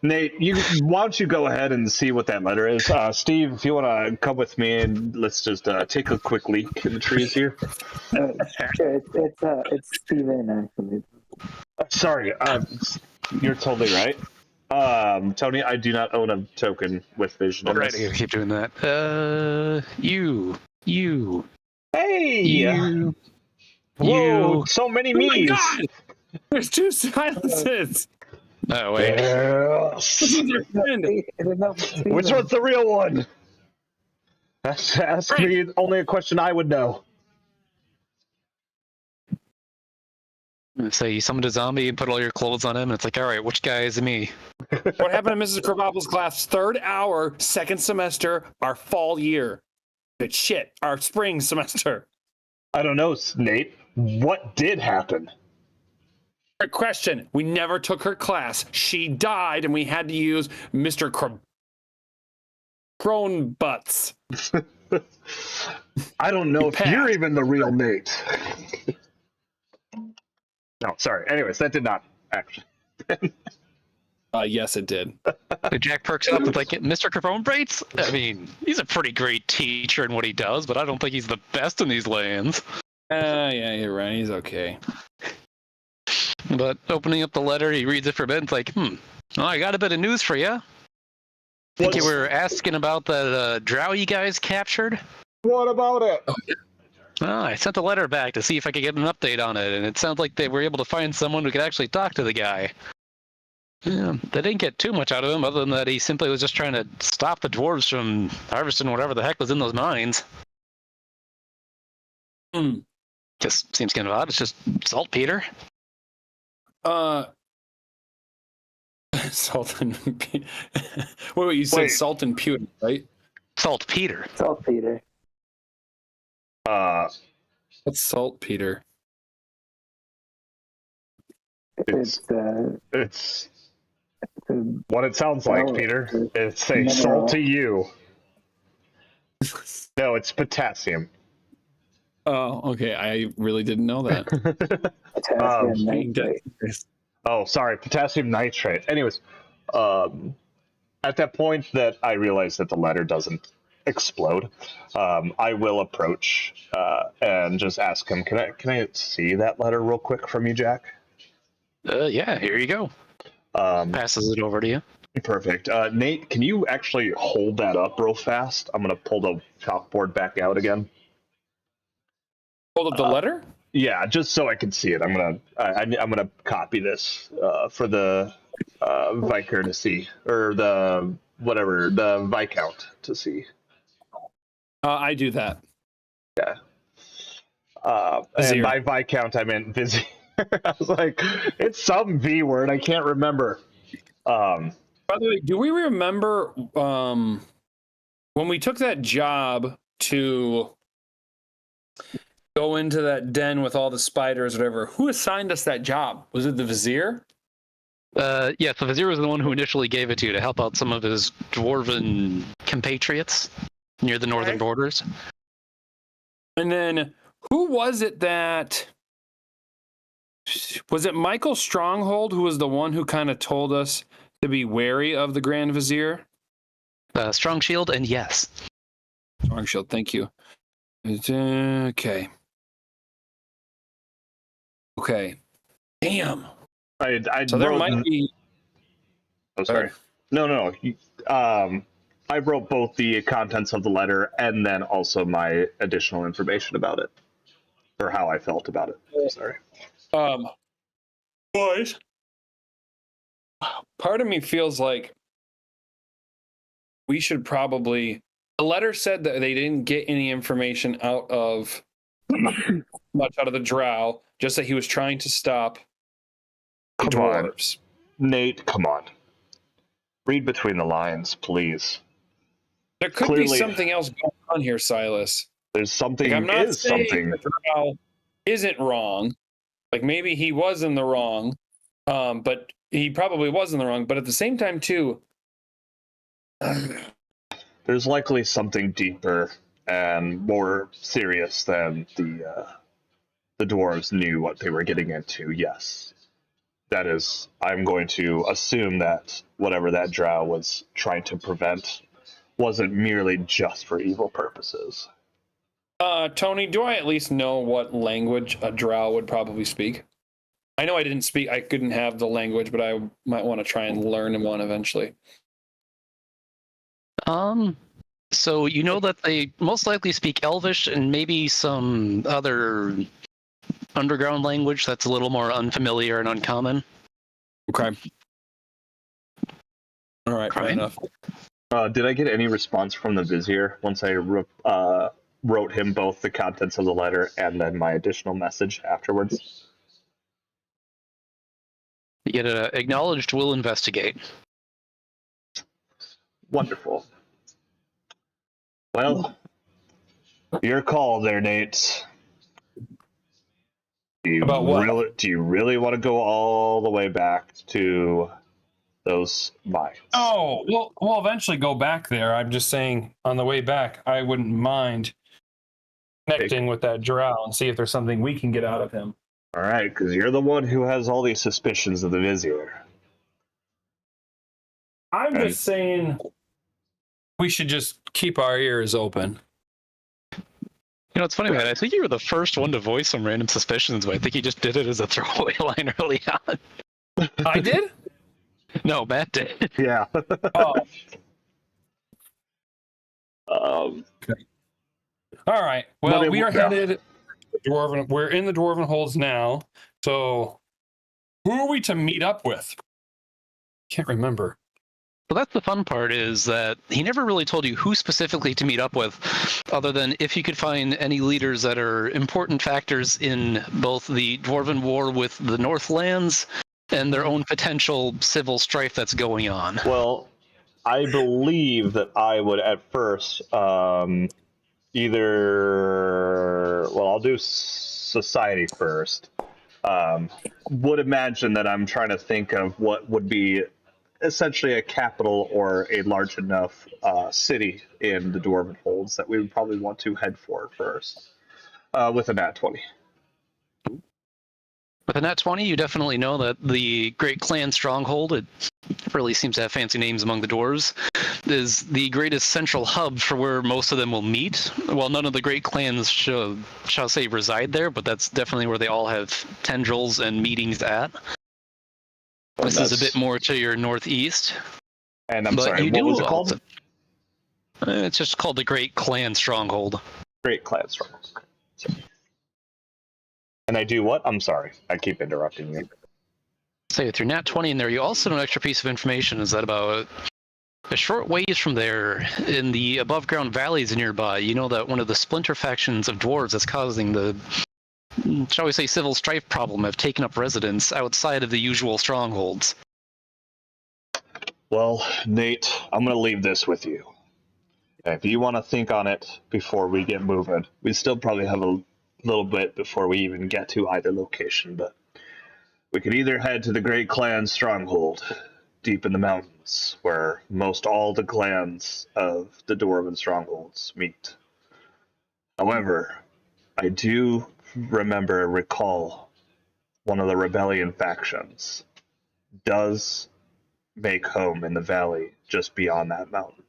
Nate, why don't you go ahead and see what that letter is? Steve, if you want to come with me and let's just take a quick leak in the trees here. Sure, it's Steven, actually. Sorry, you're totally right. Tony, I do not own a token with vision. Alright, I keep doing that. You. Hey! You. Whoa! You. So many Oh my me's. God! There's 2 silences. Oh, wait. Yes. This is your friend. Which one's the real one? Ask me only a question I would know. So you summoned a zombie and put all your clothes on him, and it's like, alright, which guy is me? What happened to Mrs. Kravopoulos' class? 3rd hour, 2nd semester, our fall year. Good shit, our spring semester. I don't know, Nate. What did happen? Good question. We never took her class. She died, and we had to use Mr. Crone Butts. I don't know if Pat. you're even the real Nate. No, sorry. Anyways, that did not actually. Yes, it did. Jack perks up with like, Mr. Capone Brates? I mean, he's a pretty great teacher in what he does, but I don't think he's the best in these lands. Yeah, you're right. He's okay. But opening up the letter, he reads it for a bit, and it's like, well, I got a bit of news for you. Think you were asking about that drow you guys captured? What about it? Well, I sent a letter back to see if I could get an update on it, and it sounds like they were able to find someone who could actually talk to the guy. Yeah, they didn't get too much out of him, other than that he simply was just trying to stop the dwarves from harvesting whatever the heck was in those mines. Just seems kind of odd. It's just saltpeter. Salt and wait, you said salt and pewter, right? Saltpeter. Saltpeter. What's saltpeter? It's It's what it sounds like, Peter. It's a salt to you. No, it's potassium. Oh, okay. I really didn't know that. potassium nitrate. Oh, sorry, potassium nitrate. Anyways, at that point that I realize that the letter doesn't explode, I will approach and just ask him, can I see that letter real quick from you, Jack? Yeah, here you go. Passes it over to you. Perfect. Nate, can you actually hold that up real fast? I'm going to pull the chalkboard back out again. Hold up the letter? Yeah, just so I can see it. I'm gonna copy this for the Vicar to see, or the Viscount to see. I do that. Yeah. And by Viscount I meant Vizier. I was like, it's some V word. I can't remember. By the way, do we remember when we took that job to go into that den with all the spiders, whatever? Who assigned us that job? Was it the Vizier? Yes, the Vizier was the one who initially gave it to you to help out some of his dwarven compatriots near the northern borders. And then who was it that... Was it Michael Stronghold who was the one who kind of told us to be wary of the Grand Vizier? Strong Shield, and yes. Strong Shield, thank you. Okay. Okay. Damn. So there might be... Oh, sorry. No. I wrote both the contents of the letter and then also my additional information about it, or how I felt about it. Sorry. Boys, part of me feels like we should probably... The letter said that they didn't get any information out of much out of the drow, just that he was trying to stop the dwarves. Nate, come on. Read between the lines, please. There could be something else going on here, Silas. There's something. Like, I'm not is saying something. the drow isn't wrong. Like maybe he was in the wrong, but he probably was in the wrong. But at the same time, too, there's likely something deeper and more serious than the dwarves knew what they were getting into. Yes, that is. I'm going to assume that whatever that drow was trying to prevent wasn't merely just for evil purposes. Tony, do I at least know what language a drow would probably speak? I know I couldn't have the language, but I might want to try and learn one eventually. So you know that they most likely speak Elvish and maybe some other underground language that's a little more unfamiliar and uncommon. Okay. All right, fair enough. Did I get any response from the Vizier once I wrote him both the contents of the letter and then my additional message afterwards? You get a acknowledged will investigate. Wonderful. Well, your call there, Nate. About what? Do you really want to go all the way back to those mines? Oh, we'll eventually go back there. I'm just saying, on the way back, I wouldn't mind connecting with that drow and see if there's something we can get out of him. All right, because you're the one who has all these suspicions of the Vizier. I'm just saying we should just keep our ears open. You know, it's funny, man. I think you were the first one to voice some random suspicions, but I think you just did it as a throwaway line early on. I did? No, Matt did. Yeah. Oh. Okay. All right. Well, we are headed. We're in the Dwarven Holds now. So, who are we to meet up with? Can't remember. Well, that's the fun part, is that he never really told you who specifically to meet up with, other than if you could find any leaders that are important factors in both the Dwarven War with the Northlands and their own potential civil strife that's going on. Well, I believe that I would at first I'll do society first. Would imagine that I'm trying to think of what would be essentially a capital or a large enough city in the Dwarven Holds that we would probably want to head for first with a nat 20. With a nat 20, you definitely know that the Great Clan Stronghold, it really seems to have fancy names among the dwarves, is the greatest central hub for where most of them will meet. Well, none of the Great Clans shall say reside there, but that's definitely where they all have tendrils and meetings at. This is a bit more to your northeast. And I'm sorry, what was it called? It's just called the Great Clan Stronghold. Great Clan Stronghold. And I do what? I'm sorry. I keep interrupting you. Say, with your nat 20 in there, you also know an extra piece of information is that about a short ways from there, in the above-ground valleys nearby, you know that one of the splinter factions of dwarves that's causing the, shall we say, civil strife problem have taken up residence outside of the usual strongholds. Well, Nate, I'm going to leave this with you. If you want to think on it before we get moving, we still probably have a little bit before we even get to either location, but we could either head to the Great Clan Stronghold, deep in the mountains, where most all the clans of the Dwarven Strongholds meet. However, I do recall one of the rebellion factions does make home in the valley just beyond that mountain.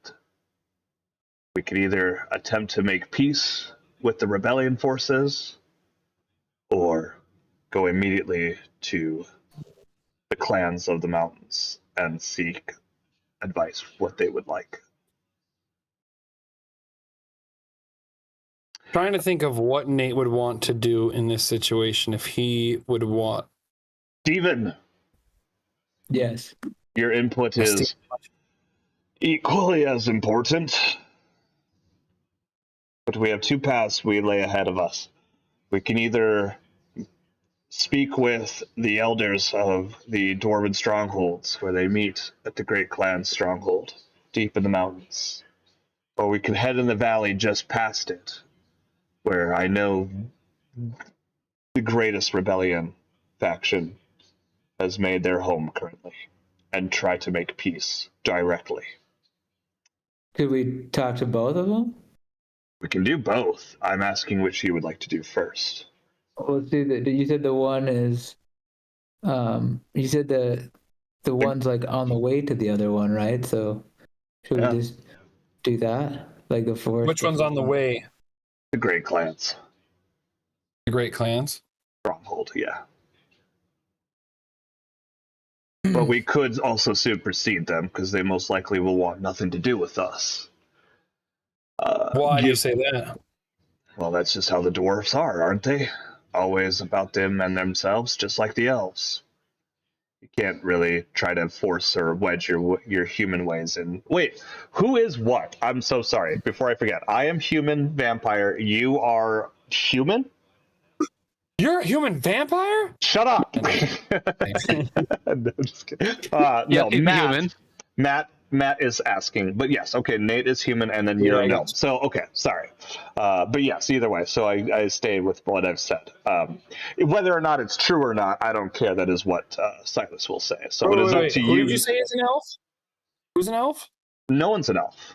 We could either attempt to make peace with the rebellion forces or go immediately to the clans of the mountains and seek advice what they would like. Trying to think of what Nate would want to do in this situation if he would want. Steven. Yes. Your input is equally as important. But we have two paths we lay ahead of us. We can either speak with the elders of the Dwarven Strongholds, where they meet at the Great Clan Stronghold, deep in the mountains. Or we can head in the valley just past it, where I know the greatest rebellion faction has made their home currently and try to make peace directly. Could we talk to both of them? We can do both. I'm asking which you would like to do first. Let's see. You said the one is, you said the one's like on the way to the other one, right? So should we just do that? Like the fourth. Which one's on the way? The Great Clans. The Great Clans? Stronghold, yeah. But we could also supersede them, because they most likely will want nothing to do with us. Why do you say that? Well, that's just how the dwarves are, aren't they? Always about them and themselves, just like the elves. You can't really try to force or wedge your human ways in. Wait, who is what? I'm so sorry. Before I forget, I am human vampire. You are human? You're a human vampire? Shut up! No, just kidding. No, Matt is asking, but yes, okay, Nate is human, and then you're a gnome. So, okay, sorry. But yes, either way, so I stay with what I've said. Whether or not it's true or not, I don't care. That is what Silas will say. So it is up to you. Who did you say is an elf? Who's an elf? No one's an elf.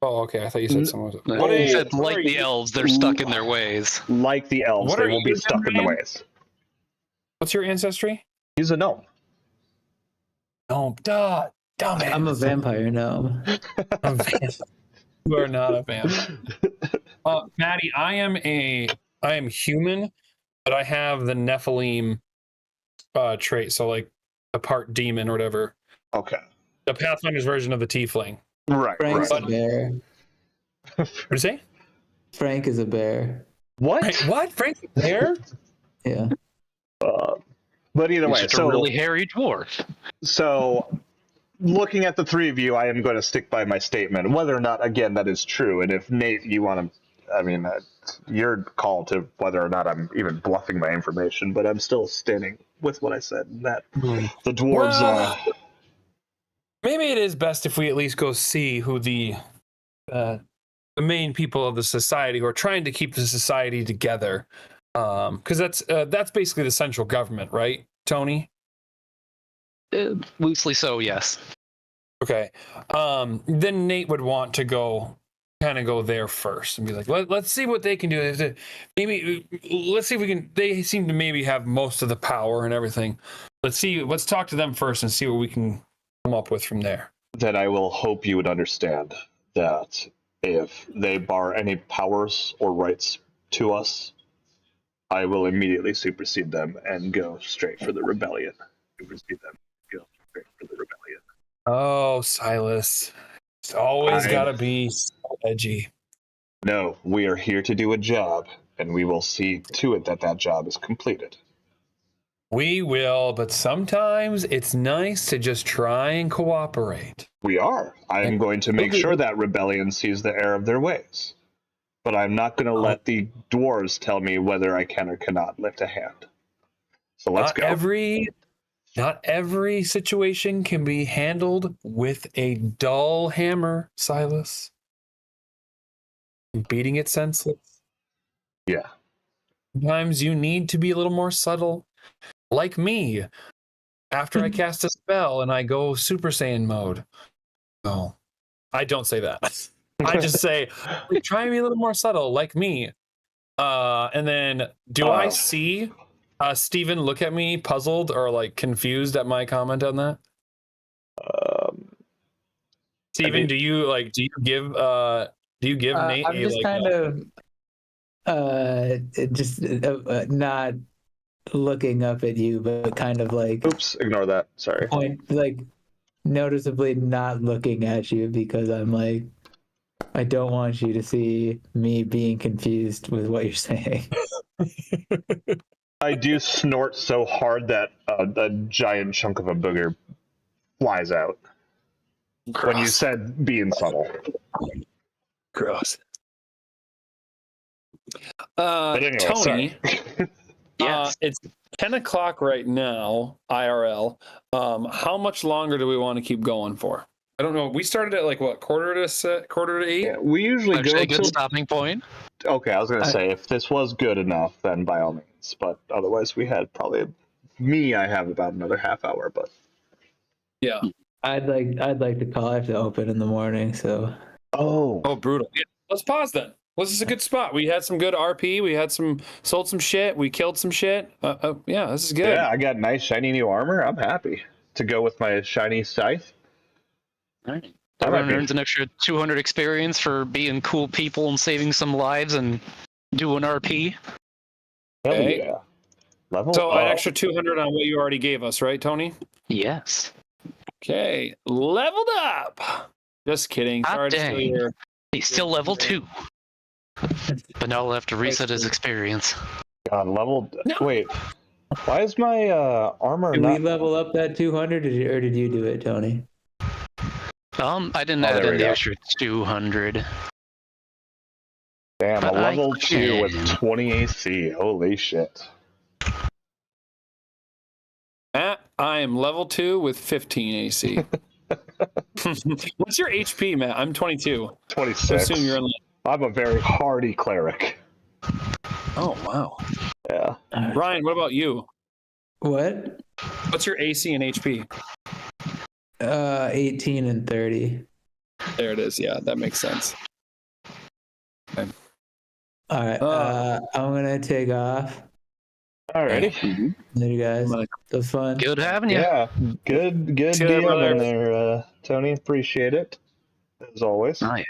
Oh, okay. I thought you said someone was. What you said, like the elves, they're stuck in their ways. Like the elves, they will be stuck in the ways. What's your ancestry? He's a gnome. Oh, duh. Dumbass. I'm a vampire gnome. You are not a vampire. Maddie, I am human, but I have the Nephilim trait, so like a part demon or whatever. Okay. The Pathfinder's version of the tiefling. Right. Frank's a bear. What did you say? Frank is a bear. What? Wait, what? Frank's a bear? Yeah. But either way, He's just a really hairy dwarf. So, looking at the three of you, I am going to stick by my statement, whether or not, again, that is true. And if Nate, you want to, I mean, your call to whether or not I'm even bluffing my information, but I'm still standing with what I said. That the dwarves. Maybe it is best if we at least go see who the main people of the society who are trying to keep the society together. Because that's basically the central government, right, Tony? Loosely so, yes. Okay. Then Nate would want to go there first and be like, let's see what they can do. Maybe let's see if we can. They seem to maybe have most of the power and everything. Let's talk to them first and see what we can come up with from there. Then I will hope you would understand that if they bar any powers or rights to us, I will immediately supersede them and go straight for the rebellion. Oh, Silas. It's always got to be so edgy. No, we are here to do a job, and we will see to it that that job is completed. We will, but sometimes it's nice to just try and cooperate. We are. I am going to make sure that rebellion sees the error of their ways. But I'm not going to let the dwarves tell me whether I can or cannot lift a hand. So let's go. Not every situation can be handled with a dull hammer, Silas. Beating it senseless. Yeah. Sometimes you need to be a little more subtle. Like me. After I cast a spell and I go Super Saiyan mode. No. I don't say that. I just say, try and be a little more subtle, like me. And then, I see Steven look at me puzzled or like confused at my comment on that? Steven, do you give Nate I'm just not looking up at you, but kind of like, oops, ignore that. Sorry. Like noticeably not looking at you because I'm like, I don't want you to see me being confused with what you're saying. I do snort so hard that a giant chunk of a booger flies out. Gross. When you said being subtle. Gross. Anyway, Tony, yes. It's 10 o'clock right now, IRL. How much longer do we want to keep going for? I don't know. We started at like what, quarter to 8? Yeah, we usually Actually, go a good stopping point. Okay, I was going to say, if this was good enough, then by all means. But otherwise, we had probably me, I have about another half hour, but Yeah. I'd like to call. I have to open in the morning, so. Oh, brutal. Yeah. Let's pause then. This is a good spot. We had some good RP. We had sold some shit. We killed some shit. Yeah, this is good. Yeah, I got nice shiny new armor. I'm happy to go with my shiny scythe. All right. Everyone earns an extra 200 experience for being cool people and saving some lives and doing RP. Hell Okay. yeah. Level So up. an extra 200 on what you already gave us, right, Tony? Yes. Okay. Leveled up. Just kidding. Hot Sorry to steal dang. your... He's still level 2. But now we'll have to reset his experience. God, leveled. No. Wait. Why is my armor Did not? we level up that 200, or did you do it, Tony? I didn't Oh, add there in we the go. extra 200. Damn, a But I level 2 with can. 20 AC. Holy shit. Matt, I am level 2 with 15 AC. What's your HP, Matt? I'm 22. 26. I assume you're in... I'm a very hardy cleric. Oh, wow. Yeah. Ryan, what about you? What? What's your AC and HP? 18 and 30. There it is. Yeah, that makes sense. Okay. All right. I'm gonna take off. Alrighty. Later, guys. Bye. It was fun. Good having you. Yeah. Good See you later, DM in brother. there, Tony. Appreciate it. As always. Oh, yeah.